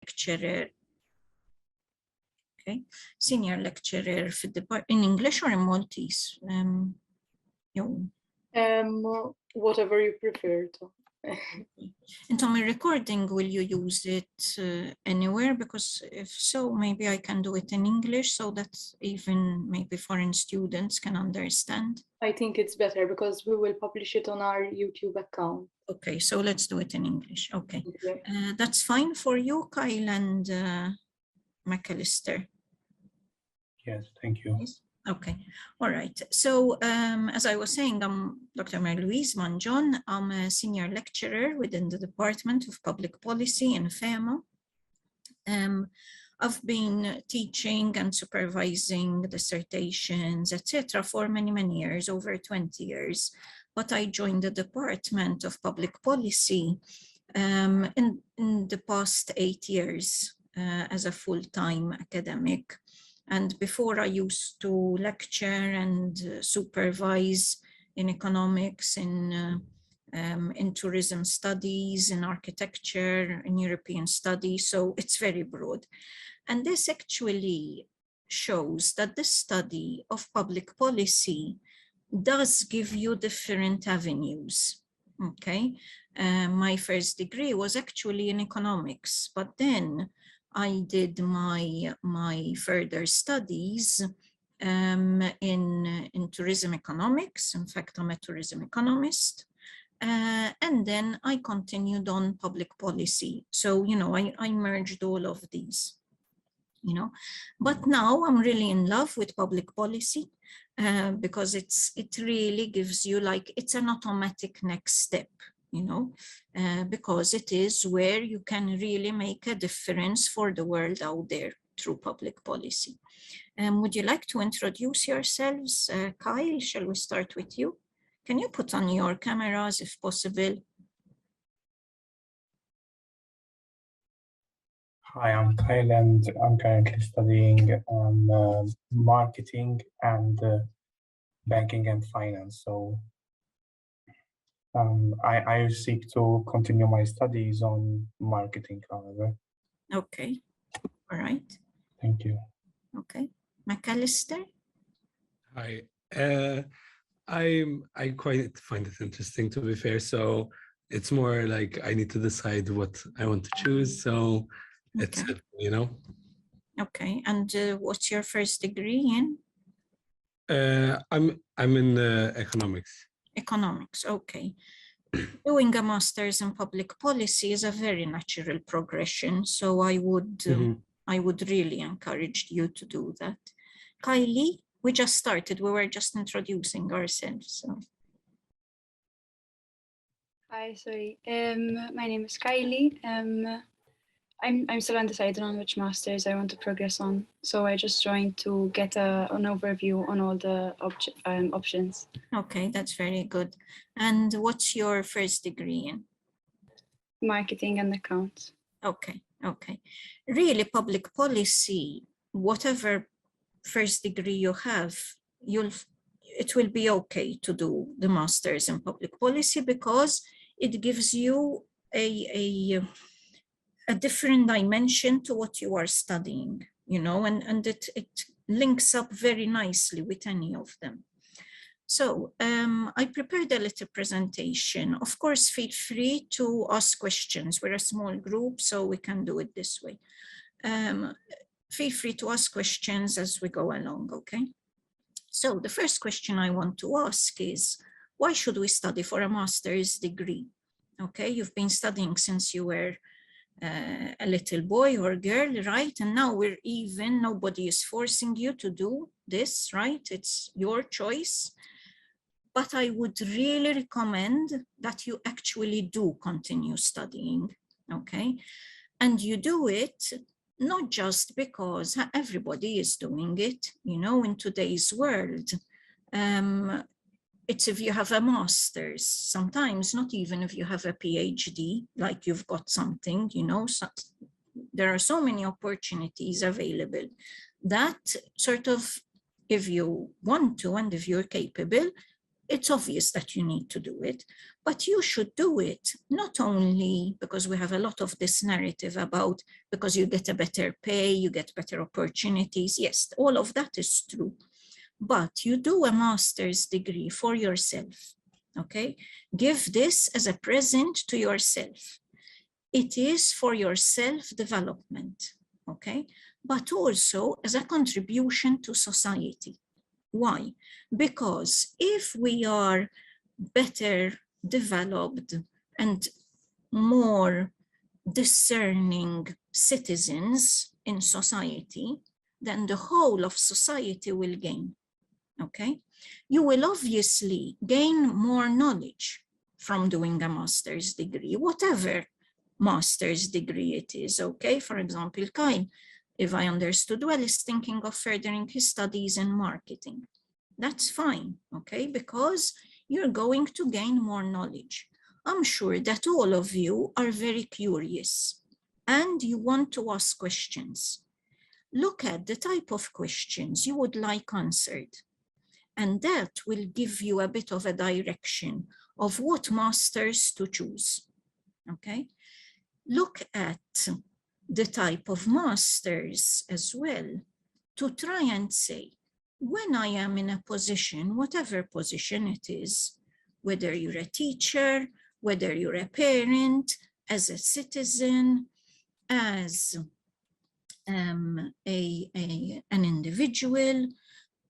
lecturer. Okay, senior lecturer in English or in Maltese? Whatever you prefer. And on my recording, will you use it anywhere? Because if so, maybe I can do it in English so that even maybe foreign students can understand. I think it's better because we will publish it on our YouTube account. Okay, so let's do it in English. Okay, that's fine for you, Kyle and McAllister. Yes, thank you. Yes. Okay, all right. So as I was saying, I'm Dr. Mary-Louise Manjon. I'm a senior lecturer within the Department of Public Policy in FEMA. I've been teaching and supervising dissertations, etc., for many, many years, over 20 years. But I joined the Department of Public Policy in the past 8 years as a full-time academic. And before, I used to lecture and supervise in economics, in tourism studies, in architecture, in European studies. So it's very broad. And this actually shows that the study of public policy does give you different avenues. Okay, my first degree was actually in economics, but then I did my further studies in tourism economics. In fact, I'm a tourism economist. And then I continued on public policy. So, you know, I merged all of these, you know. But now I'm really in love with public policy because it really gives you, like, it's an automatic next step, you know, because it is where you can really make a difference for the world out there through public policy. Would you like to introduce yourselves? Kyle, shall we start with you? Can you put on your cameras if possible? Hi, I'm Kyle and I'm currently studying marketing and banking and finance. So I seek to continue my studies on marketing, however. Okay, all right. Thank you. Okay, McAllister? Hi, I quite find it interesting, to be fair. So it's more like I need to decide what I want to choose. So it's, you know. Okay, and what's your first degree in? I'm in economics. Economics, okay. Doing a master's in public policy is a very natural progression, so I would really encourage you to do that. Kylie, we just started. We were just introducing ourselves. So. Hi, sorry. My name is Kylie. I'm still undecided on which masters I want to progress on, so I just joined to get an overview on all the options. Okay, that's very good. And what's your first degree in? Marketing and accounts. Okay, okay. Really, public policy, whatever first degree you have, it will be okay to do the masters in public policy because it gives you a different dimension to what you are studying, you know, and it links up very nicely with any of them. So I prepared a little presentation. Of course, feel free to ask questions. We're a small group, so we can do it this way. Feel free to ask questions as we go along, okay? So the first question I want to ask is, why should we study for a master's degree? Okay, you've been studying since you were a little boy or girl, right? And now nobody is forcing you to do this, right? It's your choice. But I would really recommend that you actually do continue studying, okay? And you do it not just because everybody is doing it, you know, in today's world. It's if you have a master's, sometimes not even if you have a PhD, like you've got something, you know, so there are so many opportunities available that sort of, if you want to and if you're capable, It's obvious that you need to do it, but you should do it not only because we have a lot of this narrative about because you get a better pay, you get better opportunities. Yes, all of that is true, but you do a master's degree for yourself, okay? Give this as a present to yourself. It is for your self-development, okay? But also as a contribution to society. Why? Because if we are better developed and more discerning citizens in society, then the whole of society will gain, okay? You will obviously gain more knowledge from doing a master's degree, whatever master's degree it is, okay? For example, Kyle, if I understood well, is thinking of furthering his studies in marketing. That's fine, okay? Because you're going to gain more knowledge. I'm sure that all of you are very curious and you want to ask questions. Look at the type of questions you would like answered, and that will give you a bit of a direction of what masters to choose, okay? Look at the type of masters as well to try and say, when I am in a position, whatever position it is, whether you're a teacher, whether you're a parent, as a citizen, as an individual,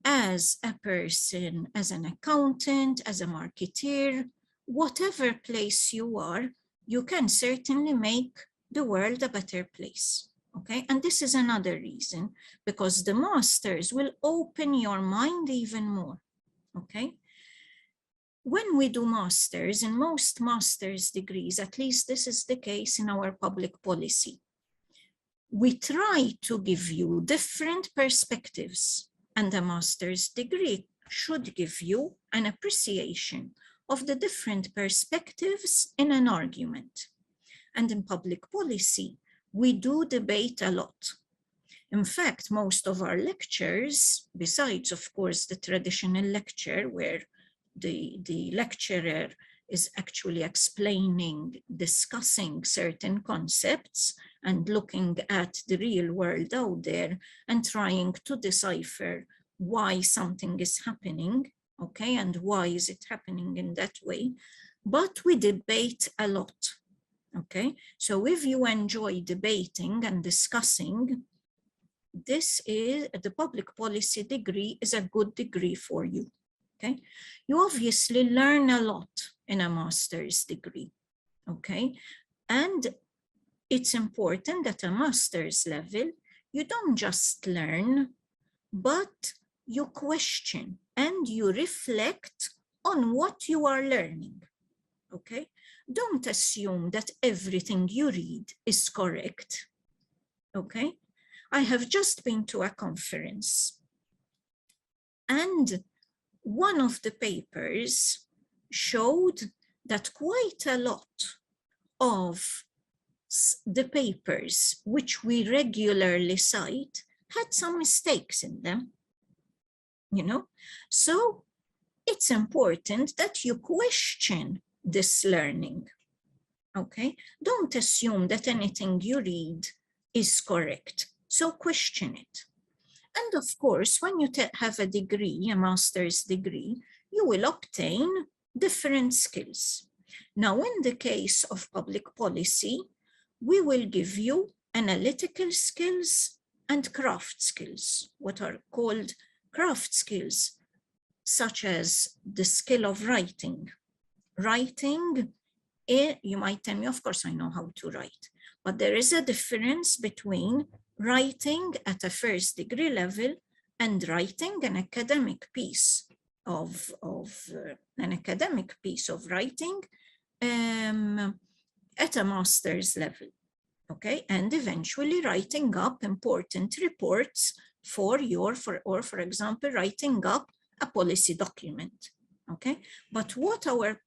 as a person, as an accountant, as a marketeer, whatever place you are, you can certainly make the world a better place, okay? And this is another reason, because the masters will open your mind even more, okay? When we do masters, in most master's degrees, at least this is the case in our public policy, we try to give you different perspectives, and a master's degree should give you an appreciation of the different perspectives in an argument. And in public policy, we do debate a lot. In fact, most of our lectures, besides, of course, the traditional lecture where the lecturer is actually explaining, discussing certain concepts and looking at the real world out there and trying to decipher why something is happening, okay, and why is it happening in that way. But we debate a lot, okay? So if you enjoy debating and discussing, this is the public policy degree is a good degree for you, okay? You obviously learn a lot in a master's degree, okay? And it's important that at a master's level, you don't just learn, but you question and you reflect on what you are learning, okay? Don't assume that everything you read is correct, okay? I have just been to a conference, and one of the papers showed that quite a lot of the papers which we regularly cite had some mistakes in them, you know? So it's important that you question this learning, okay? Don't assume that anything you read is correct, so question it. And of course, when you have a degree, a master's degree, you will obtain different skills. Now, in the case of public policy, we will give you analytical skills and craft skills, what are called craft skills, such as the skill of writing. Writing, you might tell me, of course I know how to write, but there is a difference between writing at a first degree level and writing an academic piece of writing at a master's level, okay? And eventually writing up important reports for example, writing up a policy document, okay? But what our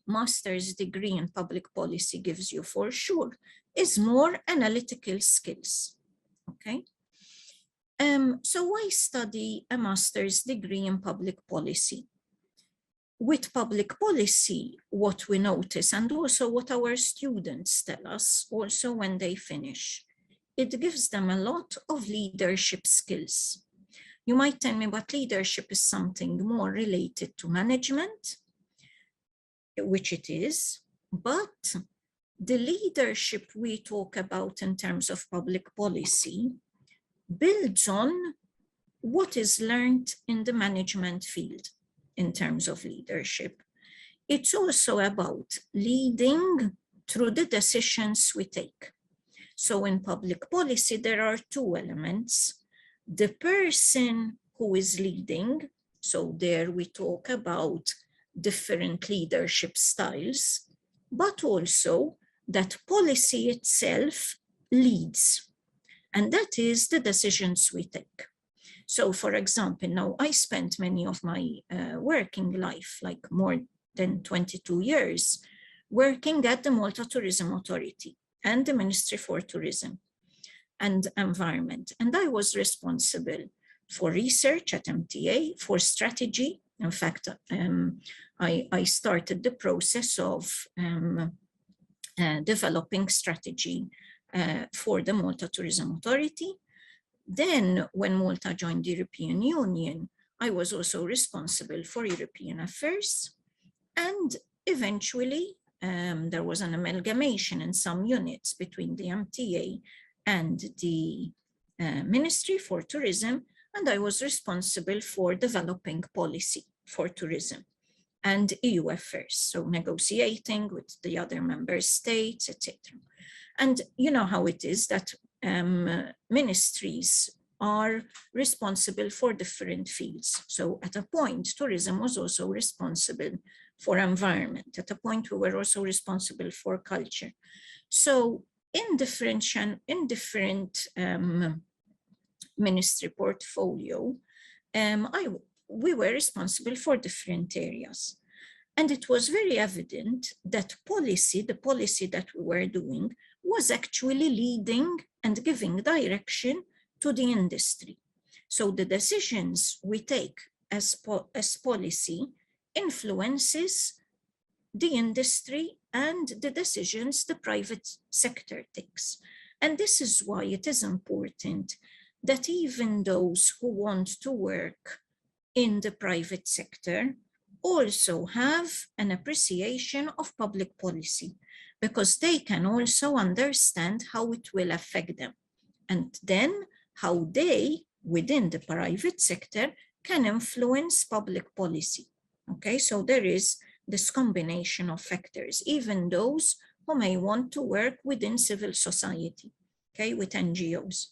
master's degree in public policy gives you for sure is more analytical skills, okay? So why study a master's degree in public policy? With public policy, what we notice, and also what our students tell us also when they finish, it gives them a lot of leadership skills. You might tell me, but leadership is something more related to management, which it is, but the leadership we talk about in terms of public policy builds on what is learned in the management field in terms of leadership. It's also about leading through the decisions we take. So in public policy, there are two elements. The person who is leading, so there we talk about different leadership styles, but also that policy itself leads, and that is the decisions we take. So for example, now I spent many of my working life, like more than 22 years, working at the Malta Tourism Authority and the Ministry for Tourism and Environment. And I was responsible for research at MTA, for strategy. In fact, I started the process of developing strategy for the Malta Tourism Authority. Then when Malta joined the European Union, I was also responsible for European affairs. And eventually, there was an amalgamation in some units between the MTA and the Ministry for Tourism, and I was responsible for developing policy for tourism and EU affairs, so negotiating with the other member states, etc. And you know how it is that ministries are responsible for different fields. So at a point, tourism was also responsible for environment. At a point, we were also responsible for culture. So in different ministry portfolio, we were responsible for different areas. And it was very evident that policy, the policy that we were doing, was actually leading and giving direction to the industry. So the decisions we take as policy influences the industry and the decisions the private sector takes. And this is why it is important that even those who want to work in the private sector also have an appreciation of public policy, because they can also understand how it will affect them, and then how they, within the private sector, can influence public policy. Okay, so there is this combination of factors, even those who may want to work within civil society, okay, with NGOs.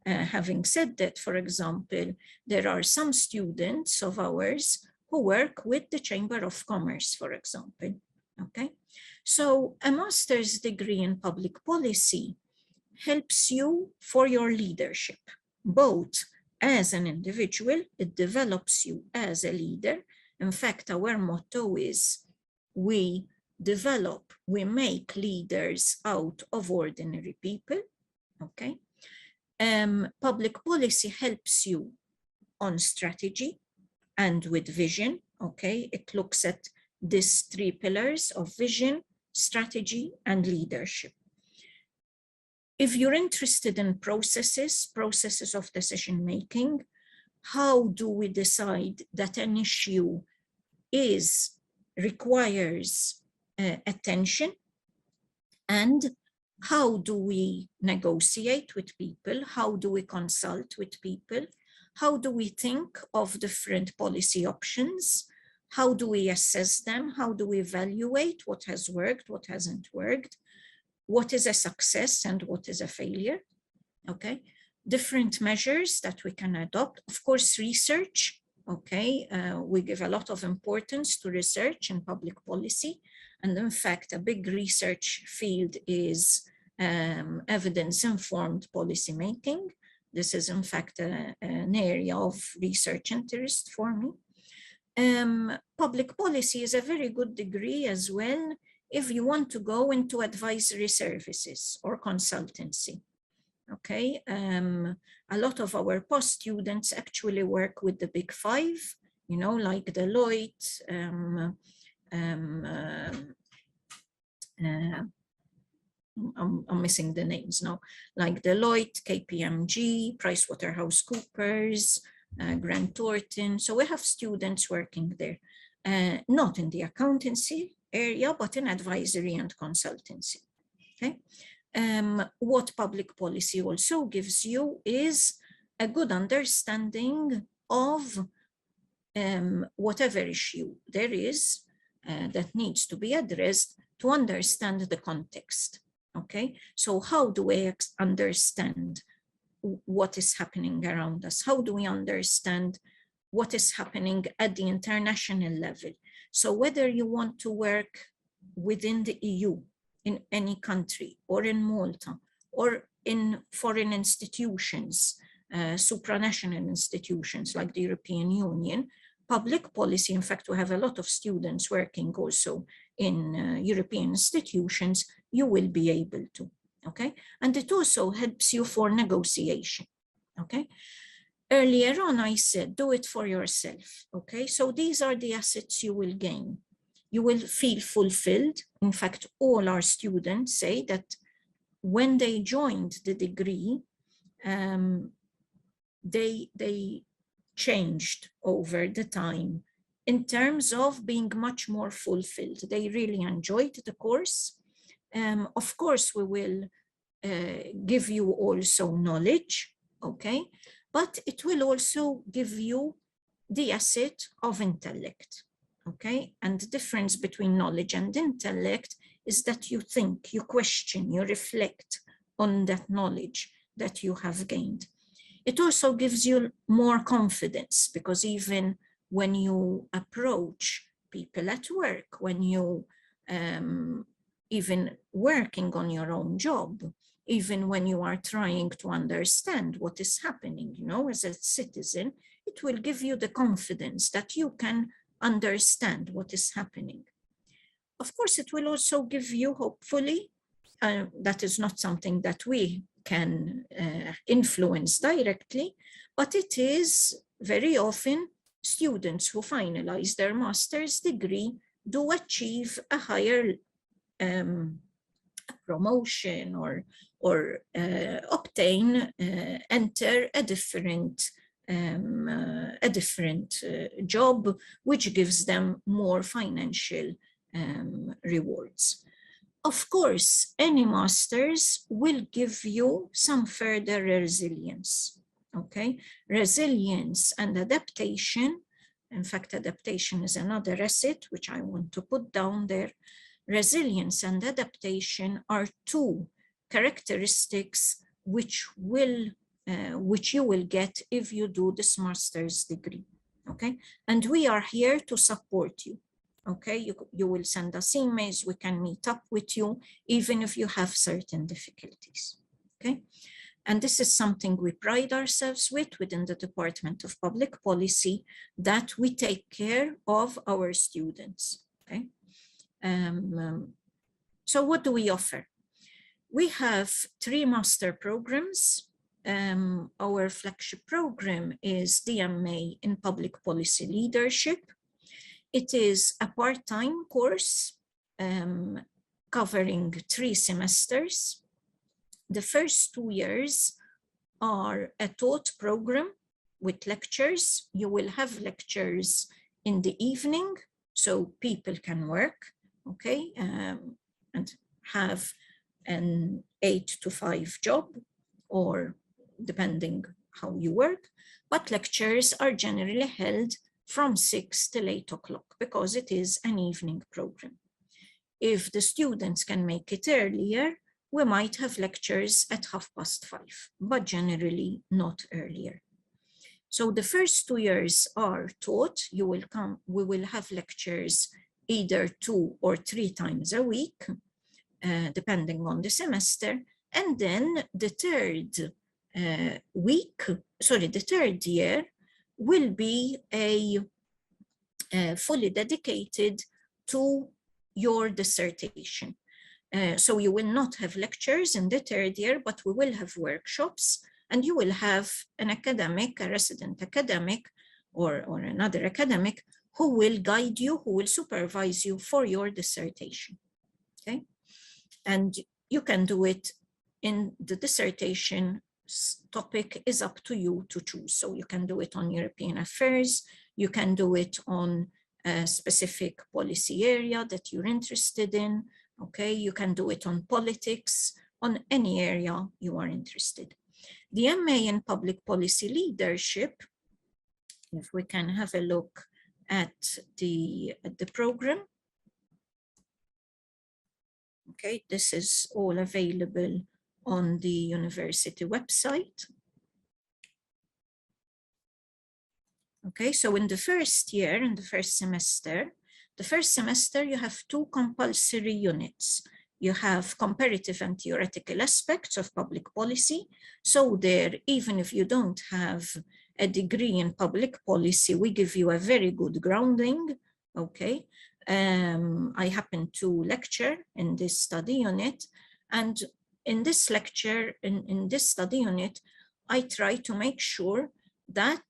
Having said that, for example, there are some students of ours who work with the Chamber of Commerce, for example, okay? So a master's degree in public policy helps you for your leadership, both as an individual, it develops you as a leader. In fact, our motto is, we make leaders out of ordinary people, okay? Public policy helps you on strategy and with vision, okay? It looks at these three pillars of vision, strategy, and leadership. If you're interested in processes of decision-making, how do we decide that an issue requires attention, and how do we negotiate with people? How do we consult with people? How do we think of different policy options? How do we assess them? How do we evaluate what has worked, what hasn't worked? What is a success and what is a failure? Okay, different measures that we can adopt. Of course, research, okay? We give a lot of importance to research in public policy. And in fact, a big research field is evidence-informed policymaking. This is in fact an area of research interest for me. Public policy is a very good degree as well if you want to go into advisory services or consultancy. Okay, a lot of our post students actually work with the big five, you know, like Deloitte, I'm missing the names now, like Deloitte, KPMG, PricewaterhouseCoopers, Grant Thornton. So we have students working there, not in the accountancy area, but in advisory and consultancy. Okay. What public policy also gives you is a good understanding of whatever issue there is that needs to be addressed, to understand the context. Okay, so how do we understand what is happening around us? How do we understand what is happening at the international level? So whether you want to work within the EU, in any country, or in Malta, or in foreign institutions, supranational institutions like the European Union, public policy, in fact, we have a lot of students working also in European institutions, you will be able to, okay? And it also helps you for negotiation, okay? Earlier on, I said, do it for yourself, okay? So these are the assets you will gain. You will feel fulfilled. In fact, all our students say that when they joined the degree, they changed over the time in terms of being much more fulfilled. They really enjoyed the course. Of course, we will give you also knowledge, okay? But it will also give you the asset of intellect, okay? And the difference between knowledge and intellect is that you think, you question, you reflect on that knowledge that you have gained. It also gives you more confidence, because even when you approach people at work, when you even working on your own job, even when you are trying to understand what is happening, you know, as a citizen, it will give you the confidence that you can understand what is happening. Of course, it will also give you, hopefully, that is not something that we can influence directly, but it is very often students who finalize their master's degree do achieve a higher promotion or obtain, enter a different job, which gives them more financial rewards. Of course, any masters will give you some further resilience, okay? Resilience and adaptation. In fact, adaptation is another asset, which I want to put down there. Resilience and adaptation are two characteristics which you will get if you do this master's degree, okay? And we are here to support you. Okay, you will send us emails, we can meet up with you, even if you have certain difficulties, okay? And this is something we pride ourselves with within the Department of Public Policy, that we take care of our students, okay? So what do we offer? We have 3 master programs. Our flagship program is DMA in Public Policy Leadership. It is a part-time course covering 3 semesters. The first 2 years are a taught program with lectures. You will have lectures in the evening, so people can work, okay, and have an 8 to 5 job, or depending how you work. But lectures are generally held from 6 till 8 o'clock, because it is an evening program. If the students can make it earlier, we might have lectures at 5:30, but generally not earlier. So the first 2 years are taught. We will have lectures either 2 or 3 times a week, depending on the semester. And then the third year will be fully dedicated to your dissertation. So you will not have lectures in the third year, but we will have workshops, and you will have an academic, a resident academic, or another academic who will guide you, who will supervise you for your dissertation, okay? And you can do it in the dissertation topic is up to you to choose. So you can do it on European affairs, you can do it on a specific policy area that you're interested in, okay? You can do it on politics, on any area you are interested. The MA in Public Policy Leadership, if we can have a look at the program. Okay, this is all available on the university website. Okay, so in the first year, in the first semester you have 2 compulsory units. You have comparative and theoretical aspects of public policy. So there, even if you don't have a degree in public policy, we give you a very good grounding, okay? I happen to lecture in this study unit, and in this lecture, in this study unit, I try to make sure that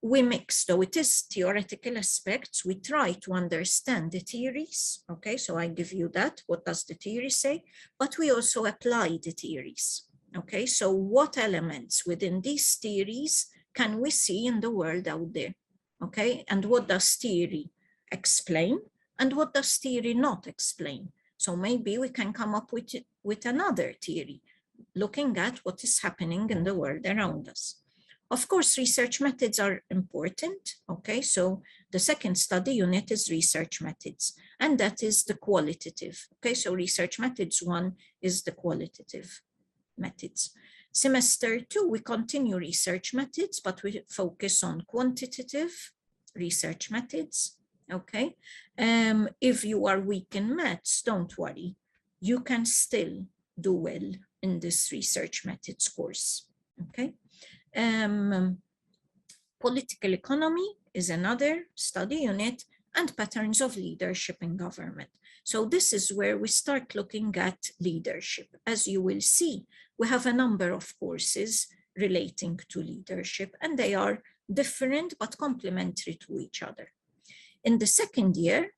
we mix, though it is theoretical aspects, we try to understand the theories, okay? So I give you that, what does the theory say? But we also apply the theories, okay? So what elements within these theories can we see in the world out there, okay? And what does theory explain? And what does theory not explain? So maybe we can come up with another theory, looking at what is happening in the world around us. Of course, research methods are important, okay? So the second study unit is research methods, and that is the qualitative, okay? So research methods 1 is the qualitative methods. Semester 2, we continue research methods, but we focus on quantitative research methods, okay? If you are weak in maths, don't worry. You can still do well in this research methods course, okay? Political economy is another study unit, and patterns of leadership in government. So this is where we start looking at leadership. As you will see, we have a number of courses relating to leadership, and they are different but complementary to each other. In the second year,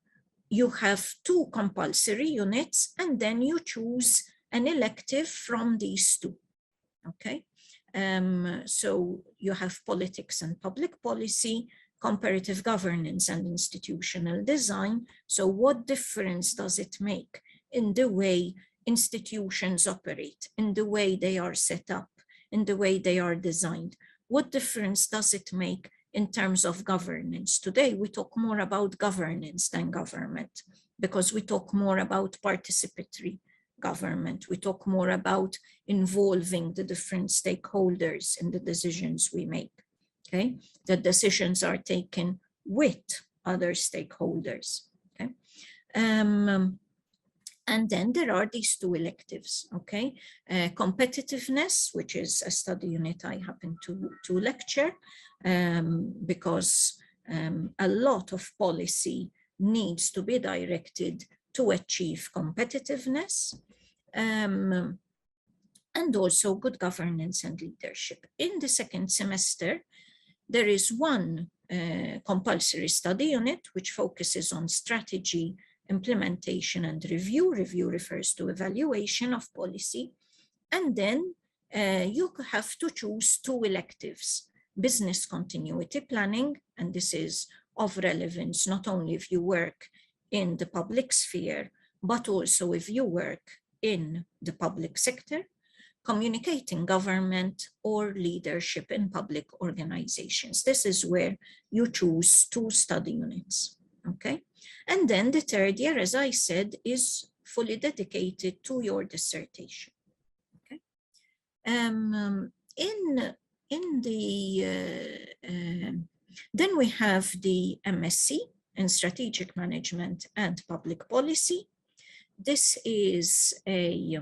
you have 2 compulsory units, and then you choose an elective from these 2, okay? So you have politics and public policy, comparative governance and institutional design. So what difference does it make in the way institutions operate, in the way they are set up, in the way they are designed? What difference does it make in terms of governance? Today, we talk more about governance than government, because we talk more about participatory government. We talk more about involving the different stakeholders in the decisions we make, okay? The decisions are taken with other stakeholders, okay? And then there are these 2 electives, okay? Competitiveness, which is a study unit I happen to lecture, because a lot of policy needs to be directed to achieve competitiveness, and also good governance and leadership. In the second semester, there is 1 compulsory study unit which focuses on strategy, implementation, and review. Review refers to evaluation of policy. And then you have to choose 2 electives: business continuity planning, and this is of relevance not only if you work in the public sphere, but also if you work in the public sector, communicating government, or leadership in public organizations. This is where you choose 2 study units, okay? And then the third year, as I said, is fully dedicated to your dissertation, okay? Then we have the MSc in Strategic Management and Public Policy. This is a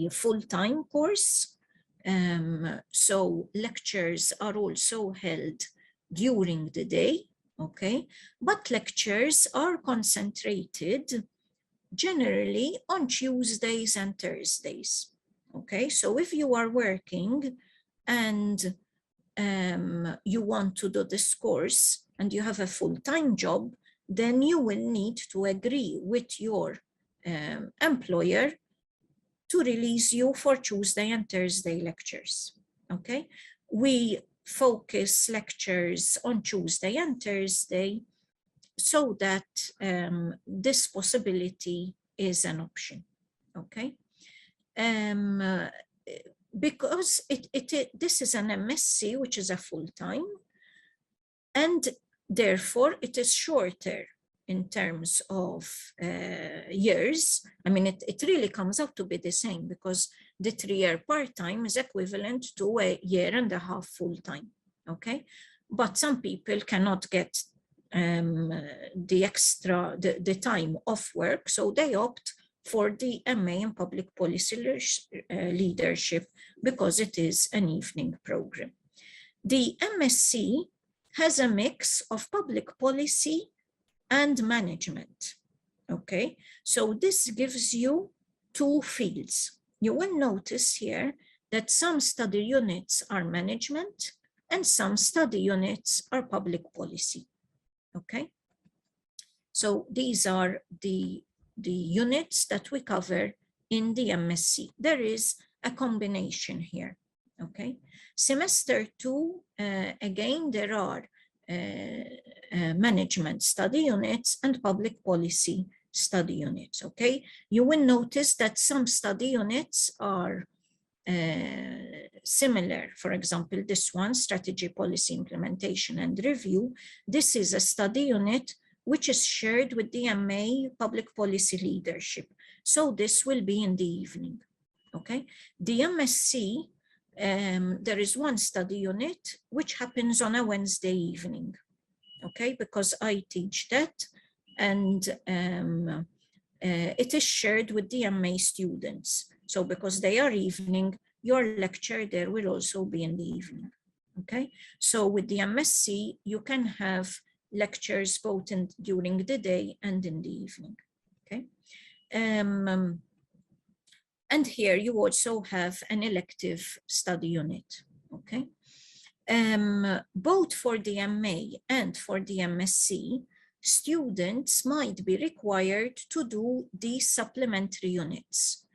full-time course. So lectures are also held during the day, okay? But lectures are concentrated generally on Tuesdays and Thursdays. Okay, so if you are working and you want to do this course and you have a full-time job, then you will need to agree with your employer to release you for Tuesday and Thursday lectures. Okay, we focus lectures on Tuesday and Thursday so that this possibility is an option. Okay, because this is an MSc, which is a full-time, and therefore it is shorter in terms of years. I mean, it really comes out to be the same, because the 3-year part-time is equivalent to a 1.5 full-time, okay? But some people cannot get the extra, the time off work, so they opt for the MA in Public Policy Leadership, because it is an evening program. The MSc has a mix of public policy and management, okay? So this gives you 2 fields. You will notice here that some study units are management and some study units are public policy, okay? So these are the units that we cover in the MSc. There is a combination here, okay? Semester 2, again, there are management study units and public policy study units, okay? You will notice that some study units are similar. For example, this one, strategy, policy, implementation and review. This is a study unit which is shared with the MA Public Policy Leadership. So this will be in the evening, okay? The MSc, there is one study unit which happens on a Wednesday evening, okay? Because I teach that, and it is shared with the MA students. So because they are evening, your lecture there will also be in the evening, okay? So with the MSc, you can have lectures both during the day and in the evening, okay? And here you also have an elective study unit, okay? Both for the MA and for the MSc, students might be required to do these supplementary units,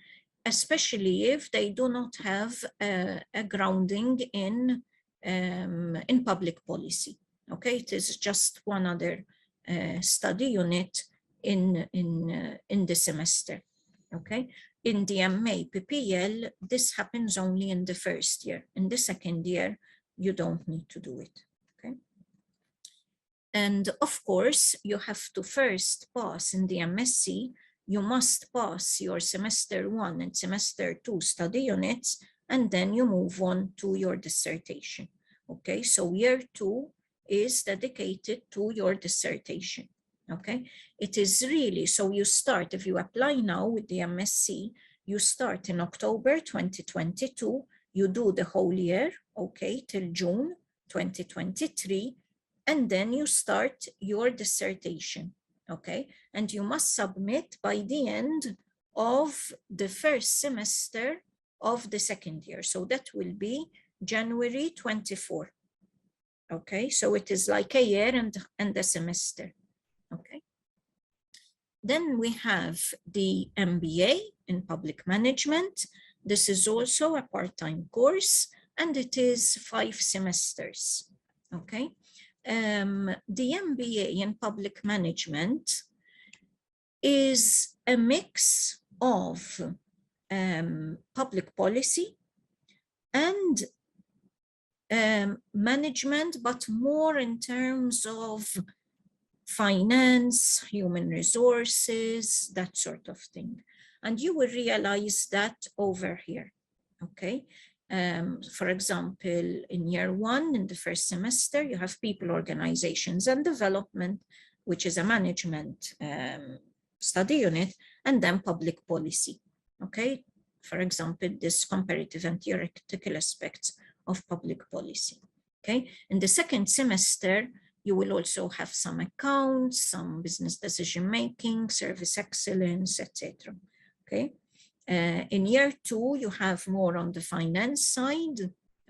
especially if they do not have a grounding in public policy. Okay, it is just one other study unit in the semester. Okay, in the MA PPL, this happens only in the first year. In the second year, you don't need to do it. Okay, and of course, you have to first pass in the MSc. You must pass your semester 1 and semester 2 study units, and then you move on to your dissertation. Okay, so year 2 is dedicated to your dissertation, okay? It is really, so you start, if you apply now with the MSc, you start in October 2022, you do the whole year, okay, till June 2023, and then you start your dissertation, okay? And you must submit by the end of the first semester of the second year. So that will be January 24. Okay, so it is like a year and a semester, okay? Then we have the MBA in Public Management. This is also a part-time course, and it is 5 semesters, okay? The MBA in Public Management is a mix of public policy and management, but more in terms of finance, human resources, that sort of thing. And you will realize that over here, okay? For example, in year 1, in the first semester, you have people, organizations, and development, which is a management study unit, and then public policy, okay? For example, this comparative and theoretical aspects of public policy, okay? In the second semester, You will also have some accounts, some business decision making, service excellence, etc. Okay. In year 2, you have more on the finance side,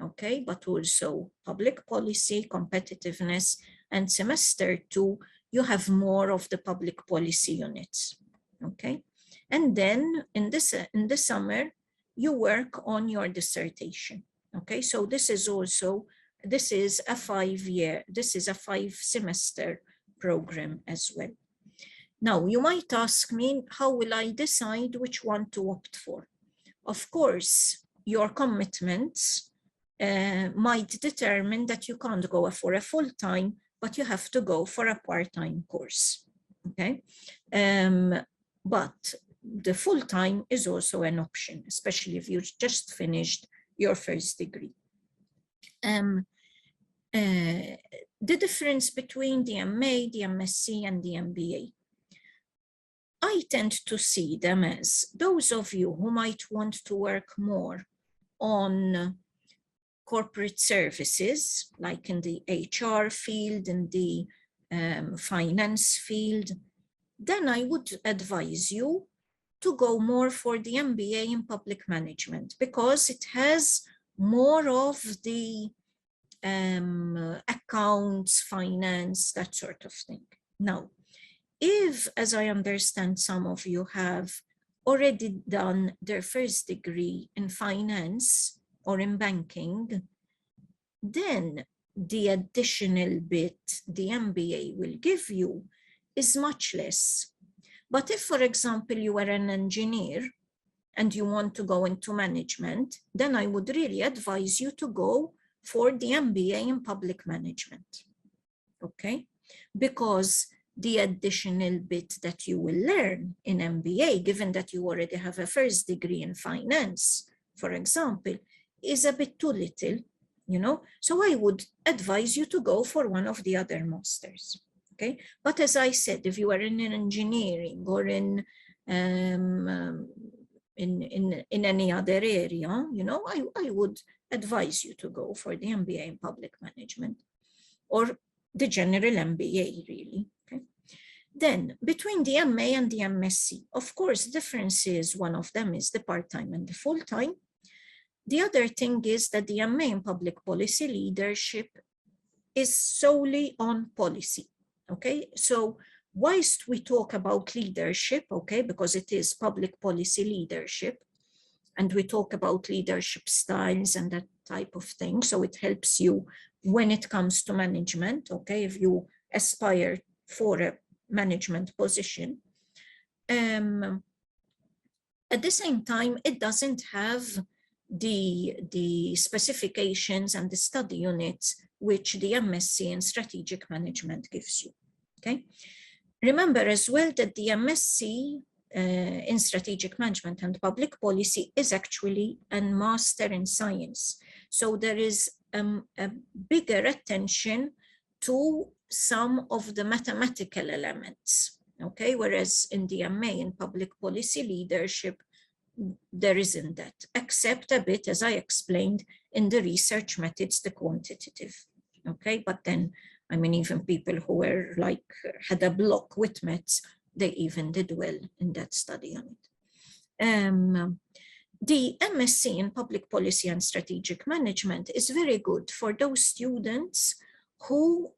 okay, but also public policy, competitiveness, and semester 2, you have more of the public policy units, okay. And then in the summer, you work on your dissertation, okay. So this is a 5-semester program as well. Now, you might ask me, how will I decide which one to opt for? Of course, your commitments might determine that you can't go for a full-time, but you have to go for a part-time course, okay? But the full-time is also an option, especially if you just finished your first degree. The difference between the MA, the MSc, and the MBA. I tend to see them as those of you who might want to work more on corporate services, like in the HR field, in the finance field, then I would advise you to go more for the MBA in public management, because it has more of the accounts, finance, that sort of thing. Now, if, as I understand, some of you have already done their first degree in finance or in banking, then the additional bit the MBA will give you is much less. But if, for example, you are an engineer and you want to go into management, then I would really advise you to go for the MBA in public management, okay? Because the additional bit that you will learn in MBA, given that you already have a first degree in finance, for example, is a bit too little, you know? So I would advise you to go for one of the other masters, okay? But as I said, if you are in engineering or in any other area, you know, I would advise you to go for the MBA in public management or the general MBA, really. Okay. Then between the MA and the MSc, of course, difference is one of them is the part-time and the full-time. The other thing is that the MA in public policy leadership is solely on policy. Okay, so whilst we talk about leadership, okay, because it is public policy leadership, and we talk about leadership styles and that type of thing, so it helps you when it comes to management, okay, if you aspire for a management position. At the same time, it doesn't have the specifications and the study units which the MSc in strategic management gives you, okay? Remember as well that the MSc in strategic management and public policy is actually a master in science. So there is a bigger attention to some of the mathematical elements, okay? Whereas in the MA in public policy leadership, there isn't that, except a bit, as I explained, in the research methods, the quantitative, okay? But then, I mean, even people who were like, had a block with maths, they even did well in that study on it. The MSc in public policy and strategic management is very good for those students who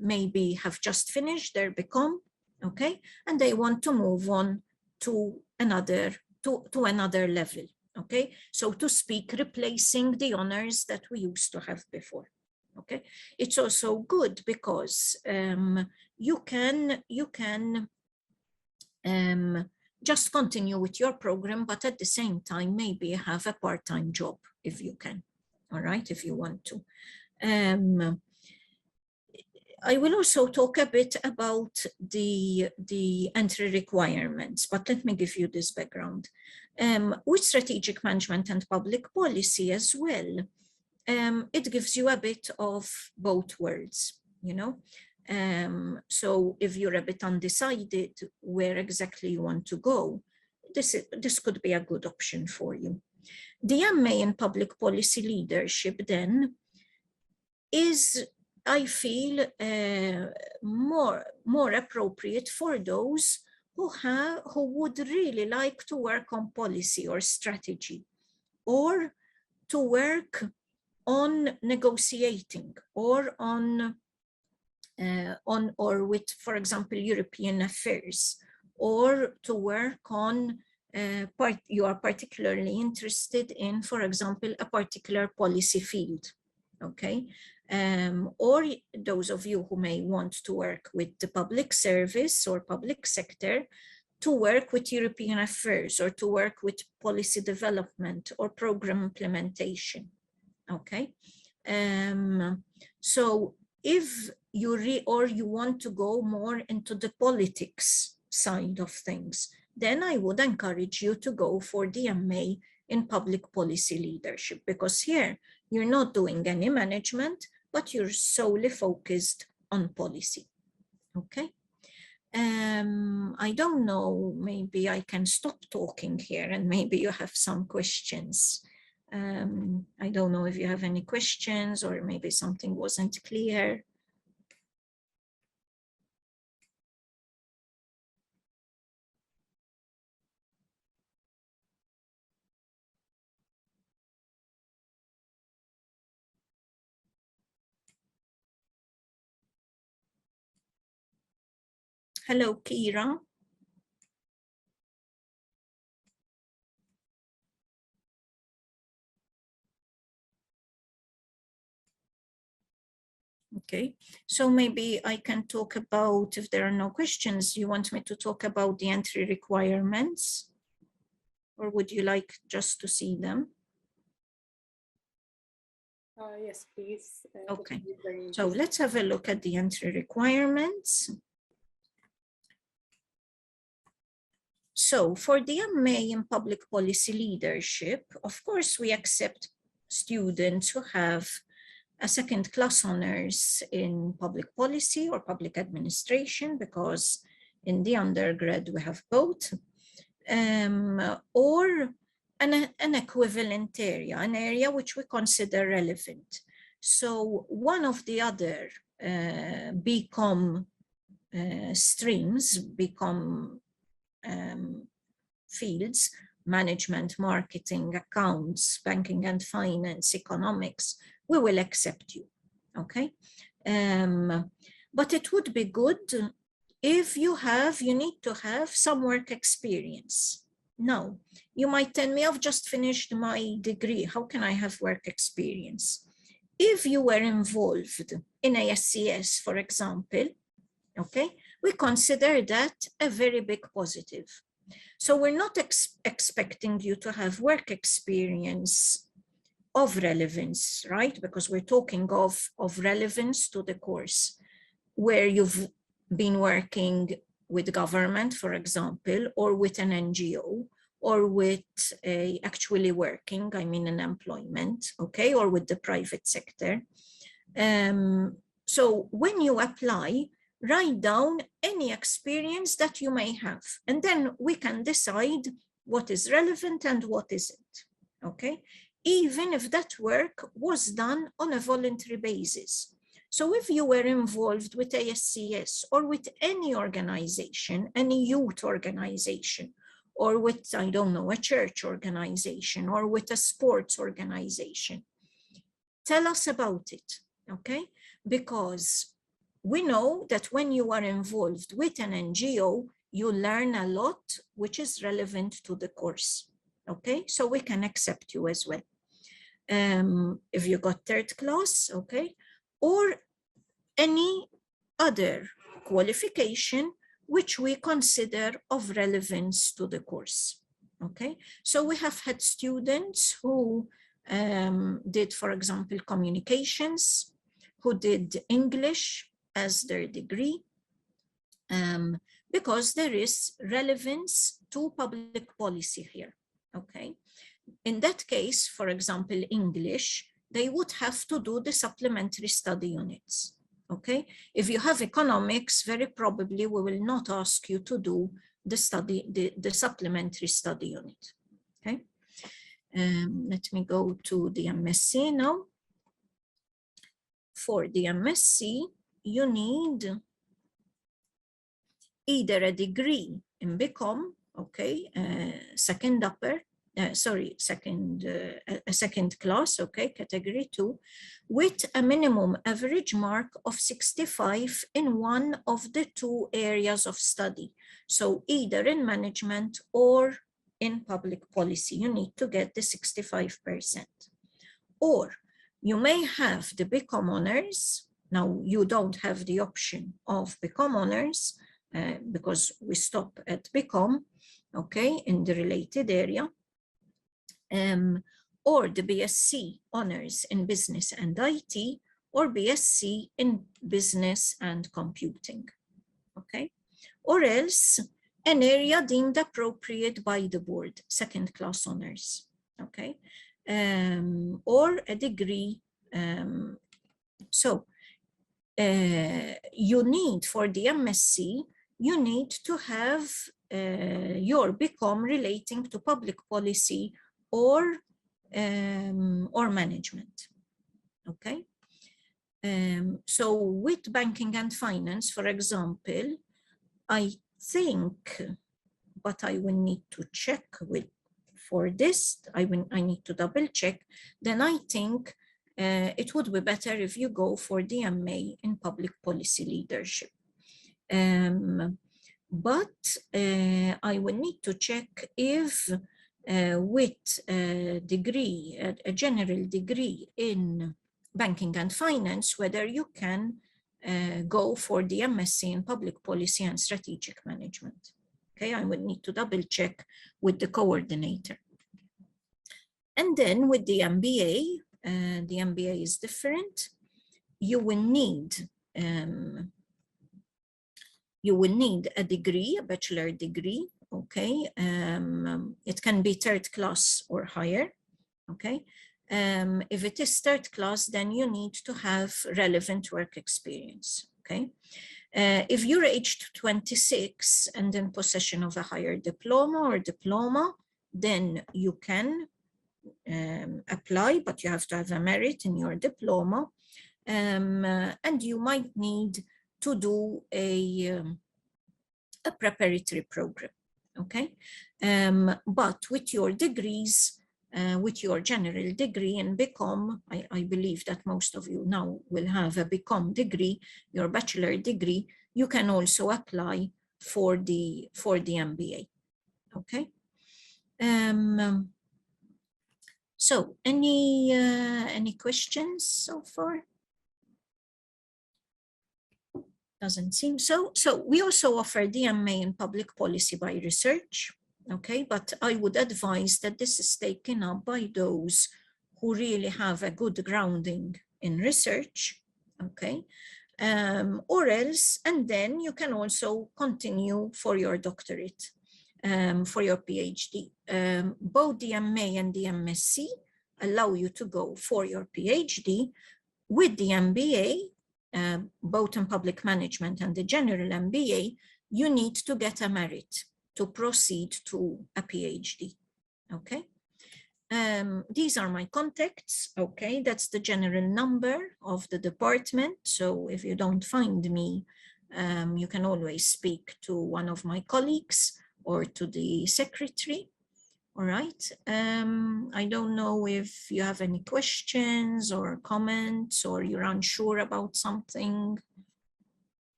maybe have just finished their BCom, okay? And they want to move on to another level, okay? So to speak, replacing the honors that we used to have before, okay? It's also good because you can just continue with your program, but at the same time, maybe have a part-time job if you can, all right, if you want to. I will also talk a bit about the entry requirements, but let me give you this background. With strategic management and public policy as well, it gives you a bit of both worlds, you know. So if you're a bit undecided where exactly you want to go, this could be a good option for you. The MA in public policy leadership then is I feel more appropriate for those who would really like to work on policy or strategy, or to work on negotiating, or on or with, for example, European affairs, or to work on you are particularly interested in, for example, a particular policy field, okay? Or those of you who may want to work with the public service or public sector, to work with European affairs, or to work with policy development or program implementation, okay? So if you you want to go more into the politics side of things, then I would encourage you to go for the MA in public policy leadership, because here you're not doing any management, but you're solely focused on policy, okay? I don't know, maybe I can stop talking here and maybe you have some questions. I don't know if you have any questions, or maybe something wasn't clear. Hello, Kira. Okay, so maybe I can talk about, if there are no questions, you want me to talk about the entry requirements? Or would you like just to see them? Yes, please. Okay, so let's have a look at the entry requirements. So for the MA in Public Policy Leadership, of course, we accept students who have a second-class honors in public policy or public administration, because in the undergrad we have both, or an equivalent area, an area which we consider relevant. So one of the other BCom streams, BCom fields, management, marketing, accounts, banking and finance, economics, we will accept you, okay? But it would be good if you need to have some work experience. Now, you might tell me, I've just finished my degree, how can I have work experience? If you were involved in ASCS, for example, okay, we consider that a very big positive. So we're not expecting you to have work experience of relevance, right? Because we're talking of relevance to the course, where you've been working with government, for example, or with an NGO, or with actually working, I mean in employment, okay, or with the private sector. So when you apply, write down any experience that you may have, and then we can decide what is relevant and what isn't, okay? Even if that work was done on a voluntary basis. So if you were involved with ASCS or with any organization, any youth organization, or with, I don't know, a church organization, or with a sports organization, tell us about it, okay? Because we know that when you are involved with an NGO, you learn a lot which is relevant to the course, okay? So we can accept you as well. If you got third class, okay? Or any other qualification which we consider of relevance to the course, okay? So we have had students who did, for example, communications, who did English as their degree, because there is relevance to public policy here, okay? In that case, for example, English, they would have to do the supplementary study units, okay? If you have economics, very probably we will not ask you to do the supplementary study unit, okay? Let me go to the MSc now. for the MSc, you need either a degree in BCom, okay, second class, okay, category 2, with a minimum average mark of 65 in one of the 2 areas of study. So either in management or in public policy, you need to get the 65%. Or you may have the BCom honors. Now you don't have the option of BCom honors because we stop at BCom, okay, in the related area. Or the BSc honors in business and IT, or BSc in business and computing, okay? Or else an area deemed appropriate by the board, second class honors, okay? Or a degree. You need, for the MSc, you need to have your BCom relating to public policy or management, okay? So with banking and finance, for example, I think, but I will need to check for this, I need to double check, then I think it would be better if you go for the MA in public policy leadership. But I will need to check if with a degree, a general degree in banking and finance, whether you can go for the MSc in public policy and strategic management. Okay, I would need to double check with the coordinator. And then with the MBA is different. You will need a degree, a bachelor degree, okay? It can be third class or higher, okay? If it is third class, then you need to have relevant work experience, okay? If you're aged 26 and in possession of a higher diploma, then you can apply, but you have to have a merit in your diploma, and you might need to do a preparatory program, okay? But with your degrees, with your general degree in BCom, I believe that most of you now will have a BCom degree, your bachelor degree, you can also apply for the MBA, okay? So any questions so far? Doesn't seem so. So we also offer the MA in public policy by research, okay? But I would advise that this is taken up by those who really have a good grounding in research, okay? Or else, and then you can also continue for your doctorate, for your PhD. Both the MA and the MSc allow you to go for your PhD. With the MBA, both in public management and the general MBA, you need to get a merit to proceed to a PhD, okay? These are my contacts, okay? That's the general number of the department. So if you don't find me, you can always speak to one of my colleagues or to the secretary, all right? I don't know if you have any questions or comments or you're unsure about something.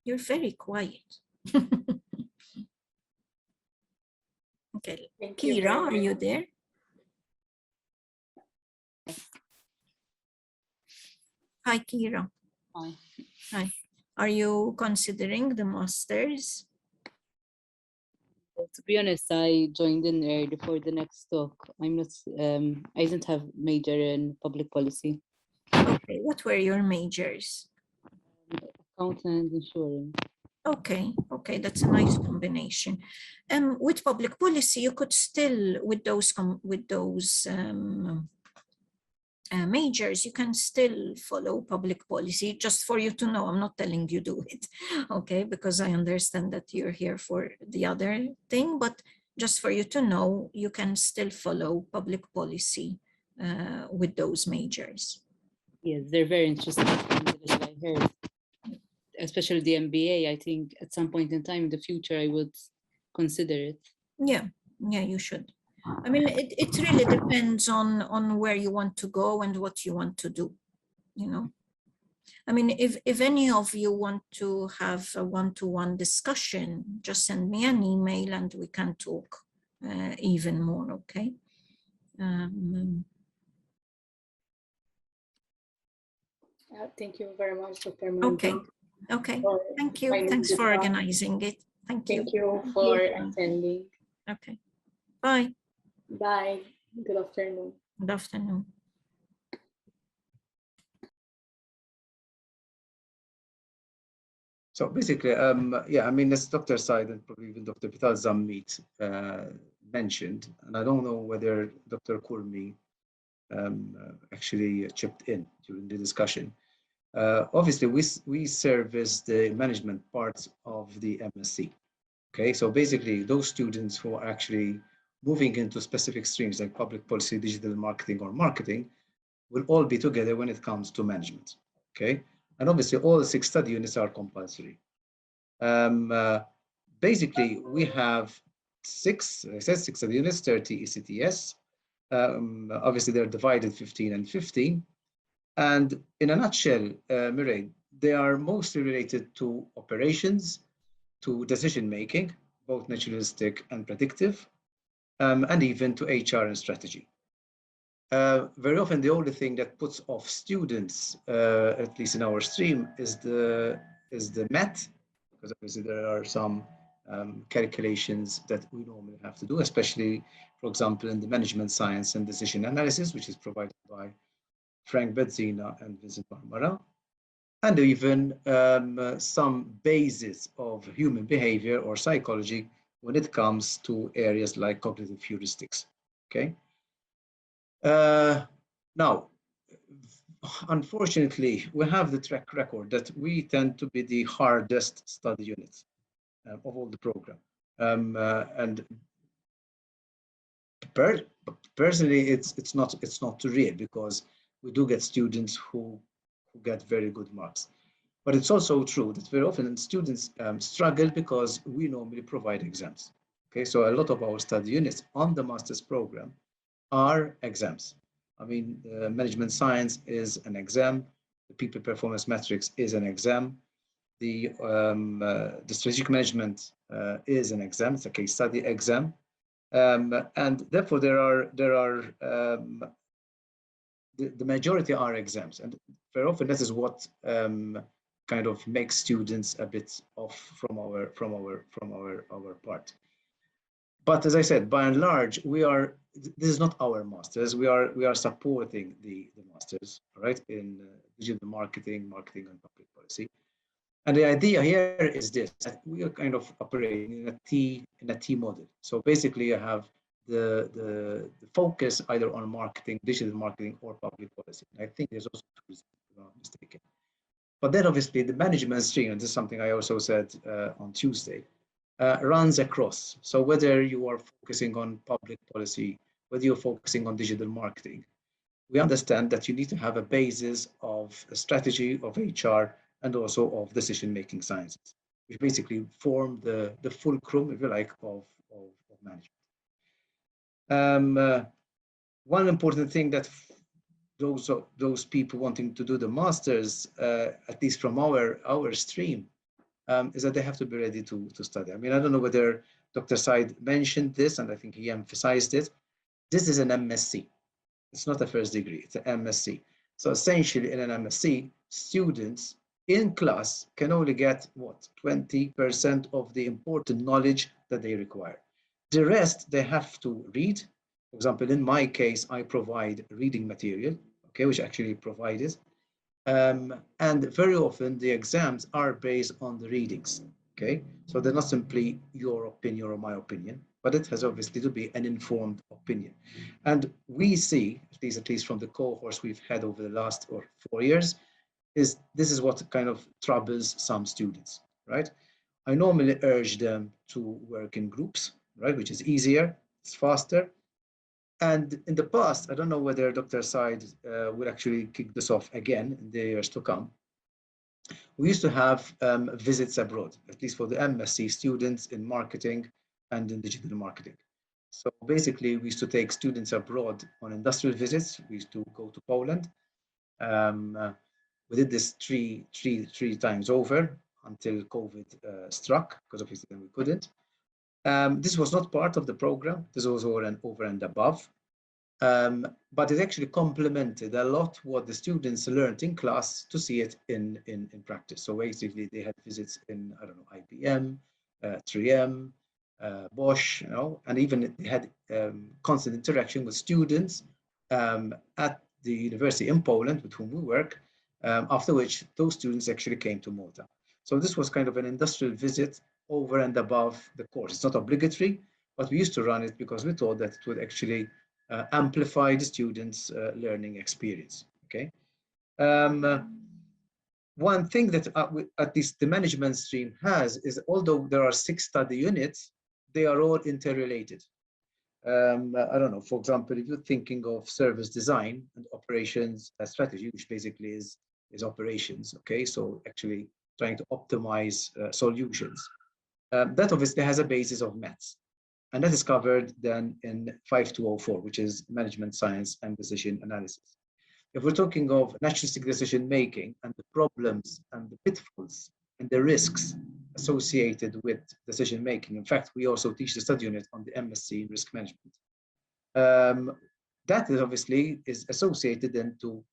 You're very quiet. Okay, Kira, are you there? Hi, Kira. Hi. Hi. Are you considering the masters? Well, to be honest, I joined in early for the next talk. I'm not. I didn't have major in public policy. Okay, what were your majors? Accounting and insurance. Okay, okay, that's a nice combination. With public policy, you could still, with those majors, you can still follow public policy. Just for you to know, I'm not telling you do it, okay? Because I understand that you're here for the other thing, but just for you to know, you can still follow public policy with those majors. Yes, they're very interesting. I heard, especially the MBA. I think at some point in time in the future, I would consider it. Yeah, you should. I mean, it really depends on where you want to go and what you want to do, you know. I mean, if any of you want to have a one-to-one discussion, just send me an email and we can talk even more, okay? Thank you very much, Dr. Okay, Malta. okay, for thank you. finding Thanks the for time. organizing it. Thank you. Thank you for attending. Okay, bye. Bye. Good afternoon. Good afternoon. So basically, yeah, I mean, as Dr. Said and probably even Dr. Pital Zammit mentioned, and I don't know whether Dr. Kurmi actually chipped in during the discussion. Obviously, we service the management parts of the MSc. Okay, so basically, those students who are actually moving into specific streams like public policy, digital marketing, or marketing will all be together when it comes to management. Okay, and obviously, all 6 study units are compulsory. Basically, we have 6 study units, 30 ECTS. Obviously, they're divided 15 and 15. And in a nutshell, Mairead, they are mostly related to operations, to decision-making, both naturalistic and predictive, and even to HR and strategy. Very often, the only thing that puts off students, at least in our stream, is the math, because obviously there are some calculations that we normally have to do, especially, for example, in the management science and decision analysis, which is provided by Frank Bedzina and Vincent Marmara, and even some basis of human behavior or psychology when it comes to areas like cognitive heuristics. Okay. Now, unfortunately, we have the track record that we tend to be the hardest study units of all the program. And personally, it's not too real, because we do get students who get very good marks. But it's also true that very often students struggle because we normally provide exams. Okay, so a lot of our study units on the master's program are exams. I mean, management science is an exam. The people performance metrics is an exam. The strategic management is an exam. It's a case study exam. And therefore, the majority are exams, and very often this is what kind of makes students a bit off from our part. But as I said, by and large, this is not our masters. We are supporting the masters, right, in digital marketing and public policy. And the idea here is this: that we are kind of operating in a T model. So basically, you have the focus either on marketing, digital marketing, or public policy. I think there's also two, if I'm not mistaken. But then obviously the management stream, and this is something I also said on Tuesday, runs across. So whether you are focusing on public policy, whether you're focusing on digital marketing, we understand that you need to have a basis of a strategy, of HR, and also of decision-making sciences, which basically form the fulcrum, if you like, of management. One important thing that those people wanting to do the masters, at least from our stream, is that they have to be ready to study. I mean, I don't know whether Dr. Said mentioned this, and I think he emphasized it. This is an MSc. It's not a first degree, it's an MSc. So essentially in an MSc, students in class can only get, 20% of the important knowledge that they require. The rest, they have to read. For example, in my case, I provide reading material, okay, which actually provided. And very often the exams are based on the readings, okay? So they're not simply your opinion or my opinion, but it has obviously to be an informed opinion. And we see, at least from the cohorts we've had over the last 4 years, this is what kind of troubles some students, right? I normally urge them to work in groups, right? Which is easier, it's faster. And in the past, I don't know whether Dr. Said will actually kick this off again in the years to come. We used to have visits abroad, at least for the MSc students in marketing and in digital marketing. So basically, we used to take students abroad on industrial visits. We used to go to Poland. We did this three times over until COVID struck, because obviously then we couldn't. This was not part of the program. This was over and above. But it actually complemented a lot what the students learned in class to see it in practice. So basically, they had visits in, I don't know, IBM, 3M, Bosch, and even they had constant interaction with students at the university in Poland with whom we work, after which those students actually came to Malta. So this was kind of an industrial visit over and above the course. It's not obligatory, but we used to run it because we thought that it would actually amplify the students' learning experience. Okay. One thing that at least the management stream has is, although there are 6 study units, they are all interrelated. I don't know, for example, if you're thinking of service design and operations strategy, which basically is operations, okay? So actually trying to optimize solutions. That obviously has a basis of maths. And that is covered then in 5204, which is management science and decision analysis. If we're talking of naturalistic decision making and the problems and the pitfalls and the risks associated with decision making, in fact, we also teach the study unit on the MSc in risk management. That is obviously associated then to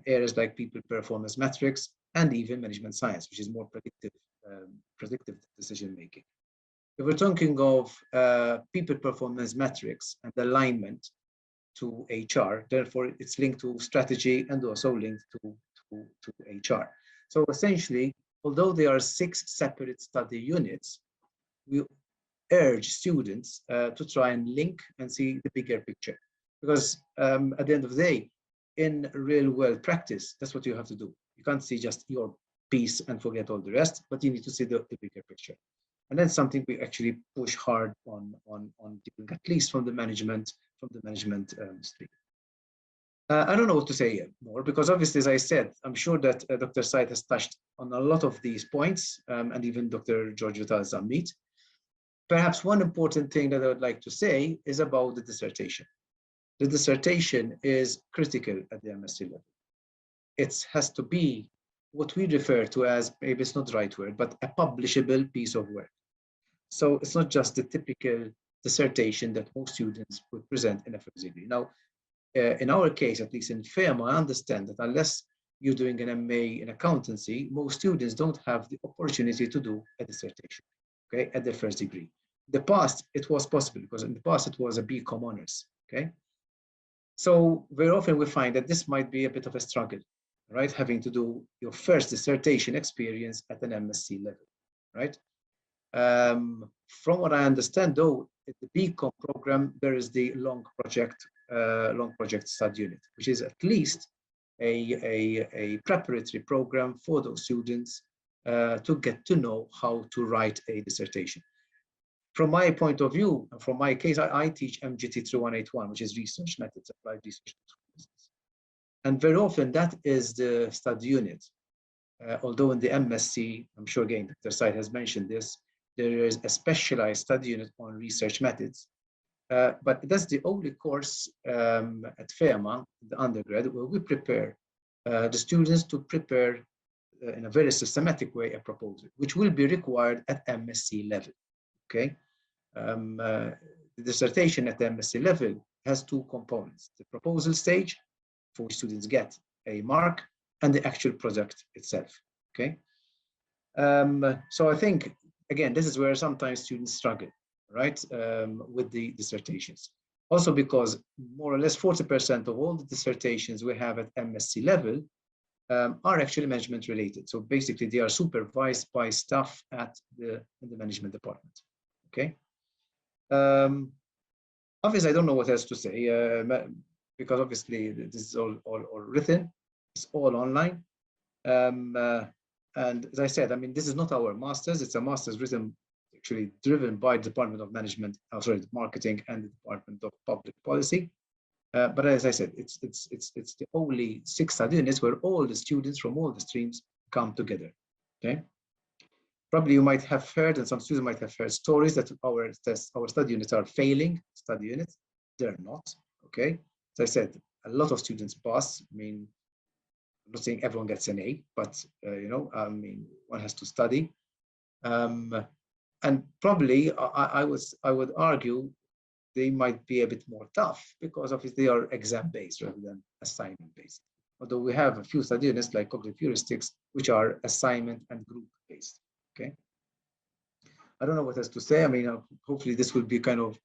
areas like people performance metrics and even management science, which is more predictive decision making. If we're talking of people performance metrics and alignment to HR, therefore it's linked to strategy and also linked to HR. So essentially, although there are 6 separate study units, we urge students to try and link and see the bigger picture. Because at the end of the day, in real world practice, that's what you have to do. You can't see just your piece and forget all the rest, but you need to see the bigger picture. And that's something we actually push hard on doing, at least from the management stream. I don't know what to say more, because obviously, as I said, I'm sure that Dr. Said has touched on a lot of these points, and even Dr. George Vital-Zammit. Perhaps one important thing that I would like to say is about the dissertation. The dissertation is critical at the MSc level. It has to be what we refer to as, maybe it's not the right word, but a publishable piece of work. So it's not just the typical dissertation that most students would present in a first degree. Now, in our case, at least in FEMA, I understand that unless you're doing an MA in accountancy, most students don't have the opportunity to do a dissertation, okay, at their first degree. In the past, it was possible, because in the past, it was a BCom honors, okay? So very often we find that this might be a bit of a struggle, right? Having to do your first dissertation experience at an MSc level, right? From what I understand, though, in the BCom program, there is the long project study unit, which is at least a preparatory program for those students to get to know how to write a dissertation. From my point of view, from my case, I teach MGT 3181, which is research methods, applied research. And very often that is the study unit. Although in the MSc, I'm sure again, Dr. Said has mentioned this, there is a specialized study unit on research methods. But that's the only course at FEMA, the undergrad, where we prepare the students to prepare in a very systematic way a proposal, which will be required at MSc level, okay? The dissertation at the MSc level has 2 components: the proposal stage, for which students get a mark, and the actual project itself, okay? So I think, again, this is where sometimes students struggle, right, with the dissertations. Also because more or less 40% of all the dissertations we have at MSc level are actually management related. So basically they are supervised by staff in the management department, okay? Obviously, I don't know what else to say, because obviously this is all written, it's all online. And as I said, I mean, this is not our master's, it's a master's written actually driven by the Department of Management, Marketing and the Department of Public Policy. But as I said, it's the only 6 study units where all the students from all the streams come together. Okay. Probably you might have heard, and some students might have heard stories that our study units are failing study units. They're not. Okay. As I said, a lot of students pass. I mean, I'm not saying everyone gets an A, but you know, I mean, one has to study. And probably I would argue they might be a bit more tough because obviously they are exam based rather than assignment based. Although we have a few study units like cognitive heuristics, which are assignment and group based. Okay. I don't know what else to say. I mean, hopefully this will be kind of,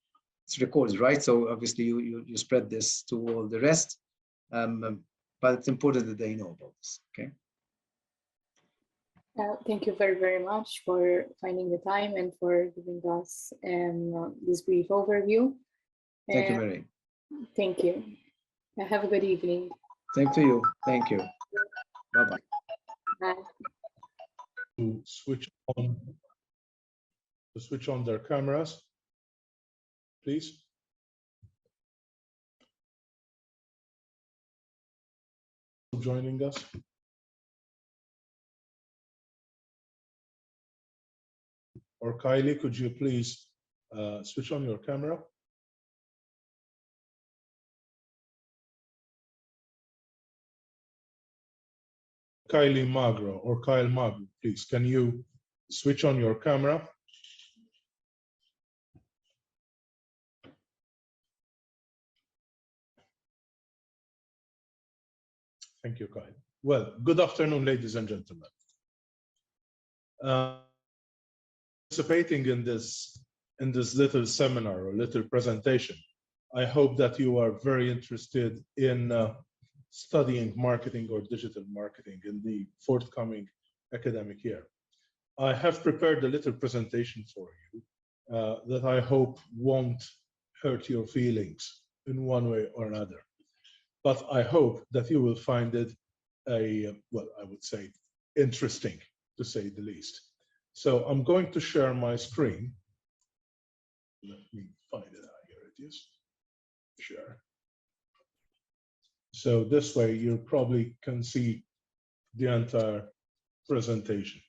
it's recorded, right? So obviously you spread this to all the rest, but it's important that they know about this. Okay. Thank you very, very much for finding the time and for giving us this brief overview. Thank you, Mary. Thank you. Have a good evening. Same to you. Thank you. Bye-bye. Bye. To switch on their cameras, please. Joining us. Or Kylie, could you please switch on your camera? Kylie Magro or Kyle Magro, please, can you switch on your camera? Thank you, Kyle. Well, good afternoon, ladies and gentlemen. Participating in this little seminar or little presentation, I hope that you are very interested in studying marketing or digital marketing in the forthcoming academic year. I have prepared a little presentation for you that I hope won't hurt your feelings in one way or another. But I hope that you will find it well, I would say, interesting, to say the least. So I'm going to share my screen. Let me find it out. Here it is. Share. So this way you probably can see the entire presentation.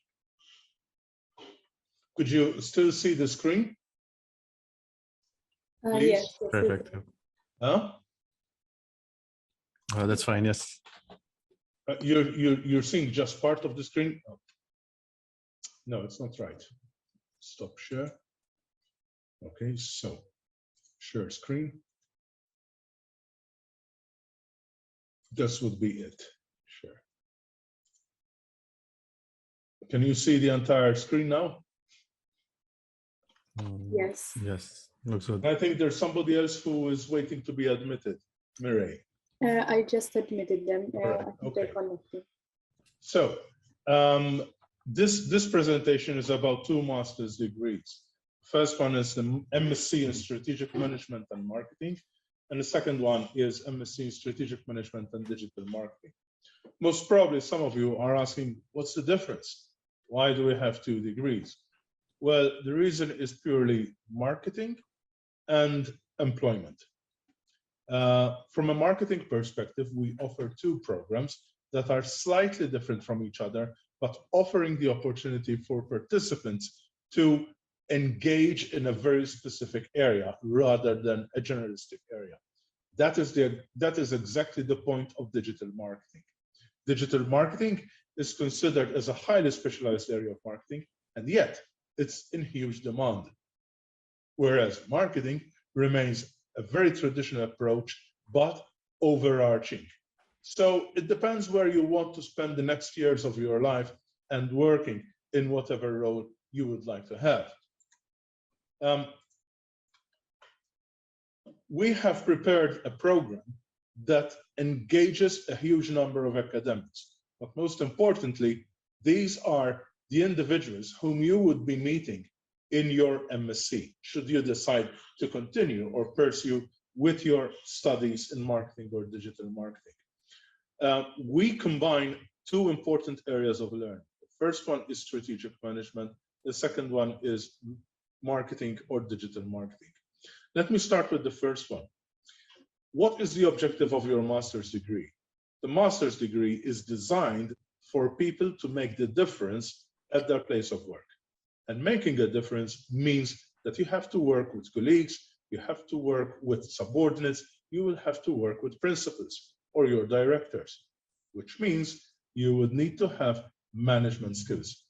Could you still see the screen? Yes. Perfect. Huh? That's fine. Yes. You're seeing just part of the screen? Oh. No, it's not right. Stop share. Okay, so share screen. This would be it. Share. Can you see the entire screen now? Yes. Yes. Looks good. I think there's somebody else who is waiting to be admitted. Mireille. I just admitted them. Right, I think okay. they're connected. So this presentation is about 2 master's degrees. First one is the MSc in Strategic Management and Marketing, and the second one is MSc in Strategic Management and Digital Marketing. Most probably some of you are asking, what's the difference? Why do we have 2 degrees? Well, the reason is purely marketing and employment. From a marketing perspective, we offer 2 programs that are slightly different from each other, but offering the opportunity for participants to engage in a very specific area rather than a generalistic area. That is exactly the point of digital marketing. Digital marketing is considered as a highly specialized area of marketing, and yet it's in huge demand. Whereas marketing remains a very traditional approach, but overarching. So it depends where you want to spend the next years of your life and working in whatever role you would like to have. We have prepared a program that engages a huge number of academics, but most importantly, these are the individuals whom you would be meeting in your MSc, should you decide to continue or pursue with your studies in marketing or digital marketing. We combine 2 important areas of learning. The first one is strategic management. The second one is marketing, or digital marketing. Let me start with the first one. What is the objective of your master's degree? The master's degree is designed for people to make the difference at their place of work. And making a difference means that you have to work with colleagues, you have to work with subordinates, you will have to work with principals or your directors, which means you would need to have management skills,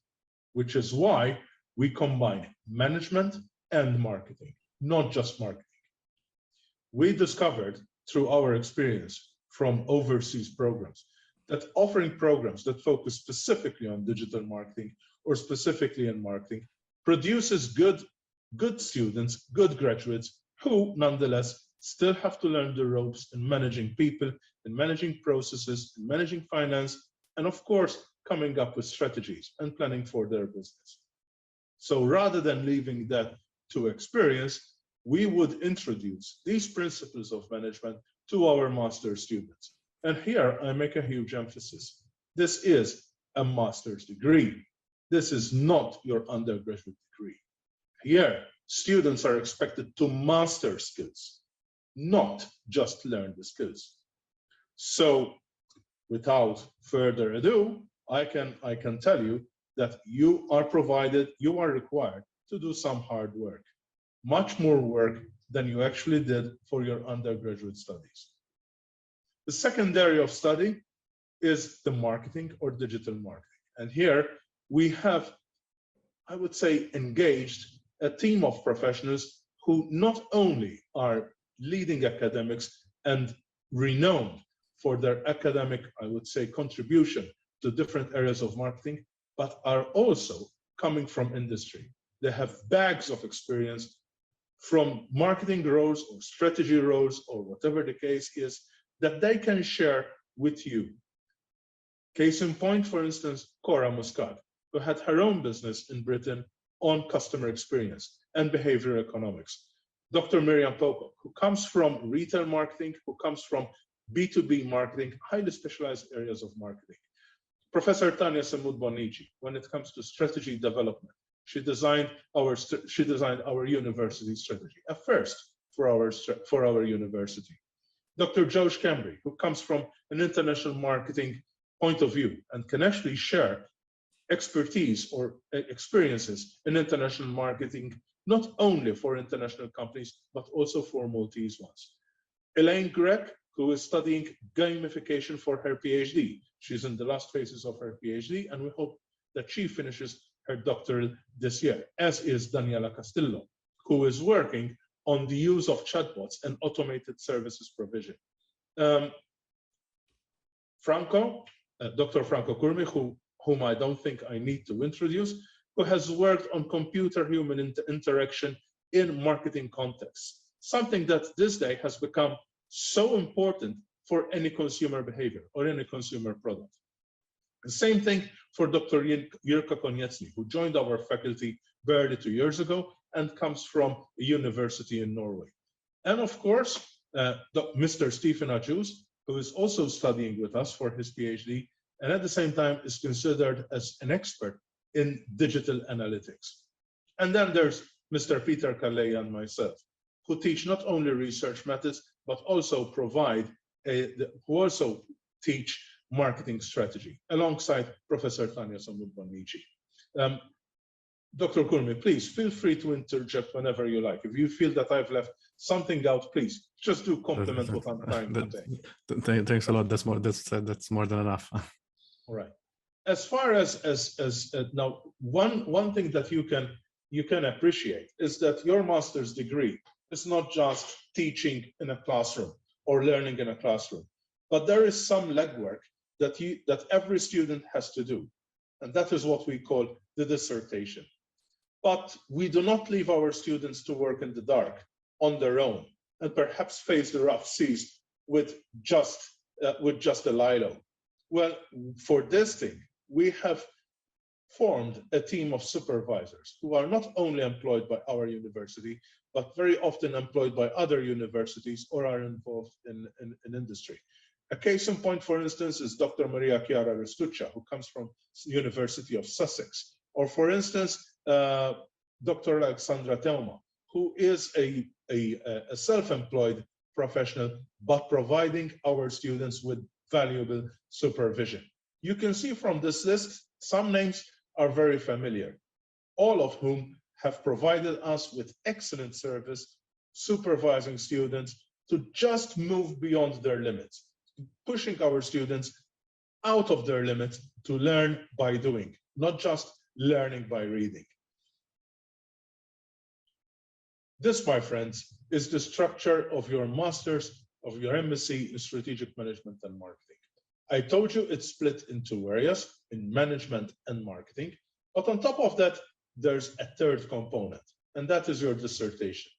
which is why we combine management and marketing, not just marketing. We discovered through our experience from overseas programs that offering programs that focus specifically on digital marketing or specifically in marketing produces good students, good graduates who nonetheless still have to learn the ropes in managing people, in managing processes, in managing finance, and of course, coming up with strategies and planning for their business. So rather than leaving that to experience, we would introduce these principles of management to our master's students. And here I make a huge emphasis. This is a master's degree. This is not your undergraduate degree. Here, students are expected to master skills, not just learn the skills. So without further ado, I can tell you that you are required to do some hard work, much more work than you actually did for your undergraduate studies. The second area of study is the marketing or digital marketing. And here we have, I would say, engaged a team of professionals who not only are leading academics and renowned for their academic, I would say, contribution to different areas of marketing, but are also coming from industry. They have bags of experience from marketing roles or strategy roles or whatever the case is that they can share with you. Case in point, for instance, Cora Muscat, who had her own business in Britain on customer experience and behavioral economics. Dr. Miriam Pocock, who comes from retail marketing, who comes from B2B marketing, highly specialized areas of marketing. Professor Tanya Samud Bonici, when it comes to strategy development, she designed our university strategy, a first for our university. Dr. Josh Cambry, who comes from an international marketing point of view and can actually share expertise or experiences in international marketing, not only for international companies, but also for Maltese ones. Elaine Gregg, who is studying gamification for her PhD. She's in the last phases of her PhD, and we hope that she finishes her doctorate this year, as is Daniela Castillo, who is working on the use of chatbots and automated services provision. Dr. Franco Kurmi, whom I don't think I need to introduce, who has worked on computer-human interaction in marketing contexts, something that this day has become so important for any consumer behavior or any consumer product. The same thing for Dr. Jirka Konieczny, who joined our faculty barely 2 years ago and comes from a university in Norway. And of course, Mr. Stephen Ajus, who is also studying with us for his PhD, and at the same time is considered as an expert in digital analytics. And then there's Mr. Peter Kalei and myself, who teach not only research methods, but also teach marketing strategy alongside Professor Tanya Samud Bonici. Dr. Kurmi, please feel free to interject whenever you like. If you feel that I've left something out, please just do compliment what I'm trying to say. Thanks a lot. That's more than enough. All right. As far as now, one thing that you can appreciate is that your master's degree is not just teaching in a classroom or learning in a classroom, but there is some legwork that every student has to do, and that is what we call the dissertation. But we do not leave our students to work in the dark on their own and perhaps face the rough seas with just a Lilo. Well, for this thing, we have formed a team of supervisors who are not only employed by our university, but very often employed by other universities or are involved in industry. A case in point, for instance, is Dr. Maria Chiara Restuccia, who comes from the University of Sussex. Or for instance, Dr. Alexandra Telma, who is a self-employed professional, but providing our students with valuable supervision. You can see from this list, some names are very familiar, all of whom have provided us with excellent service, supervising students to just move beyond their limits, pushing our students out of their limits to learn by doing, not just learning by reading. This, my friends, is the structure of your master's, of your MSc in Strategic Management and Marketing. I told you it's split in two areas, in management and marketing, but on top of that, there's a third component, and that is your dissertation.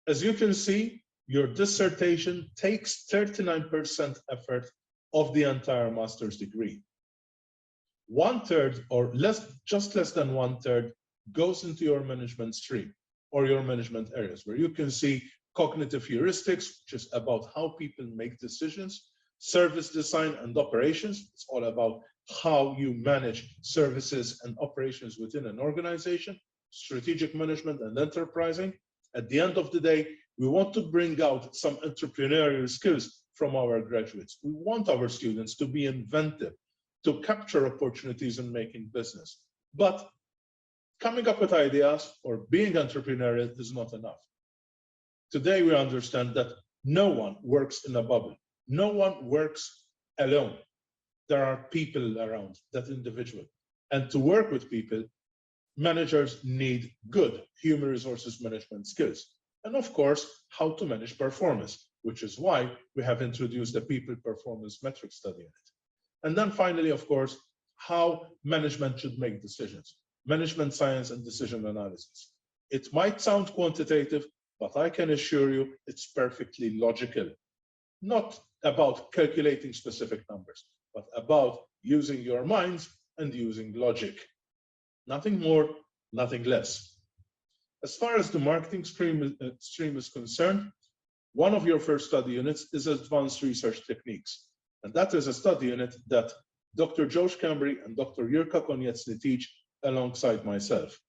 As you can see, your dissertation takes 39% effort of the entire master's degree. 1/3 or just less than 1/3 goes into your management stream or your management areas, where you can see cognitive heuristics, which is about how people make decisions, service design and operations. It's all about how you manage services and operations within an organization, strategic management and enterprising. At the end of the day, we want to bring out some entrepreneurial skills from our graduates. We want our students to be inventive, to capture opportunities in making business. But coming up with ideas or being entrepreneurial is not enough. Today, we understand that no one works in a bubble. No one works alone. There are people around that individual. And to work with people, managers need good human resources management skills. And of course, how to manage performance, which is why we have introduced the People Performance Metric Study Unit. And then finally, of course, how management should make decisions, management science and decision analysis. It might sound quantitative, but I can assure you it's perfectly logical. Not about calculating specific numbers, but about using your minds and using logic. Nothing more, nothing less. As far as the marketing stream is concerned, one of your first study units is Advanced Research Techniques. And that is a study unit that Dr. Josh Cambry and Dr. Jirka Konieczny teach alongside myself.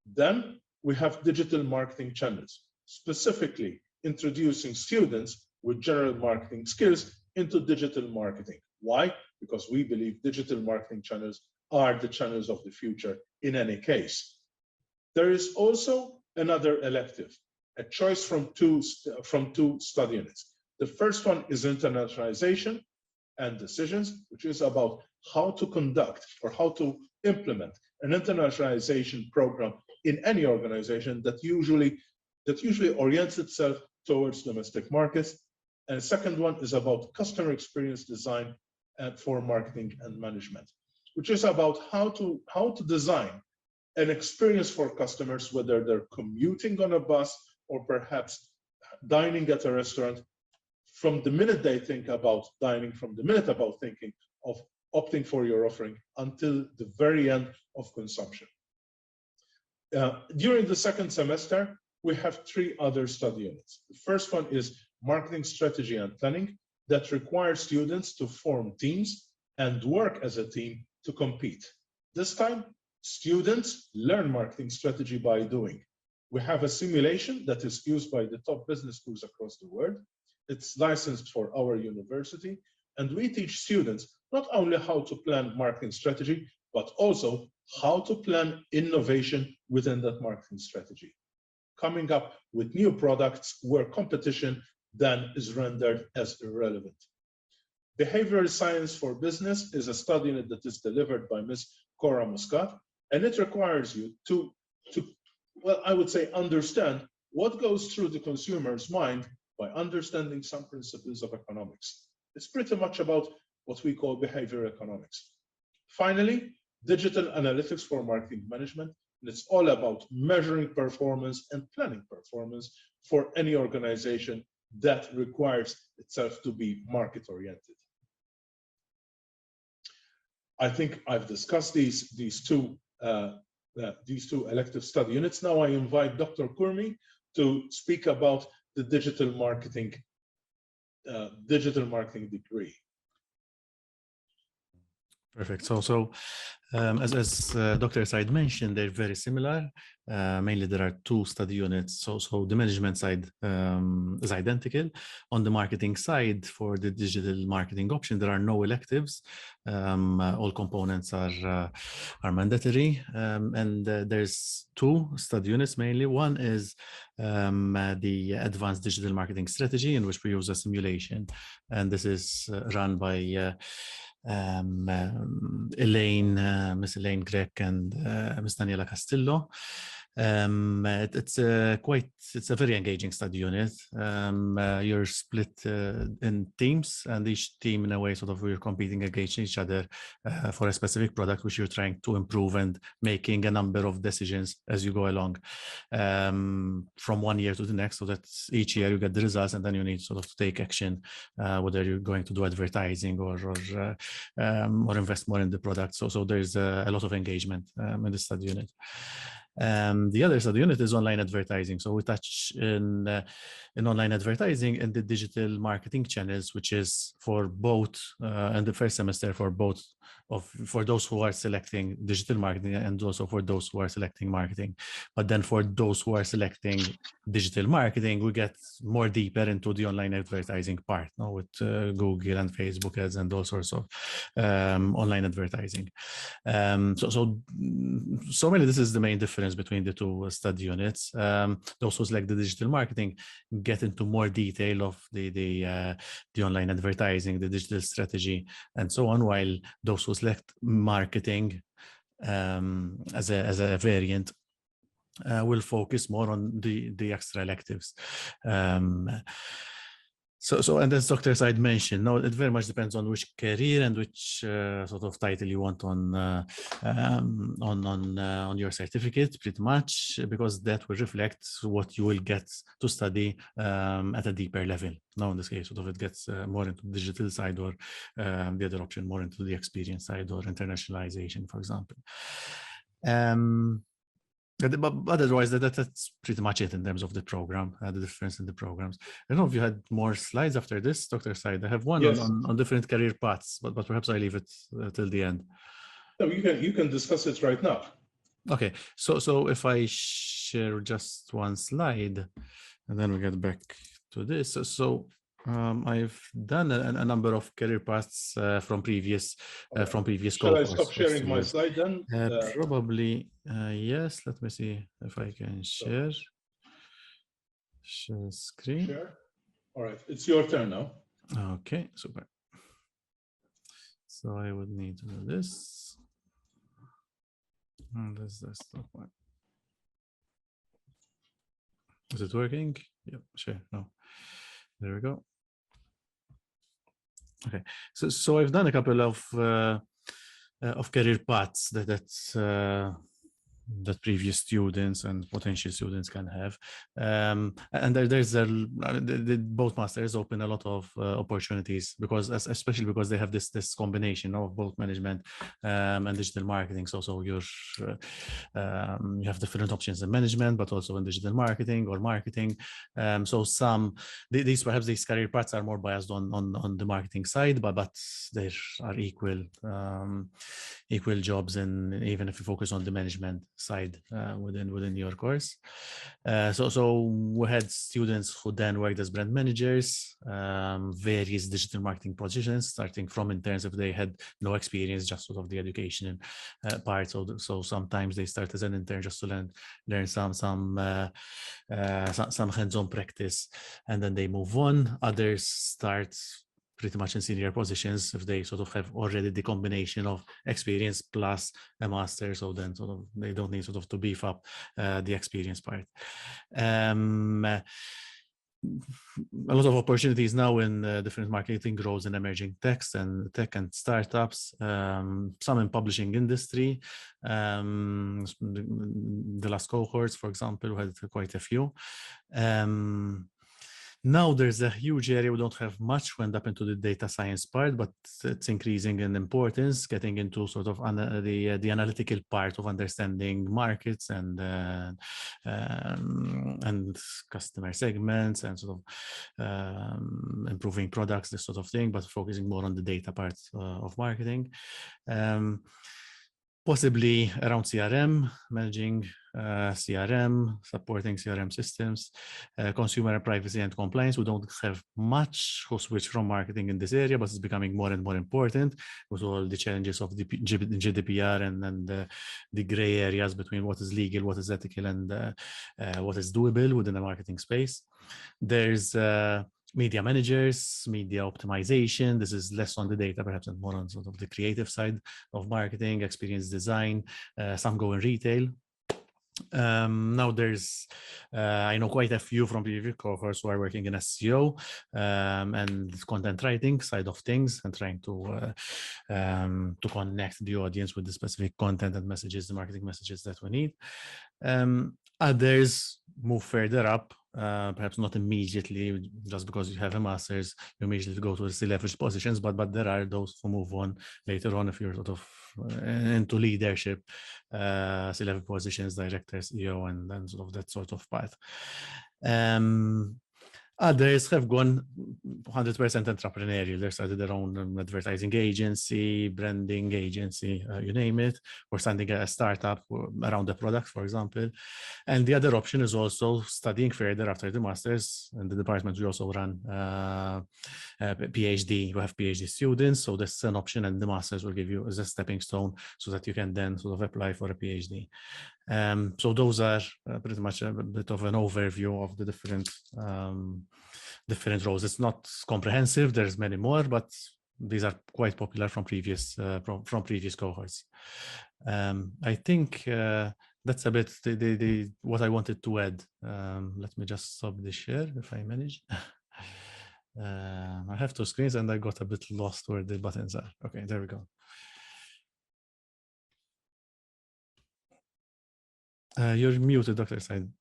Then we have digital marketing channels, specifically introducing students with general marketing skills into digital marketing. Why? Because we believe digital marketing channels are the channels of the future in any case. There is also another elective, a choice from two study units. The first one is internationalization and decisions, which is about how to conduct or how to implement an internationalization program in any organization that usually orients itself towards domestic markets. And the second one is about customer experience design for marketing and management, which is about how to design an experience for customers, whether they're commuting on a bus or perhaps dining at a restaurant, from the minute they think about dining, from the minute about thinking of opting for your offering until the very end of consumption. During the second semester, we have 3 other study units. The first one is marketing strategy and planning that requires students to form teams and work as a team to compete. This time, students learn marketing strategy by doing. We have a simulation that is used by the top business schools across the world. It's licensed for our university, and we teach students not only how to plan marketing strategy, but also how to plan innovation within that marketing strategy, coming up with new products where competition then is rendered as irrelevant. Behavioral Science for Business is a study unit that is delivered by Ms. Cora Muscat, and it requires you to, well, I would say, understand what goes through the consumer's mind by understanding some principles of economics. It's pretty much about what we call behavioral economics. Finally, digital analytics for marketing management, and it's all about measuring performance and planning performance for any organization that requires itself to be market-oriented. I think I've discussed these two elective study units. Now I invite Dr. Kurmi to speak about the digital marketing degree. Perfect. So as Dr. Said mentioned, they're very similar. mainly there are 2 study units. So the management side is identical. On the marketing side, for the digital marketing option, there are no electives. All components are mandatory, and there's 2 study units mainly. One is the advanced digital marketing strategy, in which we use a simulation, and this is run by Miss Elaine Grech and Miss Daniela Castillo. It's a very engaging study unit. You're split in teams, and each team in a way sort of we're competing against each other for a specific product which you're trying to improve and making a number of decisions as you go along from one year to the next, so that each year you get the results and then you need sort of to take action, whether you're going to do advertising or invest more in the product. So there's a lot of engagement in the study unit. The other study unit is online advertising. So we touch in online advertising and the digital marketing channels, which is for both in the first semester for those who are selecting digital marketing and also for those who are selecting marketing. But then for those who are selecting digital marketing, we get more deeper into the online advertising part, with Google and Facebook ads and all sorts of online advertising. So mainly this is the main difference between the 2 study units. Those who select the digital marketing get into more detail of the online advertising, the digital strategy, and so on, while those who select marketing as a variant will focus more on the extra electives. So and as Dr. Said mentioned, no, it very much depends on which career and which sort of title you want on your certificate, pretty much, because that will reflect what you will get to study at a deeper level. Now, in this case, sort of it gets more into the digital side, or the other option more into the experience side or internationalization, for example. But otherwise, that's pretty much it in terms of the program, the difference in the programs. I don't know if you had more slides after this, Dr. Said. I have one on different career paths, but perhaps I leave it till the end. No, you can discuss it right now. Okay, so if I share just one slide, and then we get back to this. So I've done a number of career paths from previous Shall I stop sharing my slide then? Probably yes. Let me see if I can share screen. Share. All right, it's your turn now. Okay, super. So I would need to do this. And this is the one. Is it working? Yep, sure. No. There we go. Okay, so I've done a couple of career paths that previous students and potential students can have, and there's both masters open a lot of opportunities, because especially because they have this combination of both management and digital marketing. So you have different options in management, but also in digital marketing or marketing. So perhaps these career paths are more biased on the marketing side, but there are equal jobs, and even if you focus on the management side within your course. So we had students who then worked as brand managers, various digital marketing positions, starting from interns if they had no experience, just sort of the education part. So sometimes they start as an intern just to learn some hands-on practice, and then they move on. Others start pretty much in senior positions if they sort of have already the combination of experience plus a master, so then sort of they don't need sort of to beef up the experience part. A lot of opportunities now in different marketing roles in emerging tech and startups, some in publishing industry. The last cohorts, for example, had quite a few. Now there's a huge area. We don't have much went up into the data science part, but it's increasing in importance, getting into sort of the analytical part of understanding markets and customer segments and sort of improving products, this sort of thing, but focusing more on the data part of marketing. possibly around CRM, managing CRM, supporting CRM systems, consumer privacy and compliance. We don't have much who switch from marketing in this area, but it's becoming more and more important with all the challenges of the GDPR and the gray areas between what is legal, what is ethical, and what is doable within the marketing space. There's media managers, media optimization. This is less on the data, perhaps, and more on sort of the creative side of marketing, experience design. Some go in retail. Now there's, I know quite a few from previous cohorts who are working in SEO and content writing side of things, and trying to connect the audience with the specific content and messages, the marketing messages that we need. Others move further up, perhaps not immediately, just because you have a master's, you immediately go to the C-level positions, but there are those who move on later on if you're sort of into leadership, C-level positions, directors, CEO, and then sort of that sort of path. Others have gone 100% entrepreneurial. They started their own advertising agency, branding agency, you name it, or starting a startup around the product, for example. And the other option is also studying further after the master's. In the department, we also run PhD. We have PhD students, so that's an option, and the master's will give you as a stepping stone so that you can then sort of apply for a PhD. So those are pretty much a bit of an overview of the different roles. It's not comprehensive. There's many more, but these are quite popular from previous cohorts. I think that's a bit what I wanted to add. Let me just stop the share if I manage. I have two screens and I got a bit lost where the buttons are. Okay, there we go. You're muted, Dr. Said.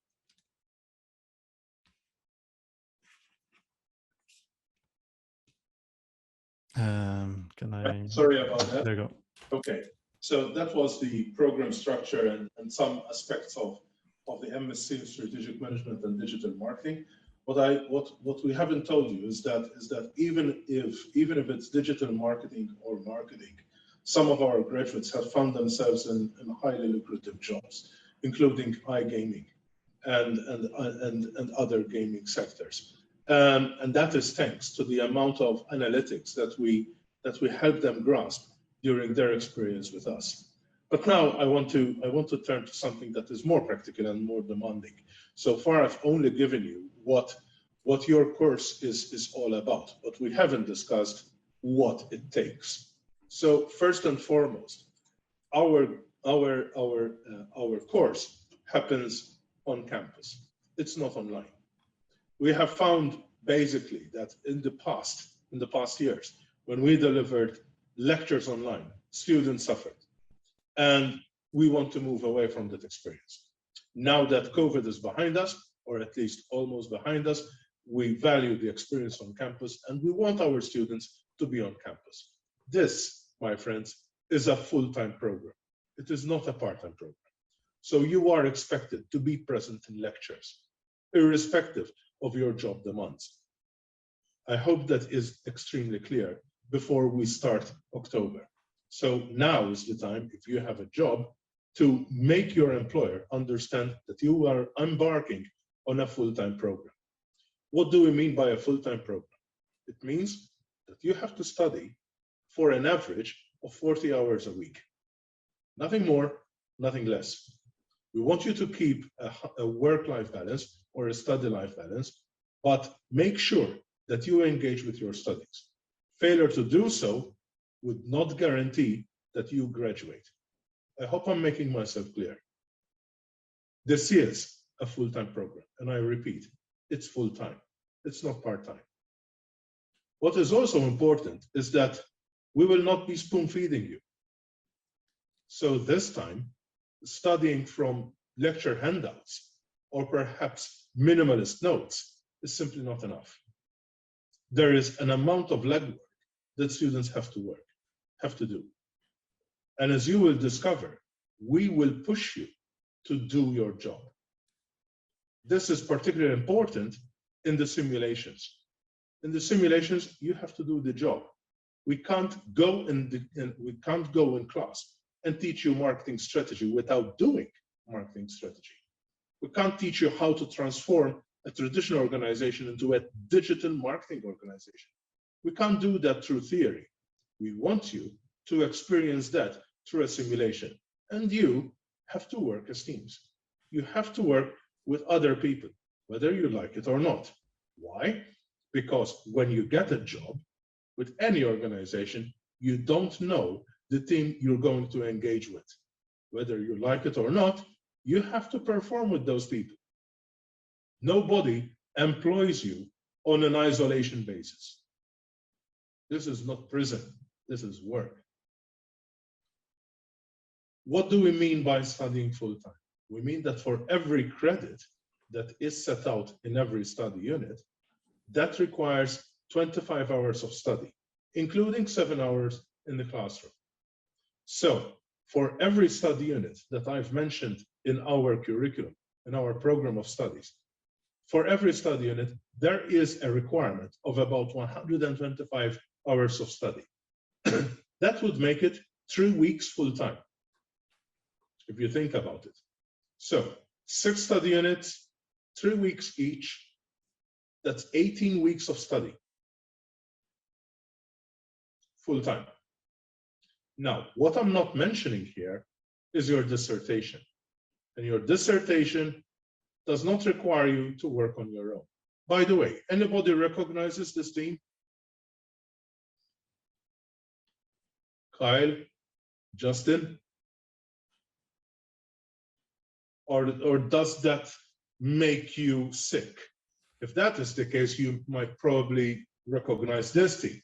Can I? Sorry about that. There you go. Okay, so that was the program structure and some aspects of the MSc in Strategic Management and Digital Marketing. What we haven't told you is that even if it's digital marketing or marketing, some of our graduates have found themselves in highly lucrative jobs, including iGaming and other gaming sectors. And that is thanks to the amount of analytics that we help them grasp during their experience with us. But now I want to turn to something that is more practical and more demanding. So far, I've only given you what your course is all about, but we haven't discussed what it takes. So first and foremost, our course happens on campus. It's not online. We have found basically that in the past years, when we delivered lectures online, students suffered. And we want to move away from that experience. Now that COVID is behind us, or at least almost behind us, we value the experience on campus and we want our students to be on campus. This, my friends, is a full-time program. It is not a part-time program. So you are expected to be present in lectures, irrespective of your job demands. I hope that is extremely clear before we start October. So now is the time, if you have a job, to make your employer understand that you are embarking on a full-time program. What do we mean by a full-time program? It means that you have to study for an average of 40 hours a week. Nothing more, nothing less. We want you to keep a work-life balance or a study-life balance, but make sure that you engage with your studies. Failure to do so would not guarantee that you graduate. I hope I'm making myself clear. This is a full-time program, and I repeat, it's full-time. It's not part-time. What is also important is that we will not be spoon-feeding you. So this time, studying from lecture handouts or perhaps minimalist notes is simply not enough. There is an amount of legwork that students have to do. And as you will discover, we will push you to do your job. This is particularly important in the simulations. In the simulations, you have to do the job. We can't go in class and teach you marketing strategy without doing marketing strategy. We can't teach you how to transform a traditional organization into a digital marketing organization. We can't do that through theory. We want you to experience that through a simulation. And you have to work as teams. You have to work with other people, whether you like it or not. Why? Because when you get a job with any organization, you don't know the team you're going to engage with. Whether you like it or not, you have to perform with those people. Nobody employs you on an isolation basis. This is not prison, this is work. What do we mean by studying full-time? We mean that for every credit that is set out in every study unit, that requires 25 hours of study, including 7 hours in the classroom. So for every study unit that I've mentioned in our curriculum, in our program of studies, for every study unit, there is a requirement of about 125 hours of study. That would make it 3 weeks full-time, if you think about it. So 6 study units, 3 weeks each, that's 18 weeks of study, full-time. Now, what I'm not mentioning here is your dissertation. And your dissertation does not require you to work on your own. By the way, anybody recognizes this team? Kyle, Justin? Or does that make you sick? If that is the case, you might probably recognize this team.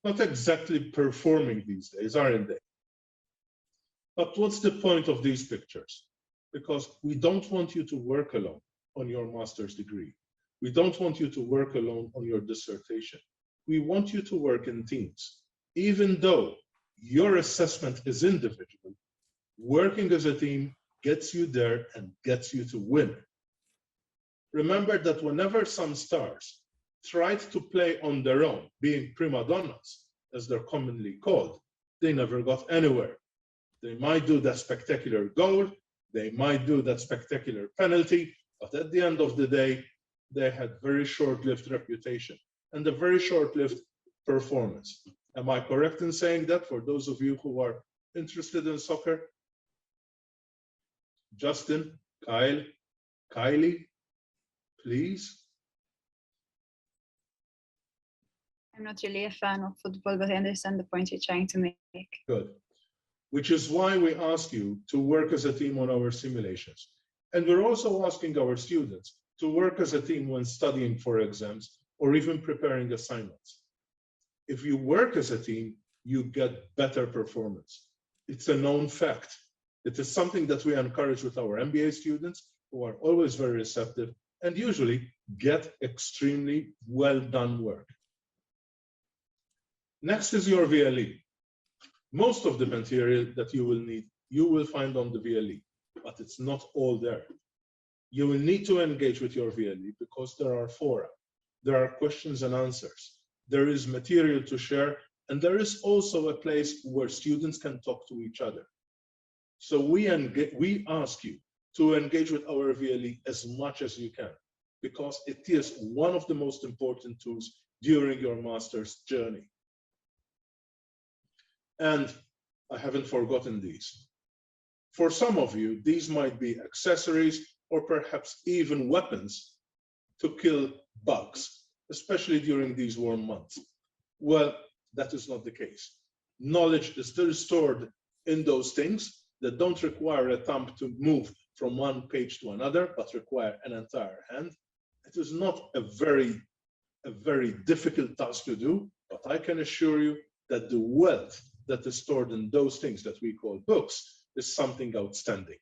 Not exactly performing these days, aren't they? But what's the point of these pictures? Because we don't want you to work alone on your master's degree. We don't want you to work alone on your dissertation. We want you to work in teams. Even though your assessment is individual, working as a team gets you there and gets you to win. Remember that whenever some stars tried to play on their own, being prima donnas, as they're commonly called, they never got anywhere. They might do that spectacular goal, they might do that spectacular penalty, but at the end of the day, they had very short-lived reputation and a very short-lived performance. Am I correct in saying that for those of you who are interested in soccer? Justin, Kyle, Kylie, please. I'm not really a fan of football, but I understand the point you're trying to make. Good. Which is why we ask you to work as a team on our simulations. And we're also asking our students to work as a team when studying for exams or even preparing assignments. If you work as a team, you get better performance. It's a known fact. It is something that we encourage with our MBA students, who are always very receptive and usually get extremely well done work. Next is your VLE. Most of the material that you will need, you will find on the VLE, but it's not all there. You will need to engage with your VLE because there are fora, there are questions and answers, there is material to share, and there is also a place where students can talk to each other. So we ask you to engage with our VLE as much as you can, because it is one of the most important tools during your master's journey. And I haven't forgotten these. For some of you, these might be accessories or perhaps even weapons to kill bugs, especially during these warm months. Well, that is not the case. Knowledge is still stored in those things that don't require a thumb to move from one page to another, but require an entire hand. It is not a very difficult task to do, but I can assure you that the wealth that is stored in those things that we call books is something outstanding.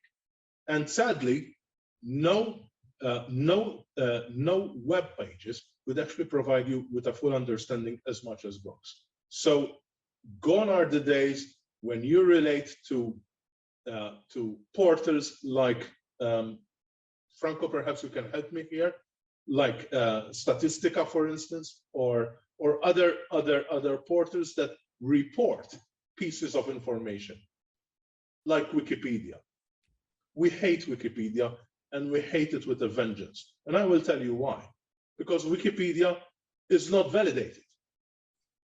And sadly, no web pages would actually provide you with a full understanding as much as books. So gone are the days when you relate to portals like, Franco, perhaps you can help me here, like Statistica, for instance, or other portals that report pieces of information, like Wikipedia. We hate Wikipedia, and we hate it with a vengeance. And I will tell you why. Because Wikipedia is not validated.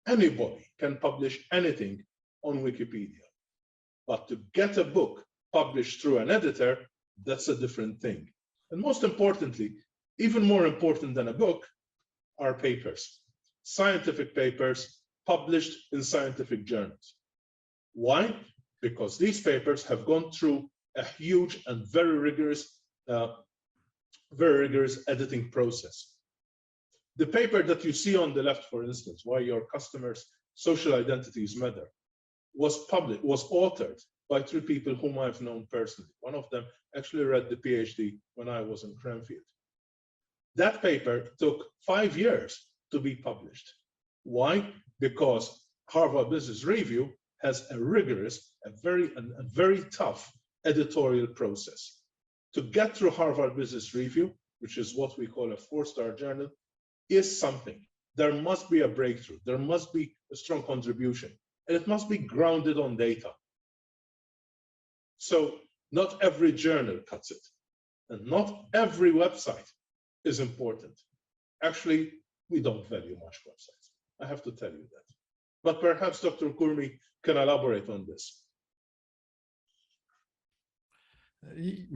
Anybody can publish anything on Wikipedia. But to get a book published through an editor, that's a different thing. And most importantly, even more important than a book, are papers. Scientific papers published in scientific journals. Why? Because these papers have gone through a huge and very rigorous editing process. The paper that you see on the left, for instance, why your customers' social identities matter, was authored by 3 people whom I've known personally. One of them actually read the PhD when I was in Cranfield. That paper took 5 years to be published. Why? Because Harvard Business Review has a rigorous, a very tough editorial process. To get through Harvard Business Review, which is what we call a 4-star journal, is something. There must be a breakthrough. There must be a strong contribution, and it must be grounded on data. So not every journal cuts it, and not every website is important. Actually, we don't value much websites. I have to tell you that. But perhaps Dr. Kurmi can elaborate on this.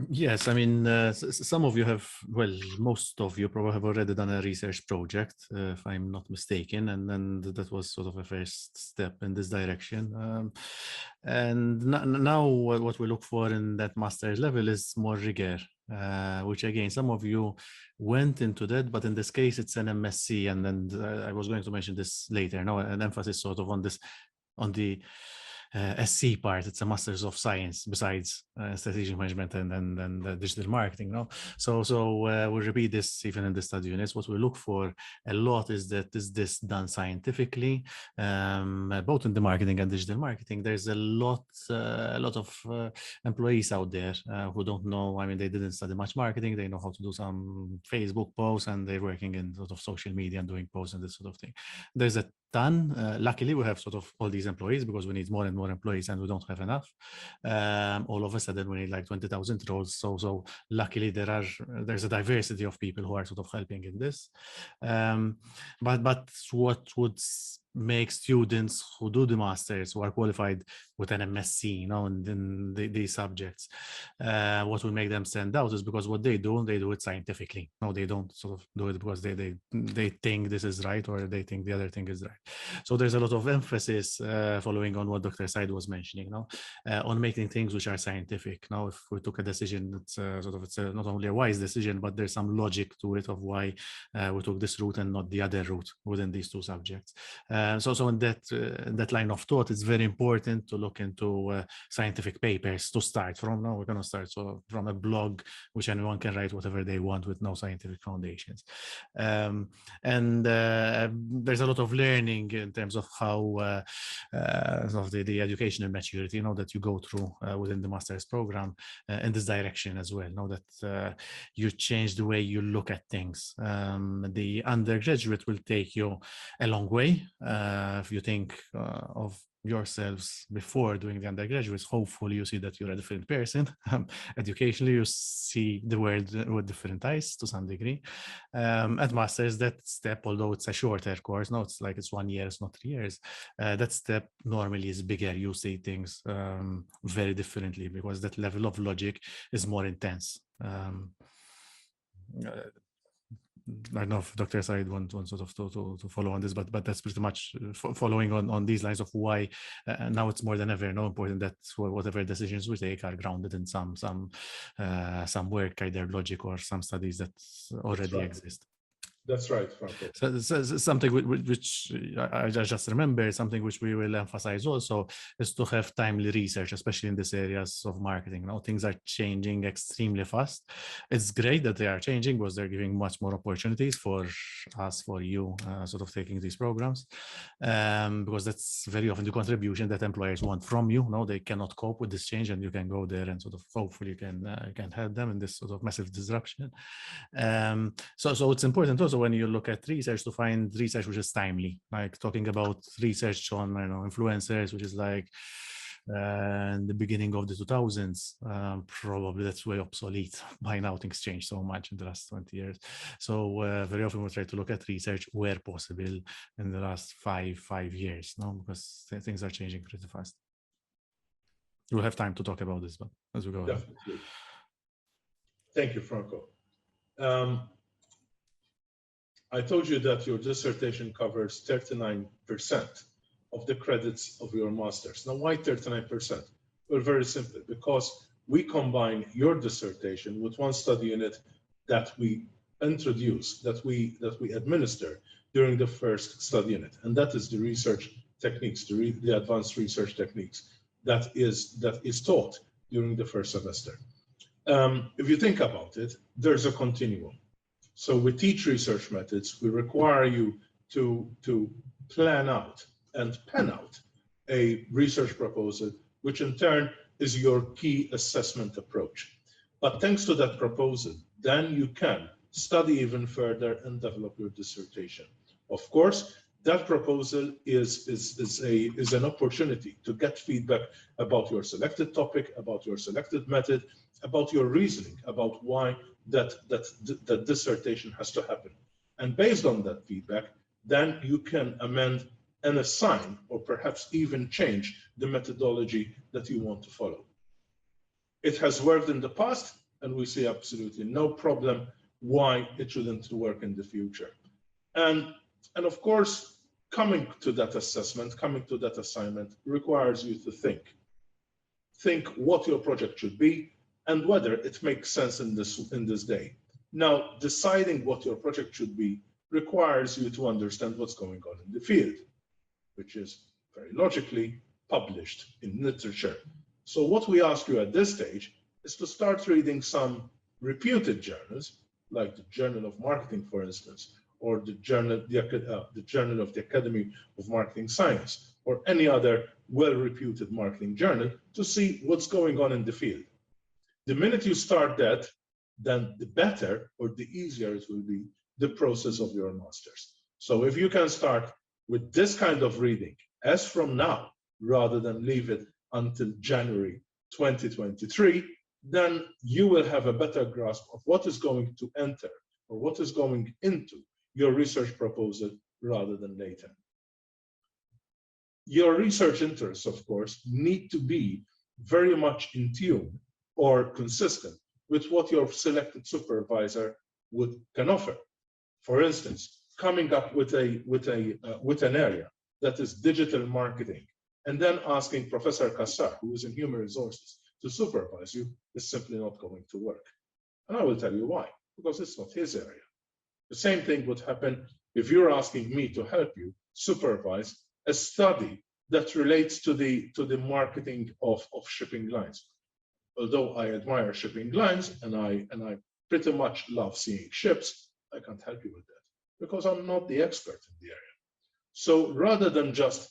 Yes, I mean, some of you have, well, most of you probably have already done a research project, if I'm not mistaken, and then that was sort of a first step in this direction. And now what we look for in that master's level is more rigor, which again, some of you went into that, but in this case, it's an MSc, and then I was going to mention this later. Now, an emphasis sort of on this, on the SC part. It's a Masters of Science besides strategic management and digital marketing. No, so we'll repeat this even in the study units. What we look for a lot is that is this done scientifically, both in the marketing and digital marketing. There's a lot of employees out there who don't know. I mean, they didn't study much marketing. They know how to do some Facebook posts, and they're working in sort of social media and doing posts and this sort of thing. There's a ton. Luckily, we have sort of all these employees because we need more and more employees, and we don't have enough. All of a sudden, we need like 20,000 roles. So luckily, there's a diversity of people who are sort of helping in this. But what would make students who do the masters, who are qualified with an MSc, you know, and in these subjects, what will make them stand out is because what they do it scientifically. No, they don't sort of do it because they think this is right or they think the other thing is right. So there's a lot of emphasis, following on what Dr. Said was mentioning, on making things which are scientific. Now, if we took a decision, it's not only a wise decision, but there's some logic to it of why we took this route and not the other route within these two subjects. So in that line of thought, it's very important to look into scientific papers to start from. Now we're going to start from a blog, which anyone can write whatever they want with no scientific foundations. And there's a lot of learning in terms of how of the educational maturity, that you go through within the master's program in this direction as well. That you change the way you look at things. The undergraduate will take you a long way. If you think of yourselves before doing the undergraduates, hopefully you see that you're a different person. Educationally, you see the world with different eyes to some degree. At masters, that step, although it's a shorter course, it's like it's 1 year, it's not 3 years. That step normally is bigger. You see things very differently because that level of logic is more intense. I don't know if Dr. Said wants sort of to follow on this, but that's pretty much following on these lines of why now it's more than ever important that whatever decisions we take are grounded in some work, either logic or some studies that already exist. That's right, Franco. So something which I just remember, something which we will emphasize also is to have timely research, especially in these areas of marketing. Now things are changing extremely fast. It's great that they are changing because they're giving much more opportunities for us, for you, sort of taking these programs, because that's very often the contribution that employers want from you. They cannot cope with this change, and you can go there and sort of hopefully you can help them in this sort of massive disruption. So it's important also also when you look at research, to find research which is timely, like talking about research on influencers, which is like in the beginning of the 2000s, probably that's way obsolete. By now things changed so much in the last 20 years. So very often we try to look at research where possible in the last five years, no, because things are changing pretty fast. We'll have time to talk about this, but as we go ahead. Definitely. Thank you, Franco. I told you that your dissertation covers 39% of the credits of your master's. Now, why 39%? Well, very simple, because we combine your dissertation with one study unit that we introduce, that we administer during the first study unit, and that is the research techniques, the advanced research techniques that is taught during the first semester. If you think about it, there's a continuum. So we teach research methods. We require you to plan out and pen out a research proposal, which in turn is your key assessment approach. But thanks to that proposal, then you can study even further and develop your dissertation. Of course, that proposal is an opportunity to get feedback about your selected topic, about your selected method, about your reasoning, about why that dissertation has to happen. And based on that feedback, then you can amend and assign, or perhaps even change the methodology that you want to follow. It has worked in the past, and we see absolutely no problem why it shouldn't work in the future. And of course, coming to that assessment, coming to that assignment requires you to think what your project should be and whether it makes sense in this day. Now, deciding what your project should be requires you to understand what's going on in the field, which is very logically published in literature. So what we ask you at this stage is to start reading some reputed journals, like the Journal of Marketing, for instance, or the Journal of the Academy of Marketing Science, or any other well-reputed marketing journal, to see what's going on in the field. The minute you start that, then the better or the easier it will be the process of your master's. So if you can start with this kind of reading as from now, rather than leave it until January 2023, then you will have a better grasp of what is going to enter or what is going into your research proposal rather than later. Your research interests, of course, need to be very much in tune or consistent with what your selected supervisor can offer. For instance, coming up with an area that is digital marketing, and then asking Professor Kassar, who is in human resources, to supervise you is simply not going to work. And I will tell you why, because it's not his area. The same thing would happen if you're asking me to help you supervise a study that relates to the marketing of shipping lines. Although I admire shipping lines and I pretty much love seeing ships, I can't help you with that because I'm not the expert in the area. So rather than just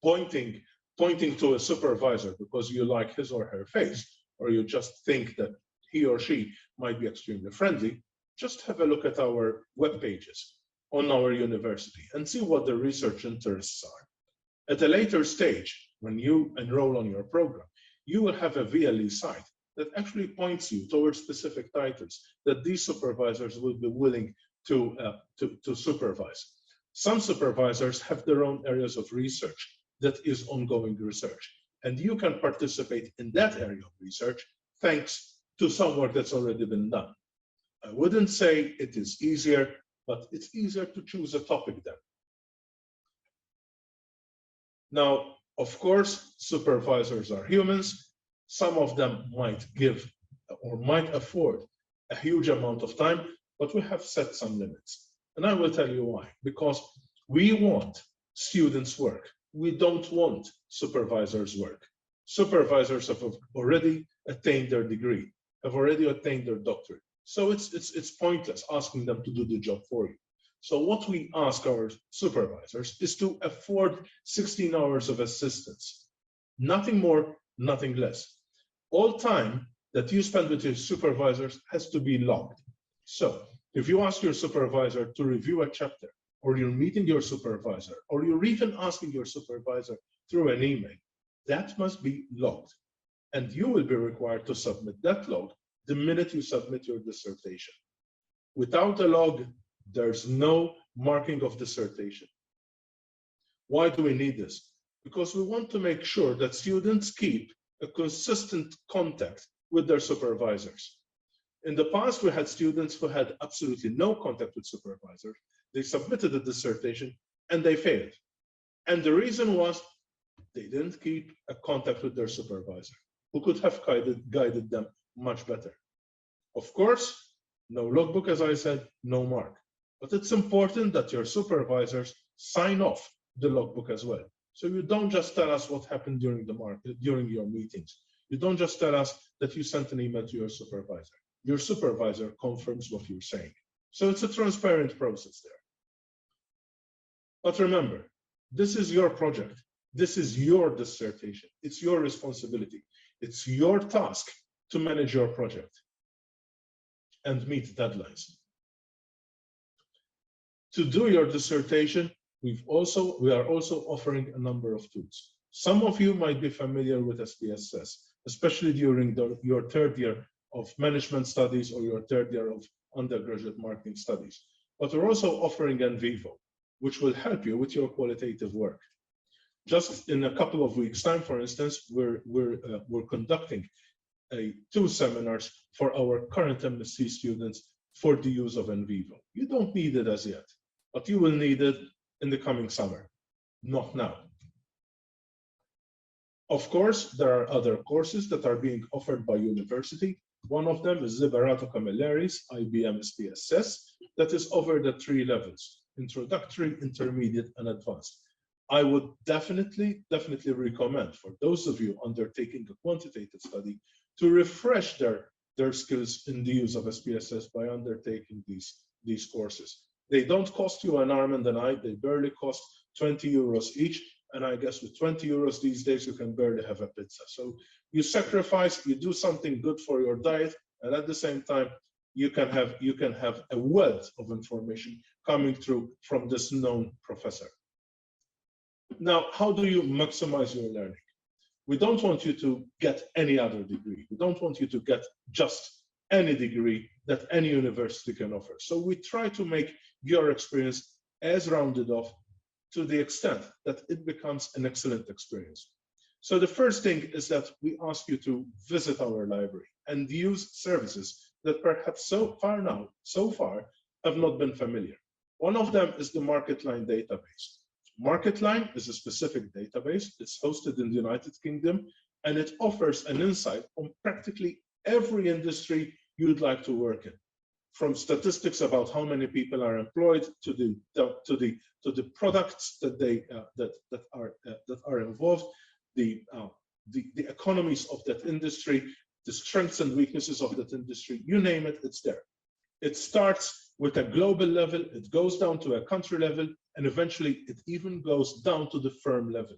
pointing to a supervisor because you like his or her face, or you just think that he or she might be extremely friendly, just have a look at our web pages on our university and see what the research interests are. At a later stage, when you enroll on your program, you will have a VLE site that actually points you towards specific titles that these supervisors will be willing to supervise. Some supervisors have their own areas of research that is ongoing research, and you can participate in that area of research thanks to some work that's already been done. I wouldn't say it is easier, but it's easier to choose a topic then. Now, of course, supervisors are humans. Some of them might give or might afford a huge amount of time, but we have set some limits. And I will tell you why. Because we want students' work. We don't want supervisors' work. Supervisors have already attained their degree, have already attained their doctorate. So it's pointless asking them to do the job for you. So what we ask our supervisors is to afford 16 hours of assistance. Nothing more, nothing less. All time that you spend with your supervisors has to be logged. So If you ask your supervisor to review a chapter, or you're meeting your supervisor, or you're even asking your supervisor through an email, that must be logged. And you will be required to submit that log the minute you submit your dissertation. Without a log, there's no marking of dissertation. Why do we need this? Because we want to make sure that students keep a consistent contact with their supervisors. In the past, we had students who had absolutely no contact with supervisors. They submitted a dissertation and they failed. And the reason was they didn't keep a contact with their supervisor, who could have guided them much better. Of course, no logbook, as I said, no mark. But it's important that your supervisors sign off the logbook as well. So you don't just tell us what happened during your meetings. You don't just tell us that you sent an email to your supervisor. Your supervisor confirms what you're saying. So it's a transparent process there. But remember, this is your project. This is your dissertation. It's your responsibility. It's your task to manage your project and meet deadlines. To do your dissertation, we are also offering a number of tools. Some of you might be familiar with SPSS, especially during your third year of management studies or your third year of undergraduate marketing studies. But we're also offering NVivo, which will help you with your qualitative work. Just in a couple of weeks' time, for instance, we're conducting 2 seminars for our current MSc students for the use of NVivo. You don't need it as yet, but you will need it in the coming summer, not now. Of course, there are other courses that are being offered by university. One of them is Liberato Camilleri's IBM SPSS that is offered at 3 levels: introductory, intermediate, and advanced. I would definitely recommend for those of you undertaking a quantitative study to refresh their skills in the use of SPSS by undertaking these courses. They don't cost you an arm and an eye. They barely cost 20 euros each. And I guess with 20 euros these days, you can barely have a pizza. So you sacrifice, you do something good for your diet, and at the same time, you can have a wealth of information coming through from this known professor. Now, how do you maximize your learning? We don't want you to get any other degree. We don't want you to get just any degree that any university can offer. So we try to make your experience as rounded off to the extent that it becomes an excellent experience. So the first thing is that we ask you to visit our library and use services that perhaps so far have not been familiar. One of them is the MarketLine database. MarketLine is a specific database. It's hosted in the United Kingdom, and it offers an insight on practically every industry you'd like to work in, from statistics about how many people are employed to the products that are involved, the economies of that industry, the strengths and weaknesses of that industry. You name it, it's there. It starts with a global level, it goes down to a country level, and eventually it even goes down to the firm level.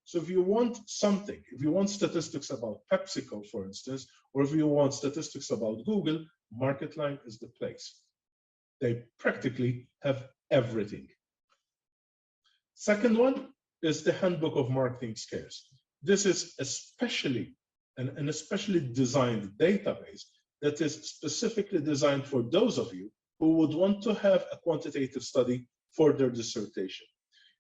So if you want something, if you want statistics about PepsiCo, for instance, or if you want statistics about Google, MarketLine is the place. They practically have everything. Second one is the Handbook of Marketing Scales. This is an especially designed database that is specifically designed for those of you who would want to have a quantitative study for their dissertation.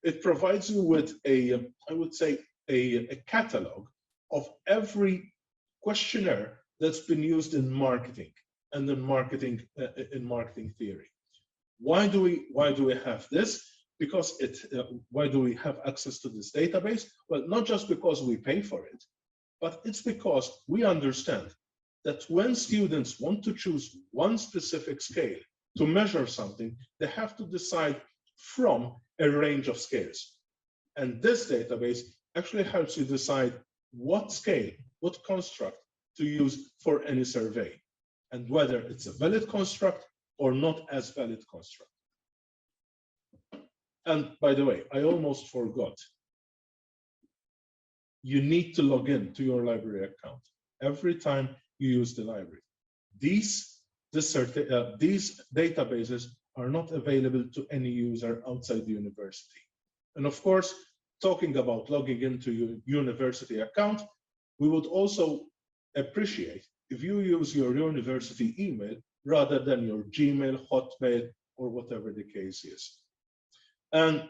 It provides you with I would say, a catalog of every questionnaire that's been used in marketing and in marketing theory. Why do we have this? Because why do we have access to this database? Well, not just because we pay for it, but it's because we understand that when students want to choose one specific scale to measure something, they have to decide from a range of scales. And this database actually helps you decide what scale, what construct to use for any survey, and whether it's a valid construct or not as valid construct. And by the way, I almost forgot. You need to log in to your library account every time you use the library. These these databases are not available to any user outside the university. And of course, talking about logging into your university account, we would also appreciate if you use your university email rather than your Gmail, Hotmail, or whatever the case is. And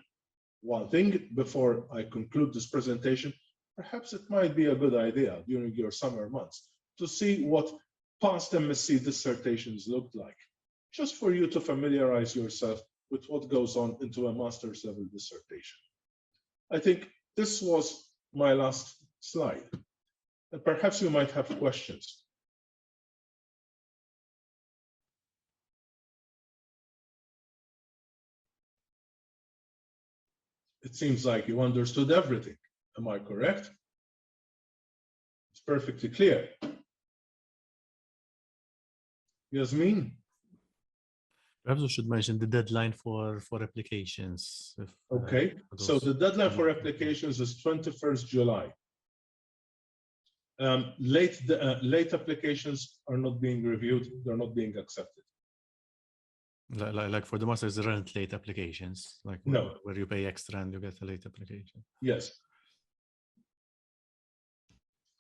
one thing before I conclude this presentation, perhaps it might be a good idea during your summer months to see what past MSc dissertations looked like, just for you to familiarize yourself with what goes on into a master's level dissertation. I think this was my last slide. And perhaps you might have questions. It seems like you understood everything. Am I correct? It's perfectly clear. Yasmin? Perhaps we should mention the deadline for applications. Okay, so the deadline for applications is 21st July. Late applications are not being reviewed, they're not being accepted. Like for the masters, there aren't late applications, like No. where you pay extra and you get a late application. Yes.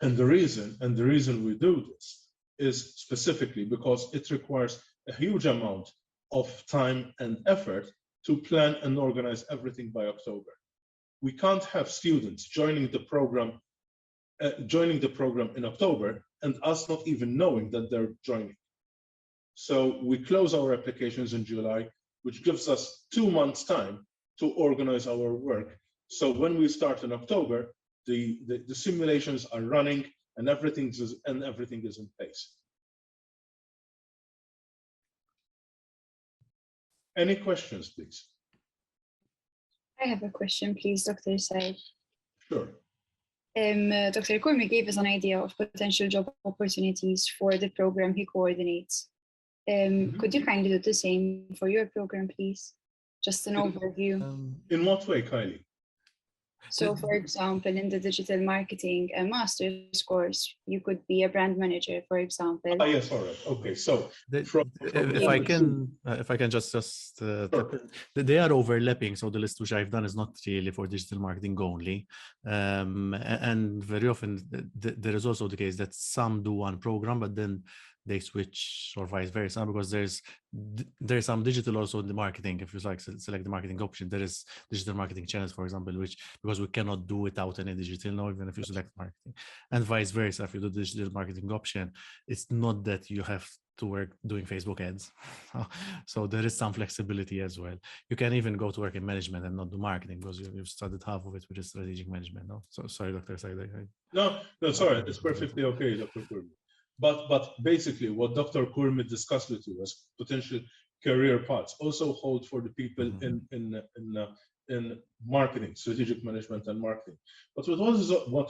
And the reason we do this is specifically because it requires a huge amount of time and effort to plan and organize everything by October. We can't have students joining the program in October and us not even knowing that they're joining. So we close our applications in July, which gives us 2 months' time to organize our work. So when we start in October, the simulations are running and everything is in place. Any questions, please? I have a question, please, Dr. Said. Sure. Dr. Kurmi gave us an idea of potential job opportunities for the program he coordinates. Could you kindly do the same for your program, please? Just an overview. In what way, Kylie? So, for example, in the digital marketing master's course, you could be a brand manager, for example. Ah, yes, all right. Okay, so if I can just sure. They are overlapping. So the list which I've done is not really for digital marketing only, and very often there is also the case that some do one program, but then they switch or vice versa, because there's some digital also in the marketing. If you select the marketing option, there is digital marketing channels, for example, which, because we cannot do without any digital now, even if you select marketing, and vice versa. If you do the digital marketing option, it's not that you have to work doing Facebook ads. So there is some flexibility as well. You can even go to work in management and not do marketing, because you've studied half of it, which is strategic management. No, so sorry, Dr. Said. No, sorry, it's perfectly okay, Dr. Kurmi. But basically, what Dr. Kurmi discussed with you as potential career paths also hold for the people in marketing, strategic management, and marketing. But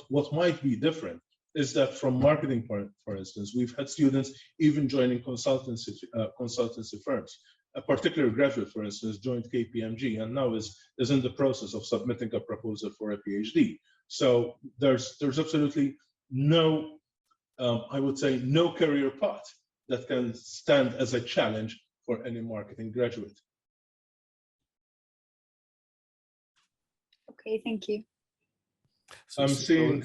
what might be different is that from marketing, for instance, we've had students even joining consultancy firms. A particular graduate, for instance, joined KPMG and now is in the process of submitting a proposal for a PhD. So there's absolutely no, I would say, no career path that can stand as a challenge for any marketing graduate. Okay, thank you. I'm seeing.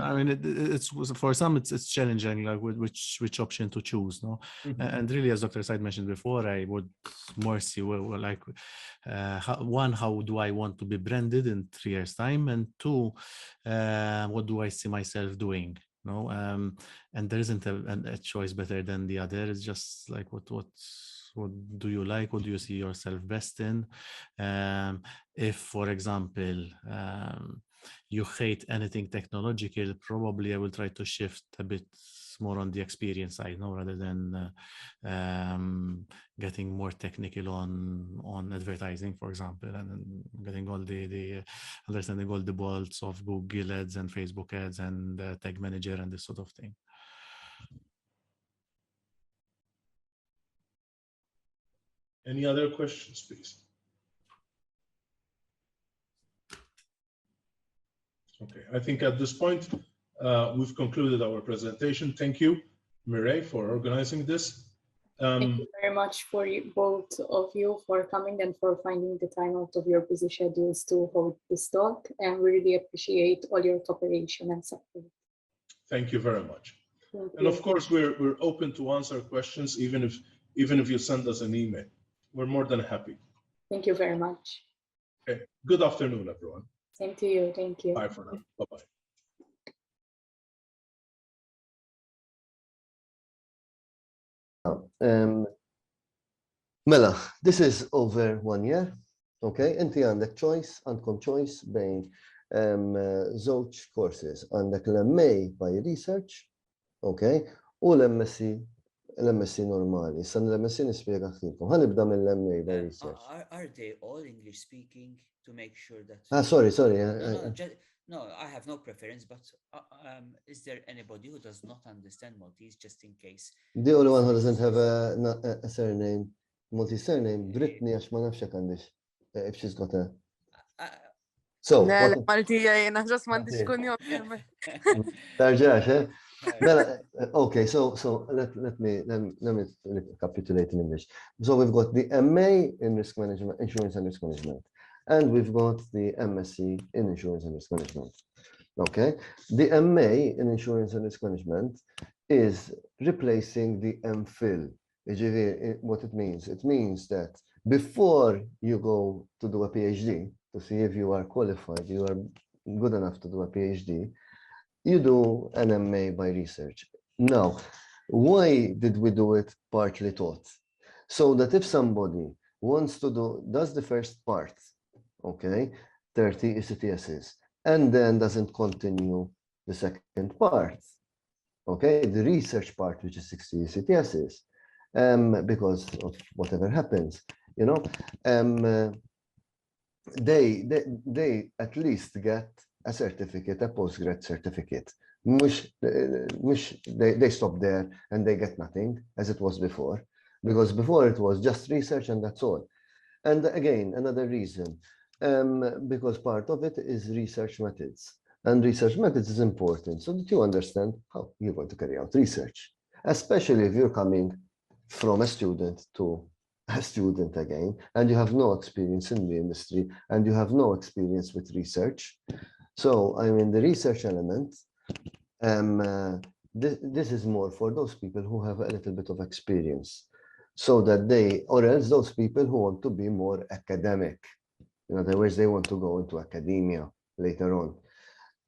I mean, it's for some it's challenging, like which option to choose, no? And really, as Dr. Said mentioned before, I would more see like how do I want to be branded in 3 years' time, and 2, what do I see myself doing? No, and there isn't a choice better than the other. It's just like what do you like? What do you see yourself best in? If, for example, you hate anything technological, probably I will try to shift a bit more on the experience side, no, rather than getting more technical on advertising, for example, and getting all the understanding all the bolts of Google ads and Facebook ads and tag manager and this sort of thing. Any other questions, please? Okay, I think at this point, we've concluded our presentation. Thank you. Mireille, for organizing this. Thank you very much for both of you for coming and for finding the time out of your busy schedules to hold this talk. And we really appreciate all your cooperation and support. Thank you very much. Thank And you. of course, we're open to answer questions, even if you send us an email. We're more than happy. Thank you very much. Okay. Good afternoon, everyone. Same to you. Thank you. Bye for now. Bye-bye. Mela, this is over 1 year, okay? Inti għandek għandkom choice bejn żewġ courses, għandek l-MA by Research, okay? U l-MSc normali. San l-MSc nispjega ħtilkom. Ħanibda mill-MA by Research. Are they all English speaking to make sure that? Sorry. No, I have no preference, but is there anybody who does not understand Maltese, just in case? The only one who doesn't have a surname, Maltese surname, Brittany, għax ma nafx għandix, if she's got a... So, Maltija jena, ġas m'għandix kun jom. Tarġax, eh? Okay, so let me recapitulate in English. So we've got the MA in risk management, insurance and risk management. And we've got the MSc in insurance and risk management. Okay, the MA in insurance and risk management is replacing the MPhil. What it means that before you go to do a PhD, to see if you are qualified, you are good enough to do a PhD, you do an MA by research. Now, why did we do it partly taught? So that if somebody wants to does the first part, okay, 30 ECTSs, and then doesn't continue the second part, okay, the research part, which is 60 ECTSs, because of whatever happens, you know, they at least get a certificate, a postgrad certificate. They stop there and they get nothing, as it was before, because before it was just research and that's all. And again, another reason, because part of it is research methods, and research methods is important so that you understand how you're going to carry out research, especially if you're coming from a student to a student again, and you have no experience in the industry, and you have no experience with research. So, I mean, the research element, this is more for those people who have a little bit of experience, so that or else those people who want to be more academic. In other words, they want to go into academia later on.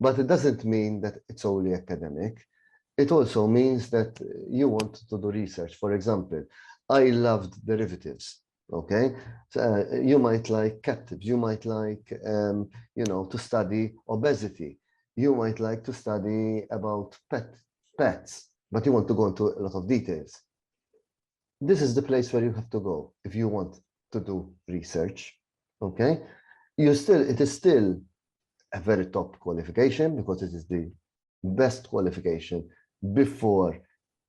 But it doesn't mean that it's only academic. It also means that you want to do research. For example, I loved derivatives, okay? So, you might like captives, you might like, you know, to study obesity. You might like to study about pets, but you want to go into a lot of details. This is the place where you have to go if you want to do research, okay? It is still a very top qualification because it is the best qualification before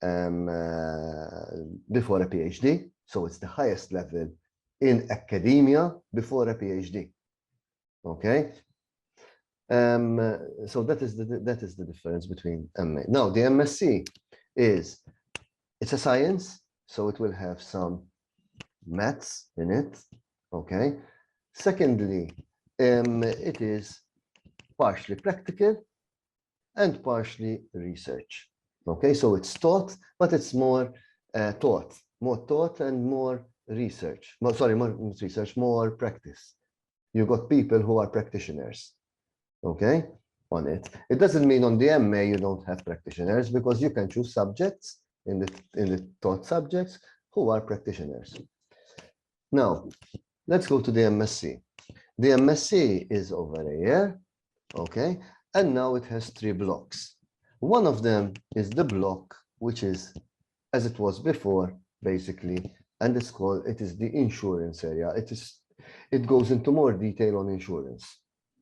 a PhD. So it's the highest level in academia before a PhD. Okay. So that is the difference between MA. Now the MSc it's a science, so it will have some maths in it. Okay. Secondly, it is partially practical and partially research. Okay, so it's taught, but it's more taught and more research. More research, more practice. You got people who are practitioners, okay, on it. It doesn't mean on the MA you don't have practitioners, because you can choose subjects in the taught subjects who are practitioners. Now, let's go to the MSc. The MSc is over a year, okay, and now it has 3 blocks. One of them is the block, which is as it was before, basically, and it is the insurance area. It goes into more detail on insurance,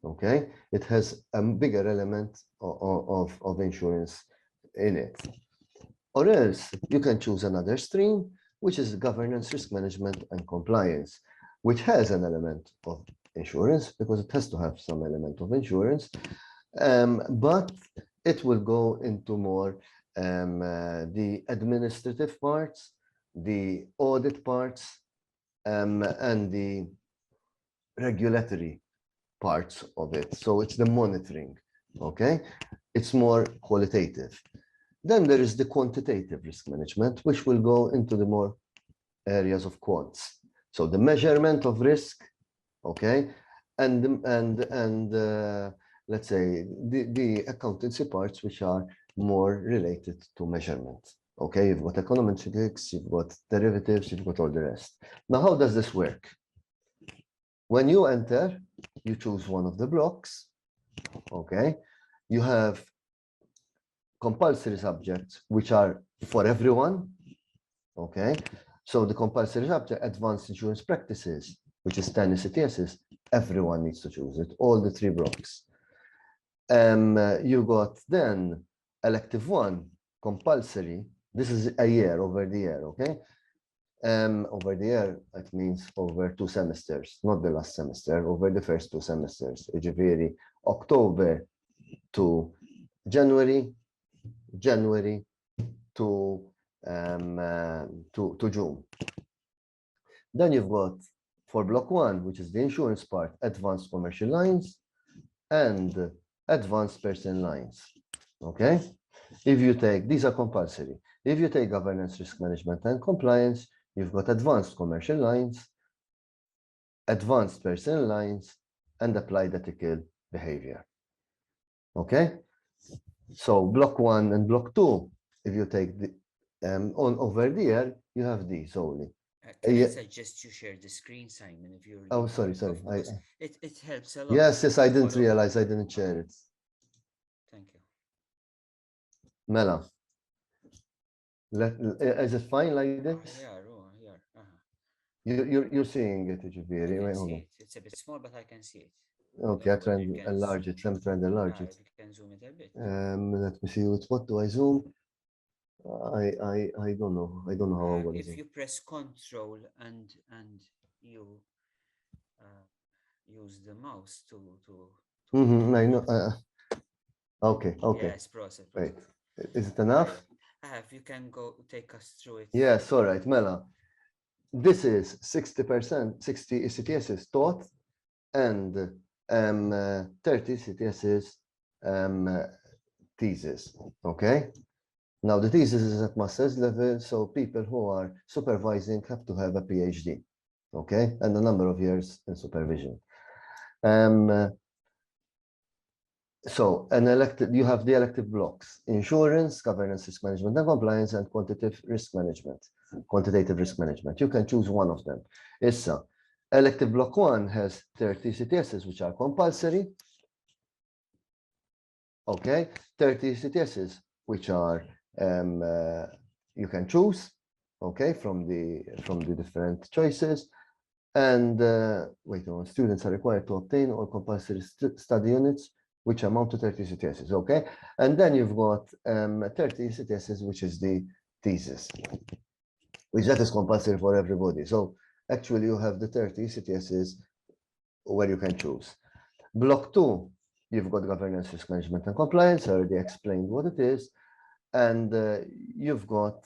okay? It has a bigger element of insurance in it. Or else you can choose another stream, which is governance, risk management, and compliance, which has an element of insurance because it has to have some element of insurance, but it will go into more the administrative parts, the audit parts, and the regulatory parts of it. So it's the monitoring, okay? It's more qualitative. Then there is the quantitative risk management, which will go into the more areas of quants. So the measurement of risk, okay? And let's say the accountancy parts, which are more related to measurement. Okay, you've got econometrics, you've got derivatives, you've got all the rest. Now, how does this work? When you enter, you choose one of the blocks, okay? You have compulsory subjects, which are for everyone, okay? So the compulsory subject, advanced insurance practices, which is 10 ECTSs, everyone needs to choose it, all the 3 blocks. You got then elective 1, compulsory. This is a year, over the year, okay? Over the year, it means over 2 semesters, not the last semester, over the first 2 semesters. Ġifieri October to January, January to June. Then you've got for block 1, which is the insurance part, advanced commercial lines and advanced personal lines. Okay? If you take, these are compulsory. If you take governance, risk management, and compliance, you've got advanced commercial lines, advanced personal lines, and applied ethical behavior. Okay? So block 1 and block 2, if you take the over the year, you have these only. Can I suggest you share the screen, Simon, if you're... Oh, sorry. It helps a lot. Yes, I didn't realize I didn't share it. Thank you. Mela, is it fine like this? You're seeing it, ġifieri. It's a bit small, but I can see it. Okay, I try and enlarge it. Let me try and enlarge it. You can zoom it a bit. Let me see what do I zoom? I don't know. I don't know how I'm going to zoom. If you press Control and you use the mouse to I know. Okay. Yes, process. Wait, is it enough? You can go take us through it. Yes, all right, Mela. This is 60%, 60 ECTSs taught and 30 ECTSs thesis. Okay. Now the thesis is at master's level, so people who are supervising have to have a PhD. Okay, and a number of years in supervision. So you have the elective blocks: insurance, governance, risk management and compliance, and quantitative risk management. You can choose one of them. Issa, elective block 1 has 30 CTSs, which are compulsory. Okay, 30 CTSs, which are you can choose, okay, from the different choices. And wait a moment, students are required to obtain all compulsory study units, which amount to 30 CTSs, okay? And then you've got 30 CTSs, which is the thesis, which that is compulsory for everybody. So actually you have the 30 CTSs where you can choose. Block 2, you've got governance, risk management and compliance. I already explained what it is. And you've got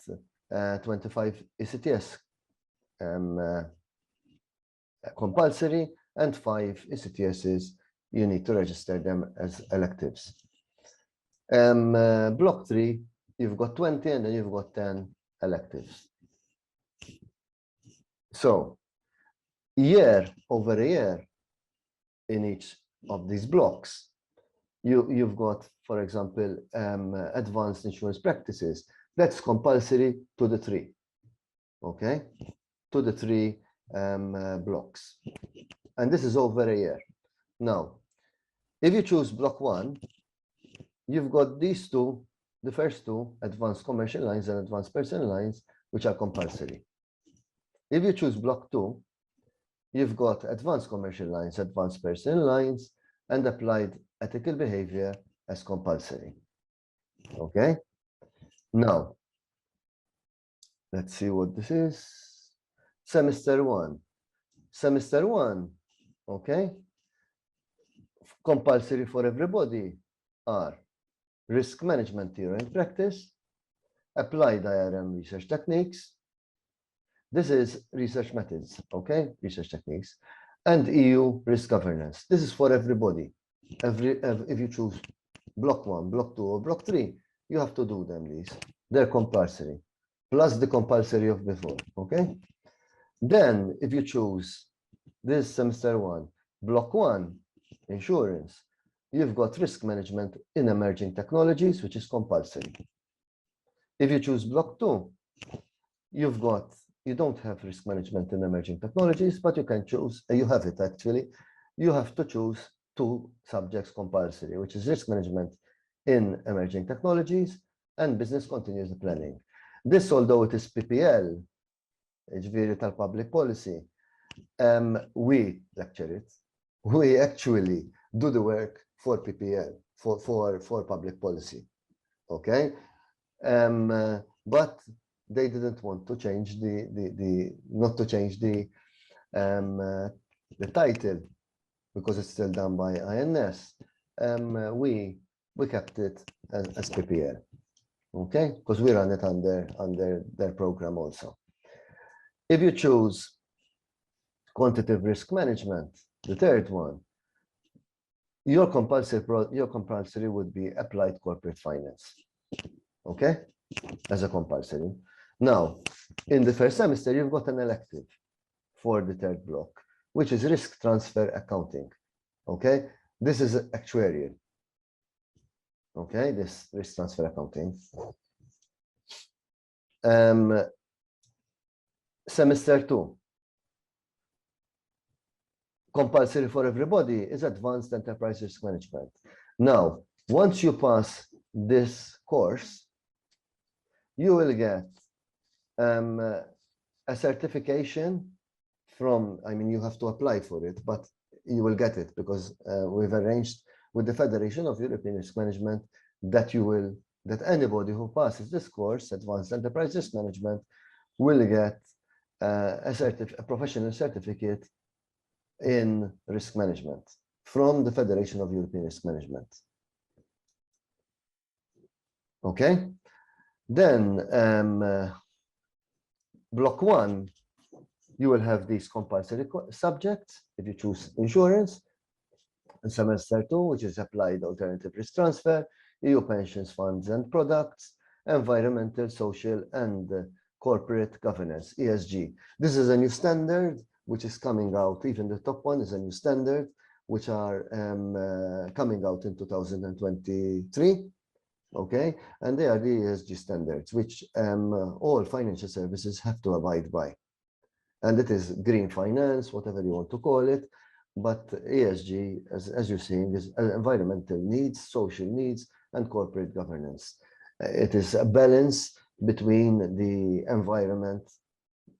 25 ECTS compulsory and 5 ECTSs. You need to register them as electives. Block 3, you've got 20 and then you've got 10 electives. So year over a year in each of these blocks, you've got, for example, advanced insurance practices. That's compulsory to the 3, okay? To the 3 blocks. And this is over a year. Now, if you choose block 1, you've got these 2, the first 2, advanced commercial lines and advanced personal lines, which are compulsory. If you choose block 2, you've got advanced commercial lines, advanced personal lines, and applied ethical behavior as compulsory. Okay? Now, let's see what this is. Semester 1. Semester 1, okay? Compulsory for everybody are risk management theory and practice, applied IRM research techniques. This is research methods, okay? Research techniques. And EU risk governance. This is for everybody. If you choose block 1, block 2, or block 3, you have to do them, these. They're compulsory, plus the compulsory of before, okay? Then, if you choose this semester 1, block 1, insurance, you've got risk management in emerging technologies, which is compulsory. If you choose block 2, you don't have risk management in emerging technologies, but you can choose, you have it actually, you have to choose 2 subjects compulsory, which is risk management in emerging technologies and business continuous planning. This, although it is PPL, ġviri tal-public policy, we lecture it. We actually do the work for PPL, for public policy, okay? But they didn't want to change not to change the title because it's still done by INS. We kept it as PPL, okay? Because we run it under their program also. If you choose quantitative risk management, the third one, your compulsory would be applied corporate finance, okay? As a compulsory. Now, in the first semester, you've got an elective for the third block, which is risk transfer accounting, okay? This is actuarial, okay? This risk transfer accounting. Semester 2, compulsory for everybody, is advanced enterprise risk management. Now, once you pass this course, you will get a certification from, I mean, you have to apply for it, but you will get it because we've arranged with the Federation of European Risk Management that anybody who passes this course, Advanced Enterprise Risk Management, will get a professional certificate in risk management from the Federation of European Risk Management. Okay? Then block 1, you will have these compulsory subjects if you choose insurance. And semester 2, which is applied alternative risk transfer, EU pensions, funds and products, environmental, social and corporate governance, ESG. This is a new standard which is coming out. Even the top one is a new standard, which are coming out in 2023. Okay, and they are the ESG standards, which all financial services have to abide by. And it is green finance, whatever you want to call it, but ESG, as you're seeing, is environmental needs, social needs, and corporate governance. It is a balance between the environment,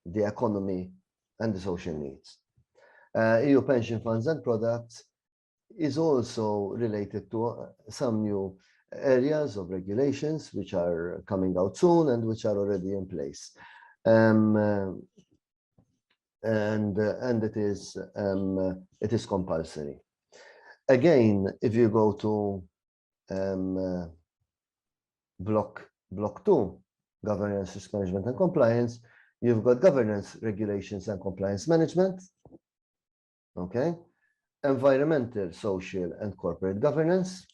the economy, and the social needs. EU pension funds and products is also related to some new areas of regulations which are coming out soon and which are already in place. And it is compulsory. Again, if you go to block 2, governance, risk management and compliance, you've got governance, regulations and compliance management, okay? Environmental, social and corporate governance,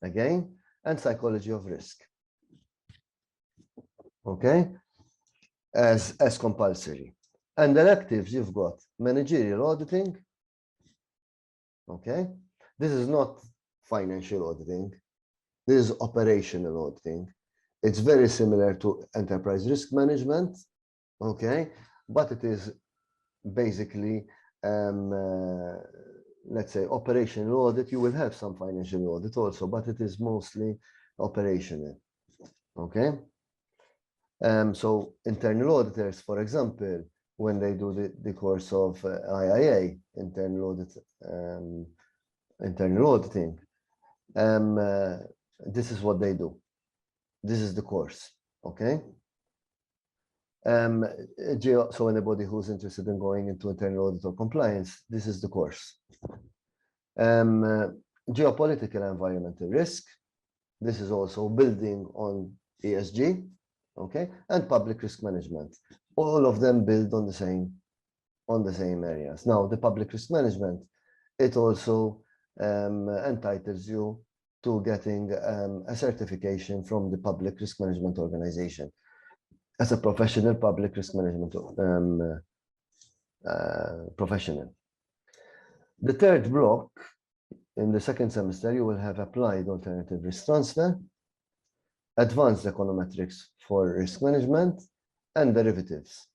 again, and psychology of risk, okay, as compulsory. And electives, you've got managerial auditing, okay? This is not financial auditing, this is operational auditing. It's very similar to enterprise risk management, okay? But it is basically, let's say, operational audit. You will have some financial audit also, but it is mostly operational, okay? So internal auditors, for example, when they do the course of IIA, internal auditing, this is what they do. This is the course, okay? So anybody who's interested in going into internal audit or compliance, this is the course. Geopolitical environmental risk. This is also building on ESG, okay, and public risk management. All of them build on the same areas. Now, the public risk management, it also entitles you to getting a certification from the Public Risk Management Organization as a professional public risk management professional. The third block, in the second semester, you will have applied alternative risk transfer, advanced econometrics for risk management, and derivatives.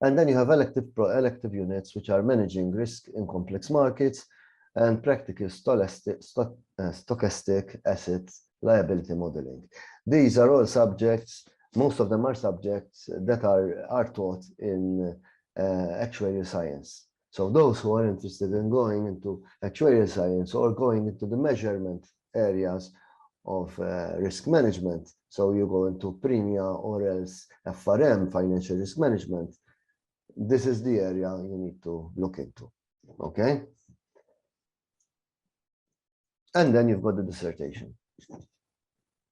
And then you have elective units, which are managing risk in complex markets and practical stochastic asset liability modeling. These are all subjects, most of them are subjects that are taught in actuarial science. So those who are interested in going into actuarial science or going into the measurement areas of risk management, so you go into premia or else FRM, financial risk management, this is the area you need to look into, okay? And then you've got the dissertation,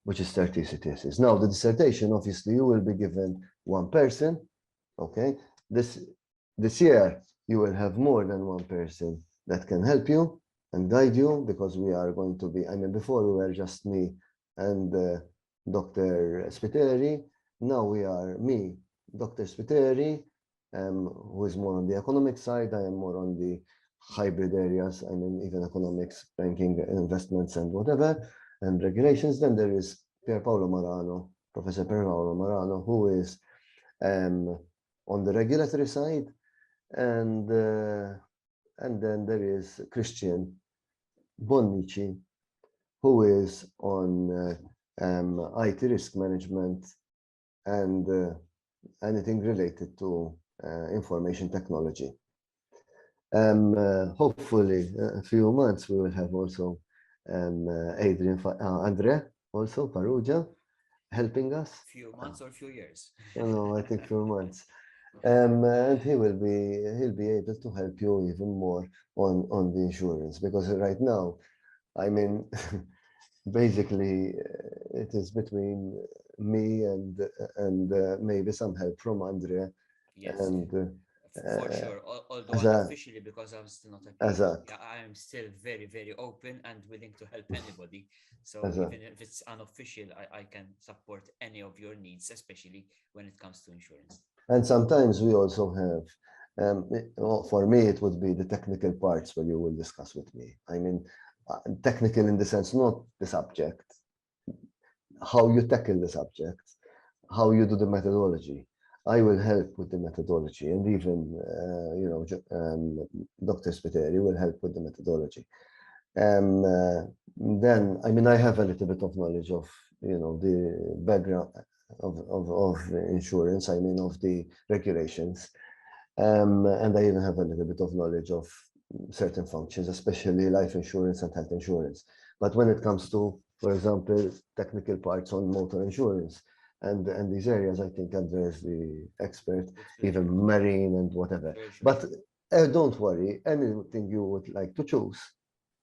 which is 30 theses. Now, the dissertation, obviously, you will be given one person, okay? This year, you will have more than one person that can help you and guide you, because we are going to be, I mean, before we were just me and Dr. Spiteri. Now we are me, Dr. Spiteri, who is more on the economic side. I am more on the hybrid areas. I mean, even economics, banking, investments, and whatever, and regulations. Then there is Pierpaolo Marano, Professor Pierpaolo Marano, who is on the regulatory side, and then there is Christian Bonnici, who is on IT risk management and anything related to information technology. Hopefully, a few months we will have also Andrea, also Perugia, helping us. Few months or few years? No, I think few months. And he'll be able to help you even more on the insurance, because right now, I mean, basically it is between me and maybe some help from Andrea. Yes, and for sure. Although as a- unofficially, because I'm still not a as a- PhD, I am still very, very open and willing to help anybody. So as a- even if it's unofficial, I can support any of your needs, especially when it comes to insurance. And sometimes we also have, well, for me, it would be the technical parts where you will discuss with me. I mean, technical in the sense, not the subject, how you tackle the subject, how you do the methodology. I will help with the methodology, and even, Dr. Spiteri will help with the methodology. Then, I mean, I have a little bit of knowledge of, the background of insurance, I mean, of the regulations. And I even have a little bit of knowledge of certain functions, especially life insurance and health insurance. But when it comes to, for example, technical parts on motor insurance and these areas, I think Andrea is the expert, even marine and whatever. But don't worry, anything you would like to choose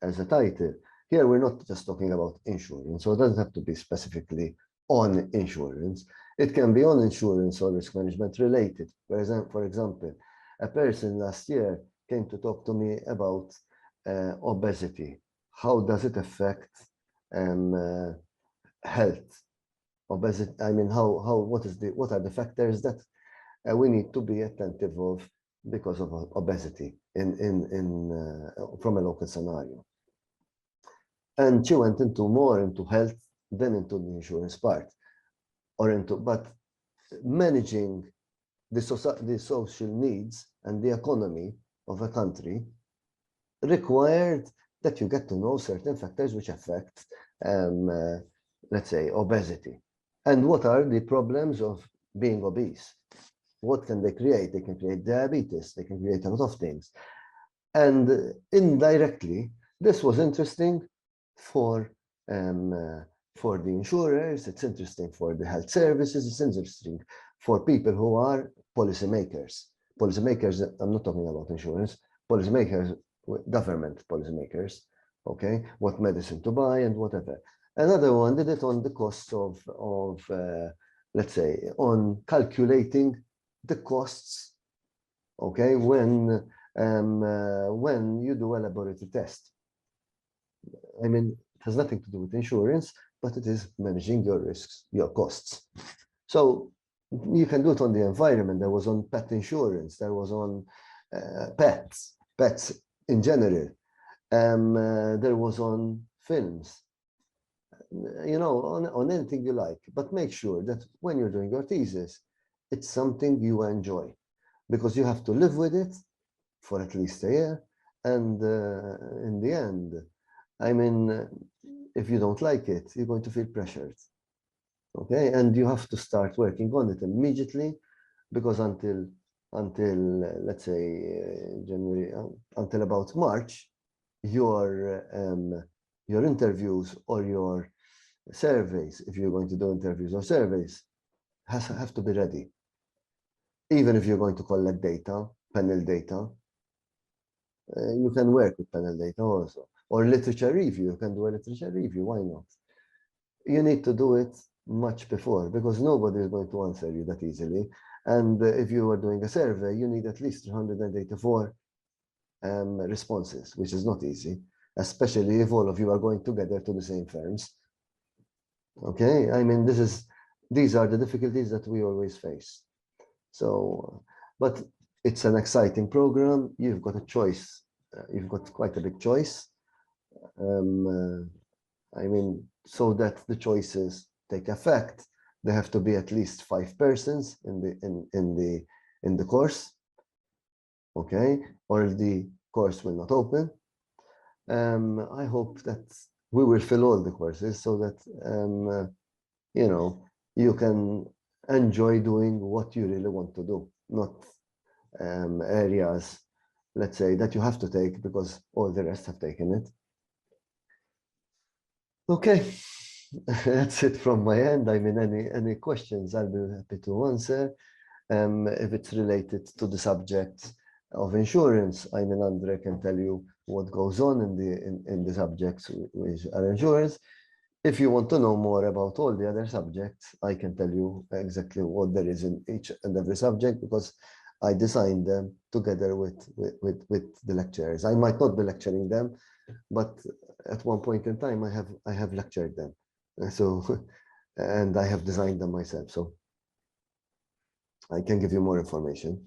as a title. Here, we're not just talking about insurance, so it doesn't have to be specifically on insurance. It can be on insurance or risk management related. For example, a person last year came to talk to me about obesity. How does it affect health? Obesity, I mean, what are the factors that we need to be attentive of because of obesity from a local scenario? And she went more into health than into the insurance part, but managing the social needs and the economy of a country required that you get to know certain factors which affect, let's say, obesity. And what are the problems of being obese? What can they create? They can create diabetes. They can create a lot of things. And indirectly, this was interesting for the insurers. It's interesting for the health services. It's interesting for people who are policymakers. Policymakers, I'm not talking about insurance, policymakers, government policymakers, okay? What medicine to buy and whatever. Another one did it on the cost of let's say, on calculating the costs, okay, when you do a laboratory test. I mean, it has nothing to do with insurance, but it is managing your risks, your costs. So you can do it on the environment. There was on pet insurance. There was on pets in general. There was on films. You know, on anything you like. But make sure that when you're doing your thesis, it's something you enjoy, because you have to live with it for at least a year. And in the end, I mean, if you don't like it, you're going to feel pressured. Okay, and you have to start working on it immediately, because until let's say January, until about March, your interviews or your surveys, if you're going to do interviews or surveys, have to be ready. Even if you're going to collect data, panel data, you can work with panel data also. Or literature review, you can do a literature review, why not? You need to do it much before, because nobody is going to answer you that easily. And if you are doing a survey, you need at least 384 responses, which is not easy, especially if all of you are going together to the same firms. Okay, I mean, these are the difficulties that we always face. So, but it's an exciting program. You've got a choice. You've got quite a big choice. I mean, so that the choices take effect, there have to be at least 5 persons in the course. Okay, or the course will not open. I hope that we will fill all the courses so that you know, you can enjoy doing what you really want to do, not areas, let's say, that you have to take because all the rest have taken it. Okay, that's it from my end. I mean, any questions, I'll be happy to answer. If it's related to the subject of insurance, I mean, Andre can tell you what goes on in the subjects which are insurance. If you want to know more about all the other subjects, I can tell you exactly what there is in each and every subject, because I designed them together with the lecturers. I might not be lecturing them, but at one point in time, I have lectured them. So, and I have designed them myself. So I can give you more information.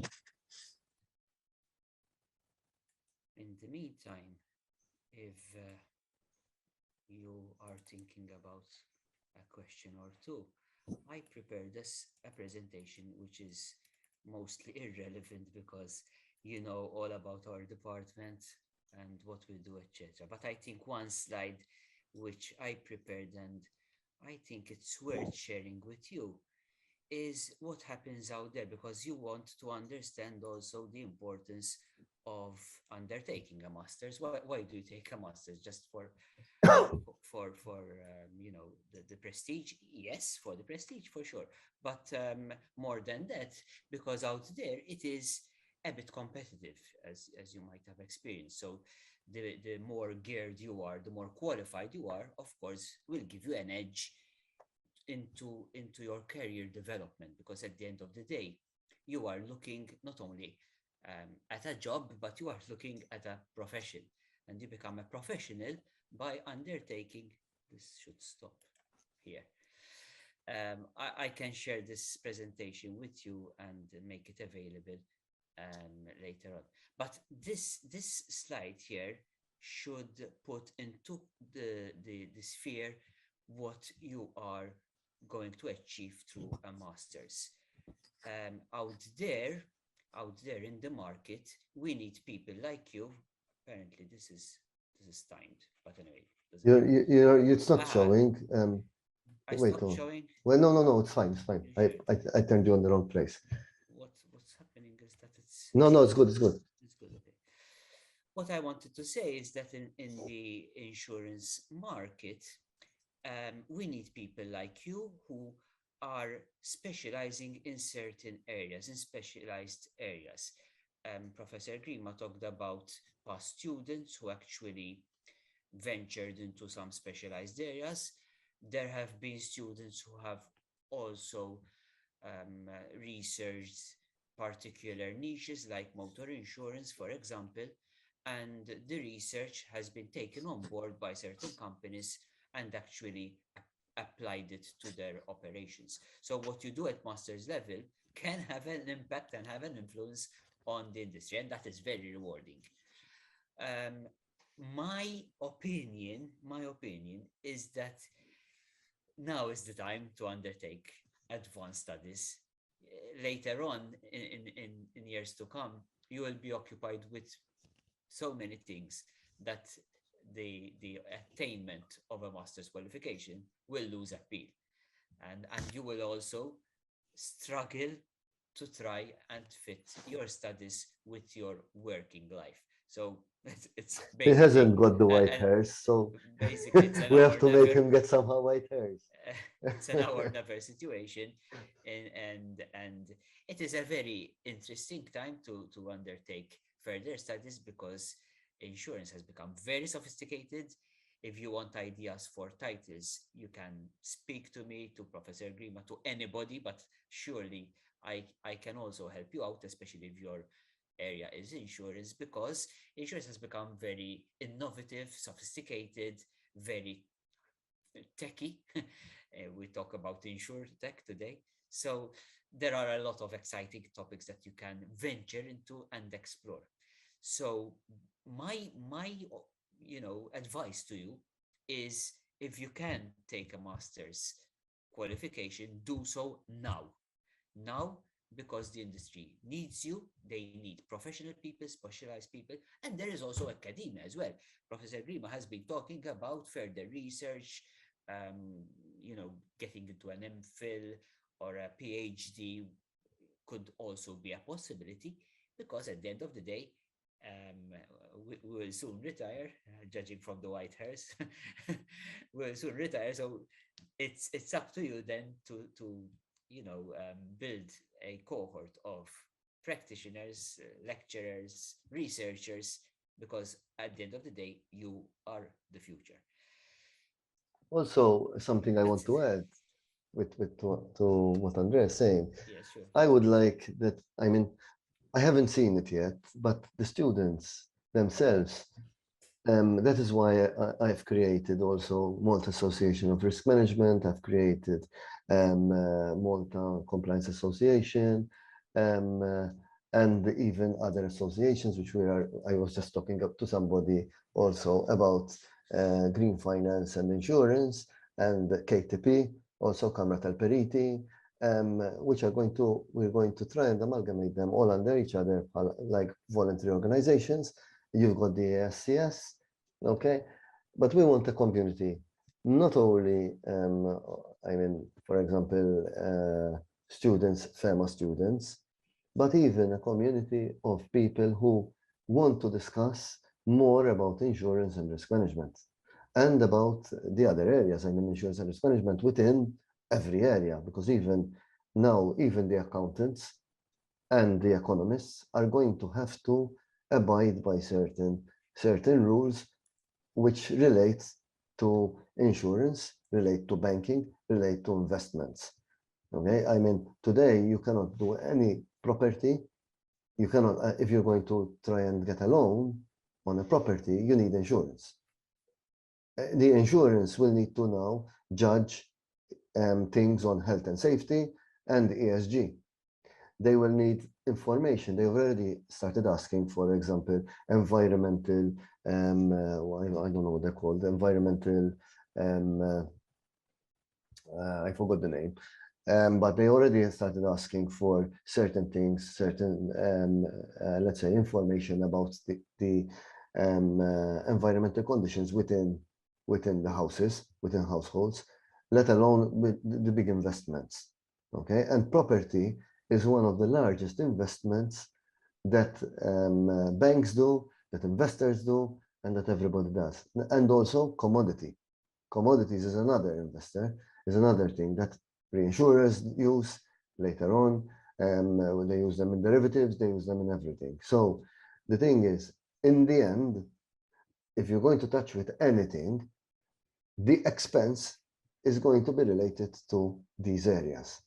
In the meantime, if you are thinking about a question or two, I prepared a presentation which is mostly irrelevant because you know all about our department and what we do, etc. But I think one slide which I prepared and I think it's worth sharing with you is what happens out there, because you want to understand also the importance of undertaking a master's. Why do you take a master's? Just for you know, the prestige? Yes, for the prestige, for sure, but more than that, because out there it is a bit competitive, as you might have experienced. So the more geared you are, the more qualified you are, of course, will give you an edge into your career development, because at the end of the day, you are looking not only at a job, but you are looking at a profession, and you become a professional by undertaking. This should stop here. I can share this presentation with you and make it available later on. But this slide here should put into the sphere what you are going to achieve through a master's. Out there in the market, we need people like you. Apparently, this is timed, but anyway. It's not showing. I Wait, stopped showing. Well, no, it's fine. I turned you on the wrong place. What's happening is that it's No, it's good. It's good. It's good. Okay. What I wanted to say is that in the insurance market, we need people like you who are specializing in certain areas, in specialized areas. Professor Grima talked about past students who actually ventured into some specialized areas. there have been students who have also researched particular niches like motor insurance, for example, and the research has been taken on board by certain companies and actually applied it to their operations. So what you do at master's level can have an impact and have an influence on the industry, and that is very rewarding. My opinion is that now is the time to undertake advanced studies. Later on, in years to come, you will be occupied with so many things that the attainment of a master's qualification will lose appeal. And you will also struggle to try and fit your studies with your working life. So it's He basically hasn't got the white and hairs, so basically it's an we have hour to make never him get somehow white hairs. it's an hour never situation, and it is a very interesting time to undertake further studies because insurance has become very sophisticated. If you want ideas for titles, you can speak to me, to Professor Grima, to anybody, but surely I can also help you out, especially if your area is insurance, because insurance has become very innovative, sophisticated, very techy. We talk about tech today. So there are a lot of exciting topics that you can venture into and explore. So my advice to you is, if you can take a master's qualification, do so now. Now, because the industry needs you, they need professional people, specialized people, and there is also academia as well. Professor Grima has been talking about further research, getting into an MPhil or a PhD could also be a possibility, because at the end of the day, we will soon retire, judging from the white hairs. We'll soon retire, so it's up to you then to build a cohort of practitioners, lecturers, researchers, because at the end of the day, you are the future. Also, something I want to add to what Andrea is saying. Yeah, sure. I would like that, I mean, I haven't seen it yet, but the students themselves, that is why I've created also Malta Association of Risk Management. I've created Malta Compliance Association, and even other associations, which I was just talking up to somebody also about green finance and insurance, and KTP, also Kamra tal-Periti, which we're going to try and amalgamate them all under each other, like voluntary organizations. You've got the ASCS, okay? But we want a community, not only, for example, students, FEMA students, but even a community of people who want to discuss more about insurance and risk management, and about the other areas, insurance and risk management within every area, because even now, even the accountants and the economists are going to have to abide by certain rules which relate to insurance, relate to banking, relate to investments. Okay, today you cannot do any property. You cannot, if you're going to try and get a loan on a property, you need insurance. The insurance will need to now judge things on health and safety and ESG. They will need information. They already started asking, for example, environmental, I don't know what they're called, environmental, I forgot the name, but they already started asking for certain things, let's say, information about the environmental conditions within the houses, within households, let alone with the big investments. Okay, and property is one of the largest investments that banks do, that investors do, and that everybody does. And also commodity. Commodities is another investor, is another thing that reinsurers use later on. They use them in derivatives, they use them in everything. So the thing is, in the end, if you're going to touch with anything, the expense is going to be related to these areas.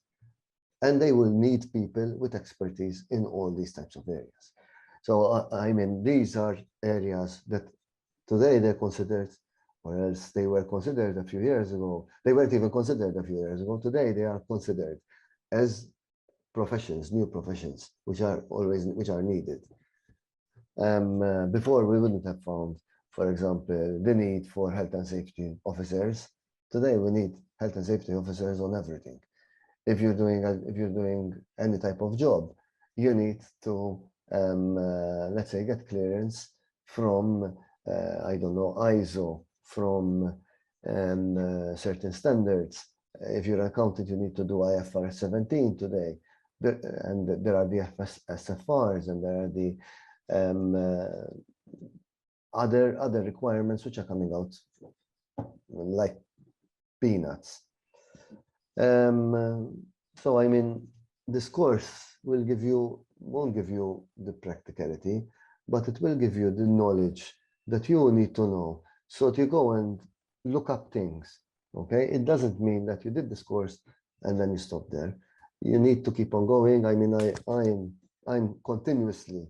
And they will need people with expertise in all these types of areas. So, I mean, these are areas that today they're considered, or else they were considered a few years ago. They weren't even considered a few years ago. Today, they are considered as professions, new professions, which are needed. Before, we wouldn't have found, for example, the need for health and safety officers. Today, we need health and safety officers on everything. If you're doing any type of job, you need to, let's say, get clearance from, I don't know, ISO, from certain standards. If you're an accountant, you need to do IFRS 17 today. And there are the SFRs, and there are the other requirements which are coming out like peanuts. So, I mean, this course won't give you the practicality, but it will give you the knowledge that you need to know. So to go and look up things, okay? It doesn't mean that you did this course and then you stop there. You need to keep on going. I mean, I'm continuously,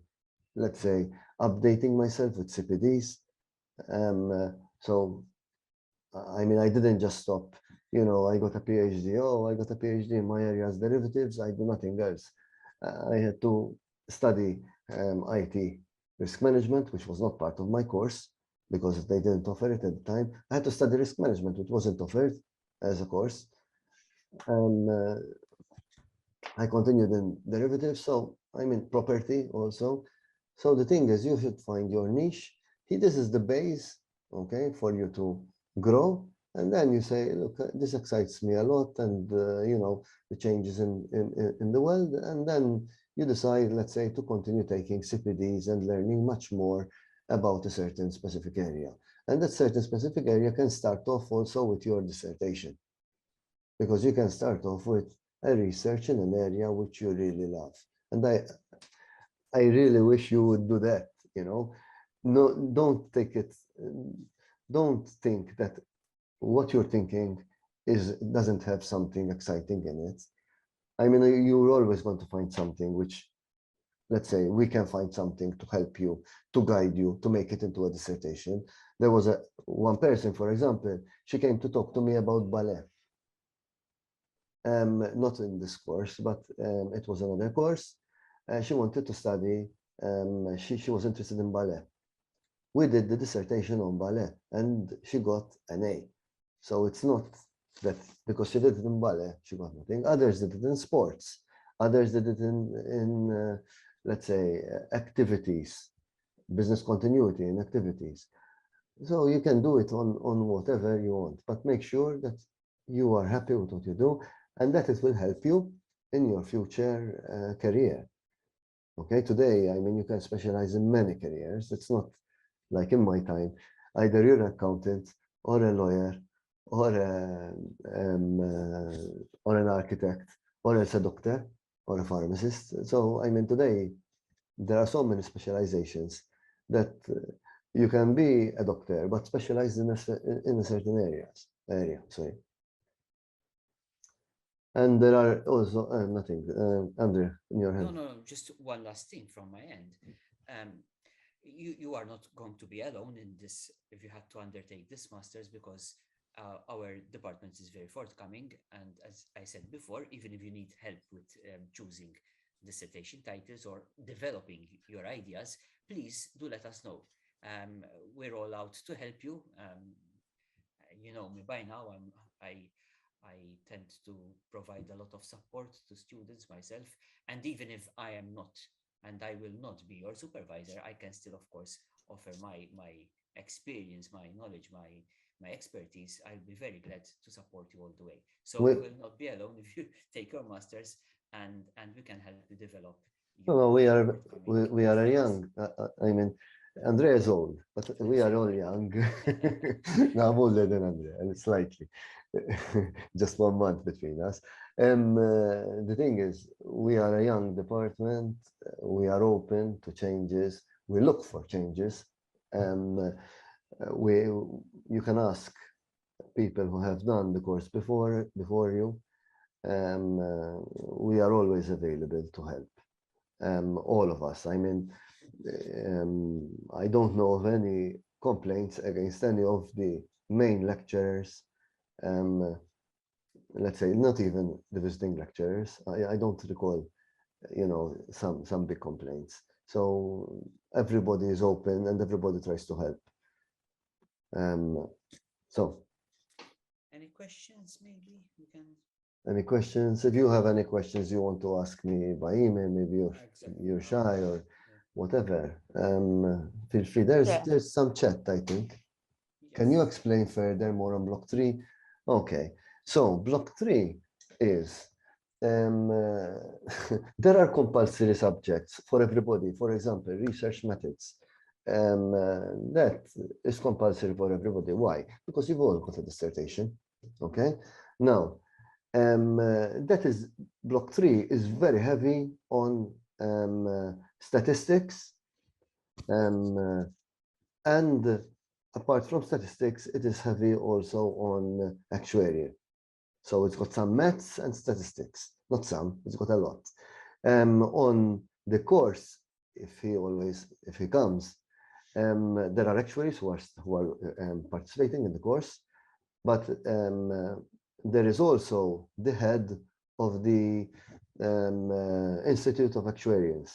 let's say, updating myself with CPDs. So, I mean, I didn't just stop. You know, I got a PhD. Oh, I got a PhD in my area's derivatives. I do nothing else. I had to study IT risk management, which was not part of my course because they didn't offer it at the time. I had to study risk management, which wasn't offered as a course. I continued in derivatives. So, I mean, property also. So the thing is, you should find your niche. This is the base, okay, for you to grow. And then you say, look, this excites me a lot, and you know, the changes in the world. And then you decide, let's say, to continue taking CPDs and learning much more about a certain specific area. And that certain specific area can start off also with your dissertation, because you can start off with a research in an area which you really love. And I really wish you would do that, you know. No, don't think that what you're thinking doesn't have something exciting in it. I mean, you're always going to find something which, let's say, we can find something to help you, to guide you, to make it into a dissertation. There was one person, for example, she came to talk to me about ballet. Not in this course, but it was another course. She wanted to study, she was interested in ballet. We did the dissertation on ballet, and she got an A. So it's not that because she did it in ballet, she got nothing. Others did it in sports. Others did it in let's say, activities, business continuity and activities. So you can do it on whatever you want, but make sure that you are happy with what you do, and that it will help you in your future career. Okay, today, I mean, you can specialize in many careers. It's not like in my time, either you're an accountant or a lawyer or an architect or else a doctor or a pharmacist. So, I mean, today, there are so many specializations that you can be a doctor, but specialize in a certain area, sorry. And there are also, nothing, Andrew, in your hand. No, just one last thing from my end. You are not going to be alone in this if you had to undertake this master's, because our department is very forthcoming. And as I said before, even if you need help with choosing dissertation titles or developing your ideas, please do let us know. We're all out to help you. You know me by now. I tend to provide a lot of support to students myself. And even if I am not, and I will not be your supervisor, I can still, of course, offer my experience, my knowledge, my expertise. I'll be very glad to support you all the way. So you will not be alone if you take your masters, and we can help you develop. No, we are young. I mean, Andrea is old, but we are all young. No, I'm older than Andrea, and slightly. Just 1 month between us. The thing is, we are a young department. We are open to changes. We look for changes. You can ask people who have done the course before you. We are always available to help. All of us. I mean, I don't know of any complaints against any of the main lecturers. Let's say not even the visiting lecturers. I don't recall, some big complaints. So everybody is open and everybody tries to help. So. Any questions? Maybe we can. Any questions? If you have any questions you want to ask me by email, maybe you're shy or whatever. Feel free. There's some chat, I think. Can you explain further more on block 3? Okay. So block 3 is there are compulsory subjects for everybody. For example, research methods. That is compulsory for everybody. Why? Because you've all got a dissertation. Okay. Now, that is block 3 is very heavy on statistics, and apart from statistics, it is heavy also on actuarial. So it's got some maths and statistics, not some, it's got a lot. On the course, if he comes, there are actuaries who are participating in the course, but there is also the head of the Institute of Actuarials.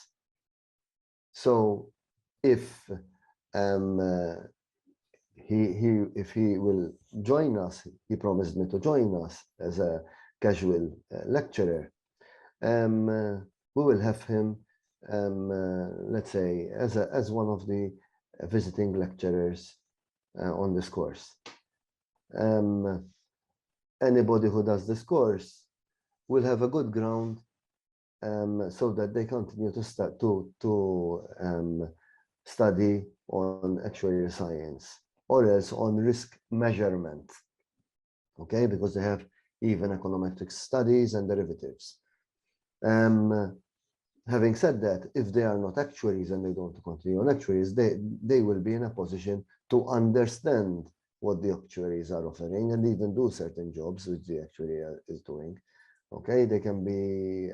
So if he will join us, he promised me to join us as a casual lecturer. We will have him, let's say, as one of the visiting lecturers on this course. Anybody who does this course will have a good ground, so that they continue to study on actuarial science, or else on risk measurement. Okay, because they have even econometric studies and derivatives. Having said that, if they are not actuaries and they don't continue on actuaries, they will be in a position to understand what the actuaries are offering and even do certain jobs which the actuary is doing. Okay, they can be,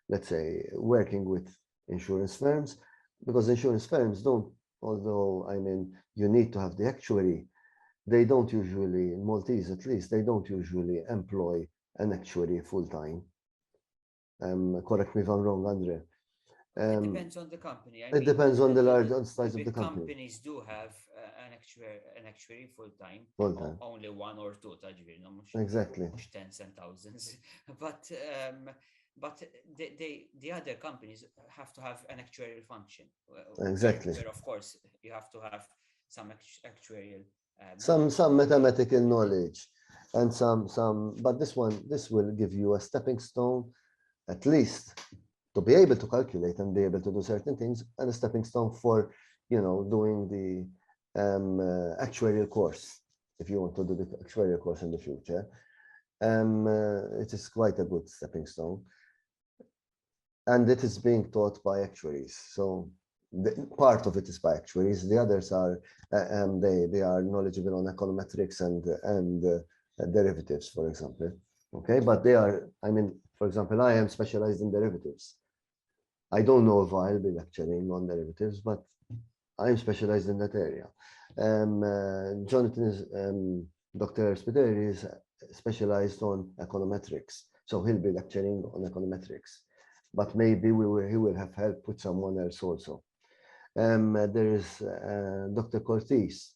let's say, working with insurance firms, because insurance firms don't, although, I mean, you need to have the actuary, they don't usually, in Maltese at least, they don't usually employ an actuary full-time. Correct me if I'm wrong, Andre. It depends on the company. It depends on the size of the company. Companies do have an actuary full-time. Only one or two, exactly. Tens and thousands. But the other companies have to have an actuarial function. Exactly. Where of course you have to have some actuarial. Some mathematical knowledge, and but this will give you a stepping stone, at least, to be able to calculate and be able to do certain things, and a stepping stone for, doing the actuarial course, if you want to do the actuarial course in the future. It is quite a good stepping stone, and it is being taught by actuaries. So part of it is by actuaries. The others are they are knowledgeable on econometrics and derivatives, for example. Okay, but they are, I mean, for example, I am specialized in derivatives. I don't know if I'll be lecturing on derivatives, but I'm specialized in that area. Jonathan is, Dr. Spiteri is specialized on econometrics, so he'll be lecturing on econometrics. But maybe he will have help with someone else also. There is Dr. Cortez,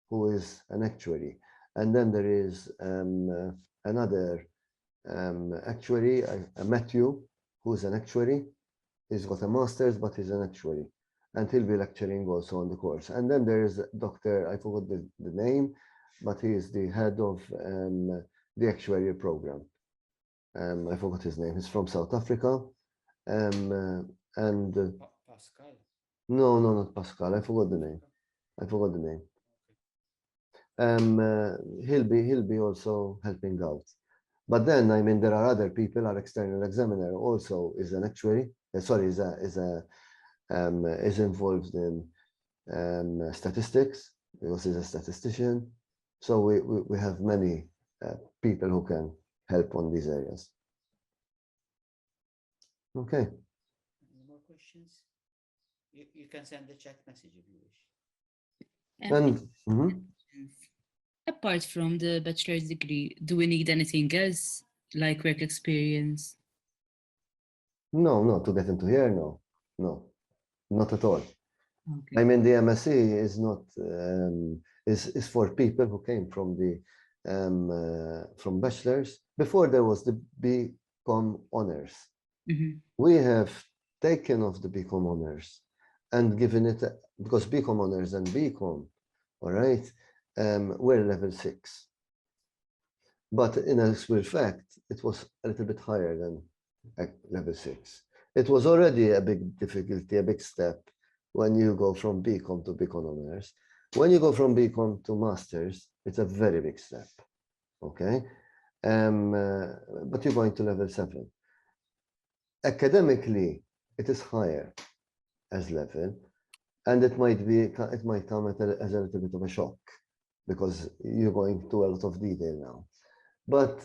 who is an actuary, and then there is another actuary, Matthew, who is an actuary. He's got a master's, but he's an actuary, and he'll be lecturing also on the course. And then there is Dr. I forgot the name, but he is the head of the actuarial program. I forgot his name. He's from South Africa. Pascal. No, not Pascal. I forgot the name. He'll be also helping out. But then, I mean, there are other people. Our external examiner also is an actuary. Is involved in statistics, because he's a statistician. So we have many people who can help on these areas. Okay. Any more questions? You can send the chat message if you wish. And apart from the bachelor's degree, do we need anything else, like work experience? no, to get into here, no, not at all. Okay. I mean, the MSc is not is for people who came from the from bachelor's. Before there was the BCom honors. We have taken off the BCom honors and given it because BCom honors and BCom, all right, were level 6. But in actual fact, it was a little bit higher than level 6. It was already a big difficulty, a big step when you go from BCom to BCom honors. When you go from BCom to masters, it's a very big step. Okay, but you're going to level 7. Academically, it is higher as level, and it might come as a little bit of a shock because you're going to a lot of detail now. But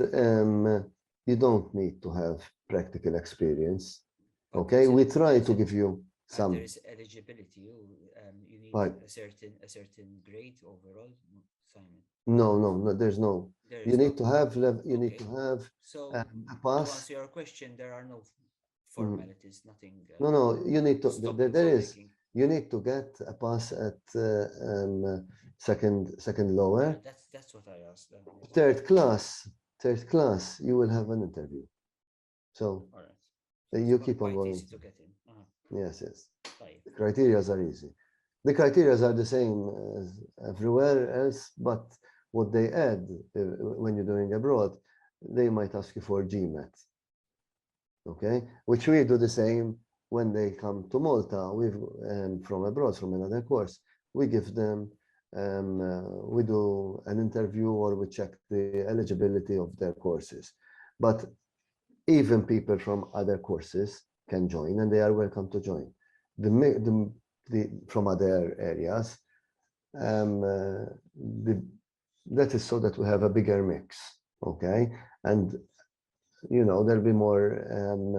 you don't need to have practical experience. Okay, we try to give you some. There is eligibility. You need a certain grade overall, Simon. No. There's no. You need to have You need to have a pass. To answer your question, there are no formalities. Nothing. No. You need to. There is. You need to get a pass at second lower. That's what I asked. Third class, you will have an interview. So you keep on going. Easy to get in. Yes. The criteria are easy. The criteria are the same as everywhere else, but what they add when you're doing abroad, they might ask you for GMAT. Okay, which we do the same when they come to Malta. From abroad, from another course, we give them. We do an interview or we check the eligibility of their courses. But even people from other courses can join, and they are welcome to join. From other areas, that is so that we have a bigger mix. Okay, and there'll be more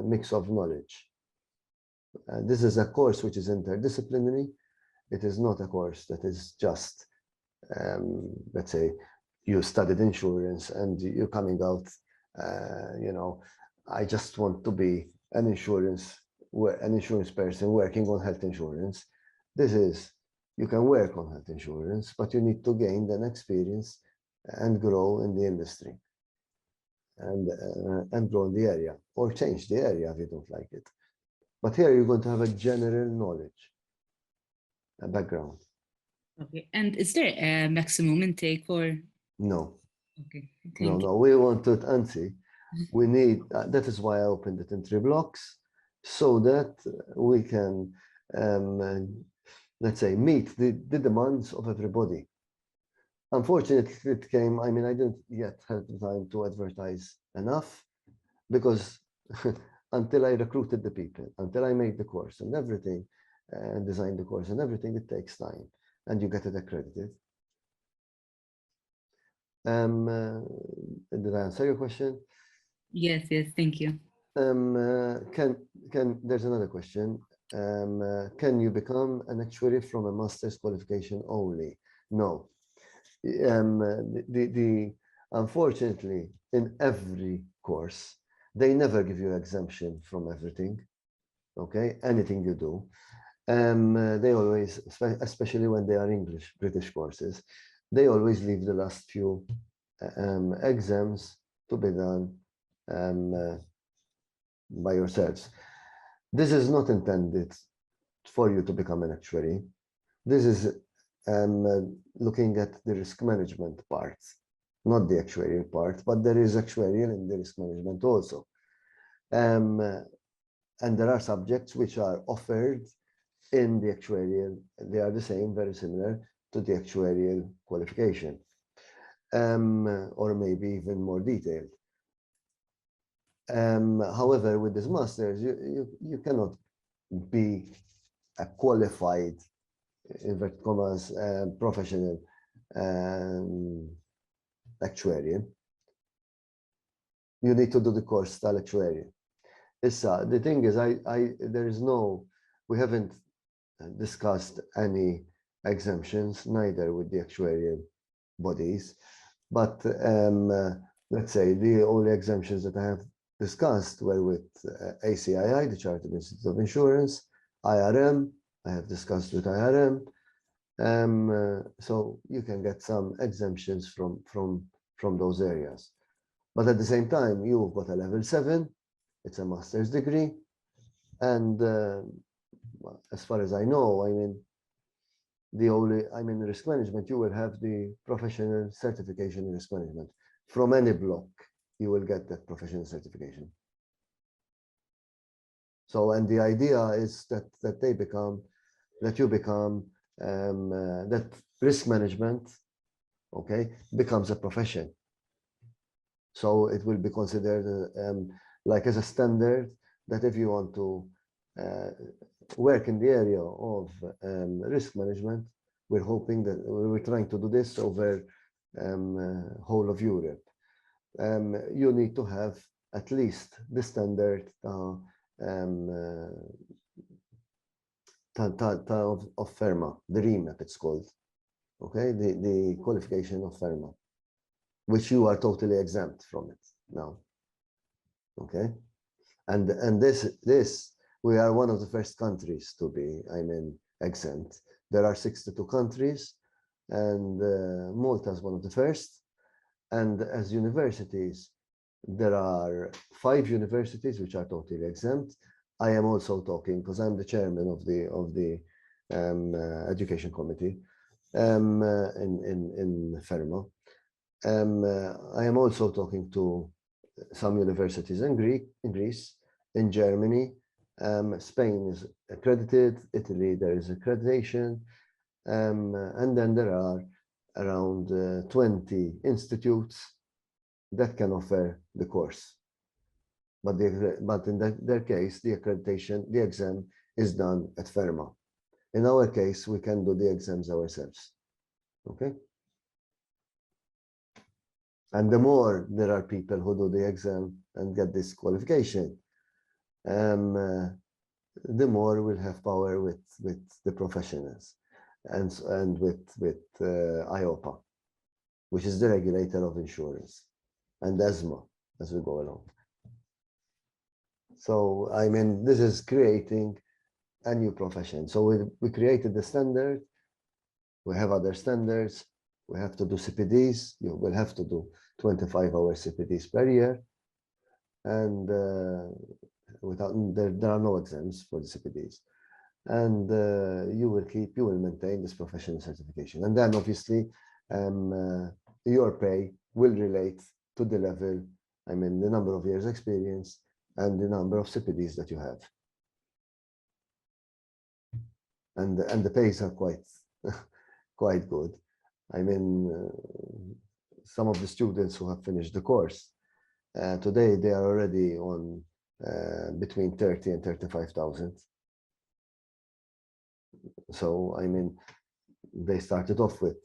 mix of knowledge. This is a course which is interdisciplinary. It is not a course that is just, let's say, you studied insurance and you're coming out, I just want to be an insurance person working on health insurance. You can work on health insurance, but you need to gain an experience and grow in the industry and grow in the area or change the area if you don't like it. But here you're going to have a general knowledge, a background. Okay, and is there a maximum intake or? No. Okay. No. We want to ANSI. We need. That is why I opened it in 3 blocks, so that we can, let's say, meet the demands of everybody. Unfortunately, it came. I mean, I didn't yet have the time to advertise enough because until I recruited the people, until I made the course and everything, and designed the course and everything, it takes time, and you get it accredited. Did I answer your question? Yes, thank you. There's another question. Can you become an actuary from a master's qualification only? No. Unfortunately, in every course, they never give you exemption from everything. Okay, anything you do. They always, especially when they are British courses, they always leave the last few exams to be done by yourselves. This is not intended for you to become an actuary. This is looking at the risk management part, not the actuarial part, but there is actuarial in the risk management also. And there are subjects which are offered in the actuarial. They are the same, very similar to the actuarial qualification, or maybe even more detailed. However, with this master's, you cannot be a qualified, inverted commas, professional actuarian, you need to do the course tal-actuarian. Issa, the thing is, we haven't discussed any exemptions, neither with the actuarial bodies, but let's say the only exemptions that I have discussed were with ACII, the Chartered Institute of Insurance, IRM, I have discussed with IRM, so you can get some exemptions from those areas. But at the same time, you've got a level 7, it's a master's degree, and as far as I know, I mean, risk management, you will have the professional certification in risk management. From any block, you will get that professional certification. So, and the idea is that that risk management, okay, becomes a profession. So it will be considered like as a standard that if you want to work in the area of risk management, we're hoping that we're trying to do this over whole of Europe. You need to have at least the standard of FERMA, the REMAP it's called, okay, the qualification of FERMA, which you are totally exempt from it now, okay, and this we are one of the first countries to be, exempt. There are 62 countries, and Malta is one of the first. And as universities, there are 5 universities which are totally exempt. I am also talking, because I'm the chairman of the education committee in FERMA. I am also talking to some universities in Greece, in Germany. Spain is accredited, Italy there is accreditation, and then there are around 20 institutes that can offer the course. But in their case, the accreditation, the exam is done at FERMA. In our case, we can do the exams ourselves, okay? And the more there are people who do the exam and get this qualification, the more we'll have power with the professionals and with IOPA, which is the regulator of insurance, and ESMA as we go along. So, this is creating a new profession. So we created the standard, we have other standards, we have to do CPDs, you will have to do 25-hour CPDs per year, and there are no exams for the CPDs, and you will maintain this professional certification, and then obviously your pay will relate to the level, the number of years experience and the number of CPDs that you have, and the pays are quite good. Some of the students who have finished the course today, they are already on between 30 and 35,000. So, they started off with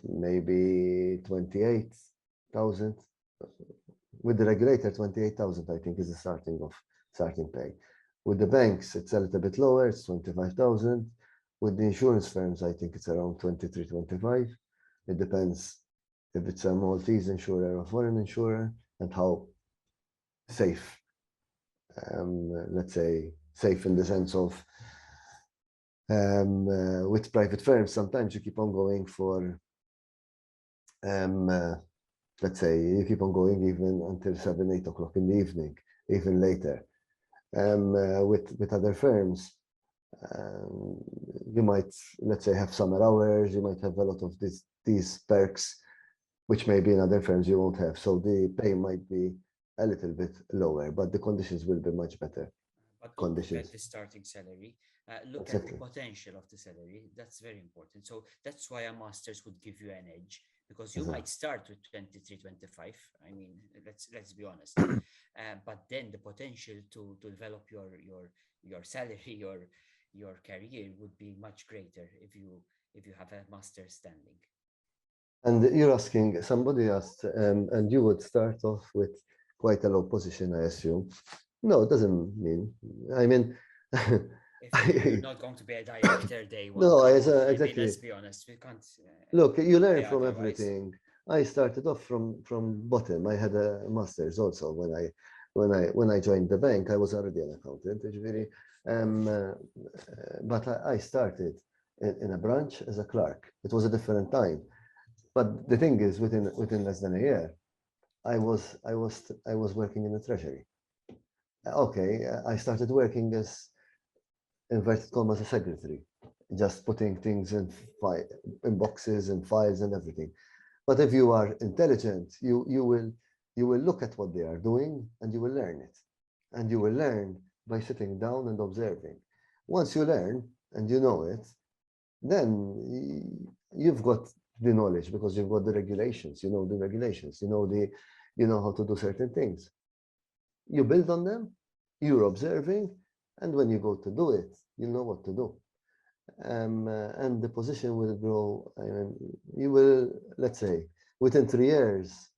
maybe 28,000. With the regulator, 28,000, I think, is the starting pay. With the banks, it's a little bit lower, it's 25,000. With the insurance firms, I think it's around 23, 25. It depends if it's a Maltese insurer or foreign insurer, and how safe, let's say, safe in the sense of with private firms, sometimes you keep on going for, let's say, you keep on going even until 7, 8 o'clock in the evening, even later. With other firms, you might, let's say, have summer hours, you might have a lot of these perks, which maybe in other firms you won't have. So the pay might be a little bit lower, but the conditions will be much better. But don't look at the starting salary, look at the potential of the salary. That's very important. So that's why a master's would give you an edge, because you might start with 23, 25. Let's be honest. But then the potential to develop your salary, your career would be much greater if you have a master's standing. And you're asking, somebody asked, and you would start off with quite a low position, I assume. No, it doesn't mean. I mean, If you're not going to be a director day one, no, come as on. I mean, exactly. let's be honest. We can't. Look, you learn say from otherwise. everything. I started off from bottom. I had a master's also when I joined the bank. I was already an accountant, but I started in a branch as a clerk. It was a different time. But the thing is, within less than a year, I was working in the treasury. Okay, I started working as inverted commas a secretary, just putting things in boxes and files and everything. But if you are intelligent, you will look at what they are doing and you will learn it, and you will learn by sitting down and observing. Once you learn and you know it, then you've got the knowledge because you've got the regulations. You know the regulations. You know how to do certain things. You build on them. You're observing, and when you go to do it, you know what to do. And the position will grow. I mean, you will, let's say, within 3 years,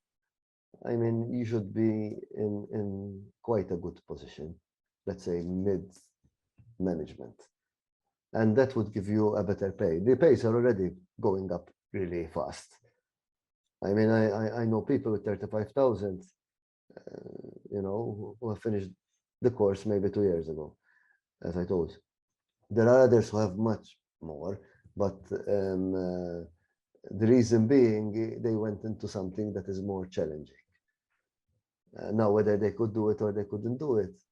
I mean, you should be in quite a good position, let's say mid-management. And that would give you a better pay. The pays are already going up really fast. I mean, I know people with 35,000, who have finished the course maybe 2 years ago, as I told you. There are others who have much more, but the reason being they went into something that is more challenging. Now, whether they could do it or they couldn't do it,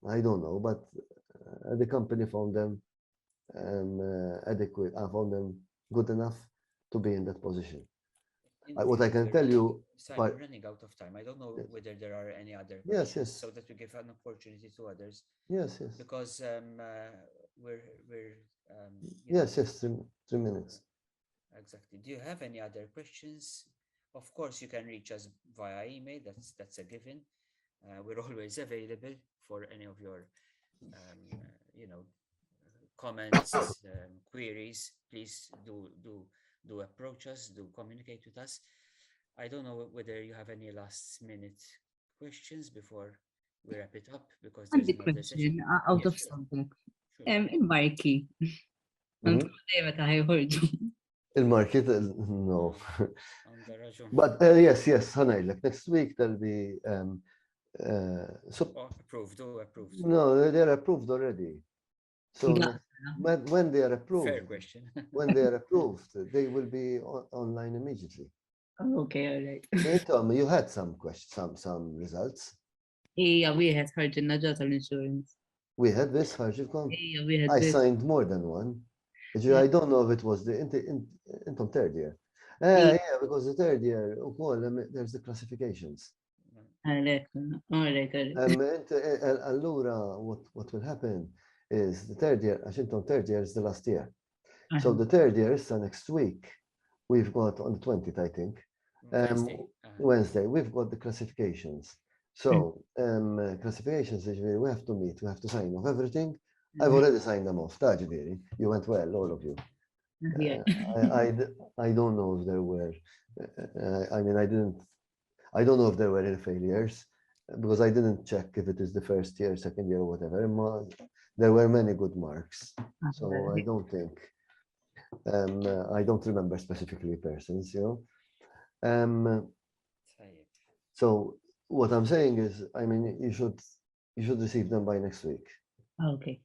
I don't know, but the company found them adequate. I found them good enough to be in that position. What I can tell you, we're running out of time. I don't know whether there are any other questions, so that we give an opportunity to others. Yes. Because we're yes, 3 minutes. Exactly. Do you have any other questions? Of course, you can reach us via email. That's a given. We're always available for any of your, comments, queries. Please do approach us. Do communicate with us. I don't know whether you have any last minute questions before we wrap it up, because there's another question out of subject. Il-marki. Il-marki, no. But yes, ħanajdlek, next week there'll be approved. No, they're approved already. So when they are approved, fair question. when they are approved, they will be online immediately. Okay, all right. Tom, you had some questions, some results. Yeah, we had ħarġilna ġa tal-insurance. We had this ħarġilkom? Yeah, we had I this. signed more than one. I don't know if it was the intom third year. Yeah, because the third year, there's the classifications. Allura, what will happen is the third year, Ashington third year is the last year. So the third year is next week. We've got on the 20th, I think. Wednesday, we've got the classifications. So classifications, we have to meet, we have to sign off everything. I've already signed them off. You went well, all of you. I don't know if there were, I don't know if there were any failures, because I didn't check if it is the first year, second year, whatever. There were many good marks. So I don't think, I don't remember specifically persons, So what I'm saying is, I mean, you should receive them by next week. Okay.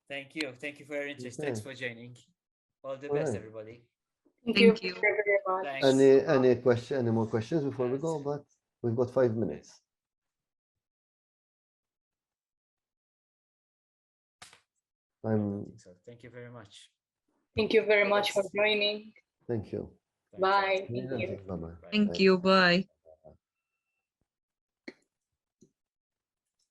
Thank you. Thank you for your interest. Thanks for joining. All the best, everybody. Thank you very much. Any more questions before we go? But we've got 5 minutes. Thank you very much. Thank you very much for joining. Thank you. Bye. Bye-bye. Thank you. Bye.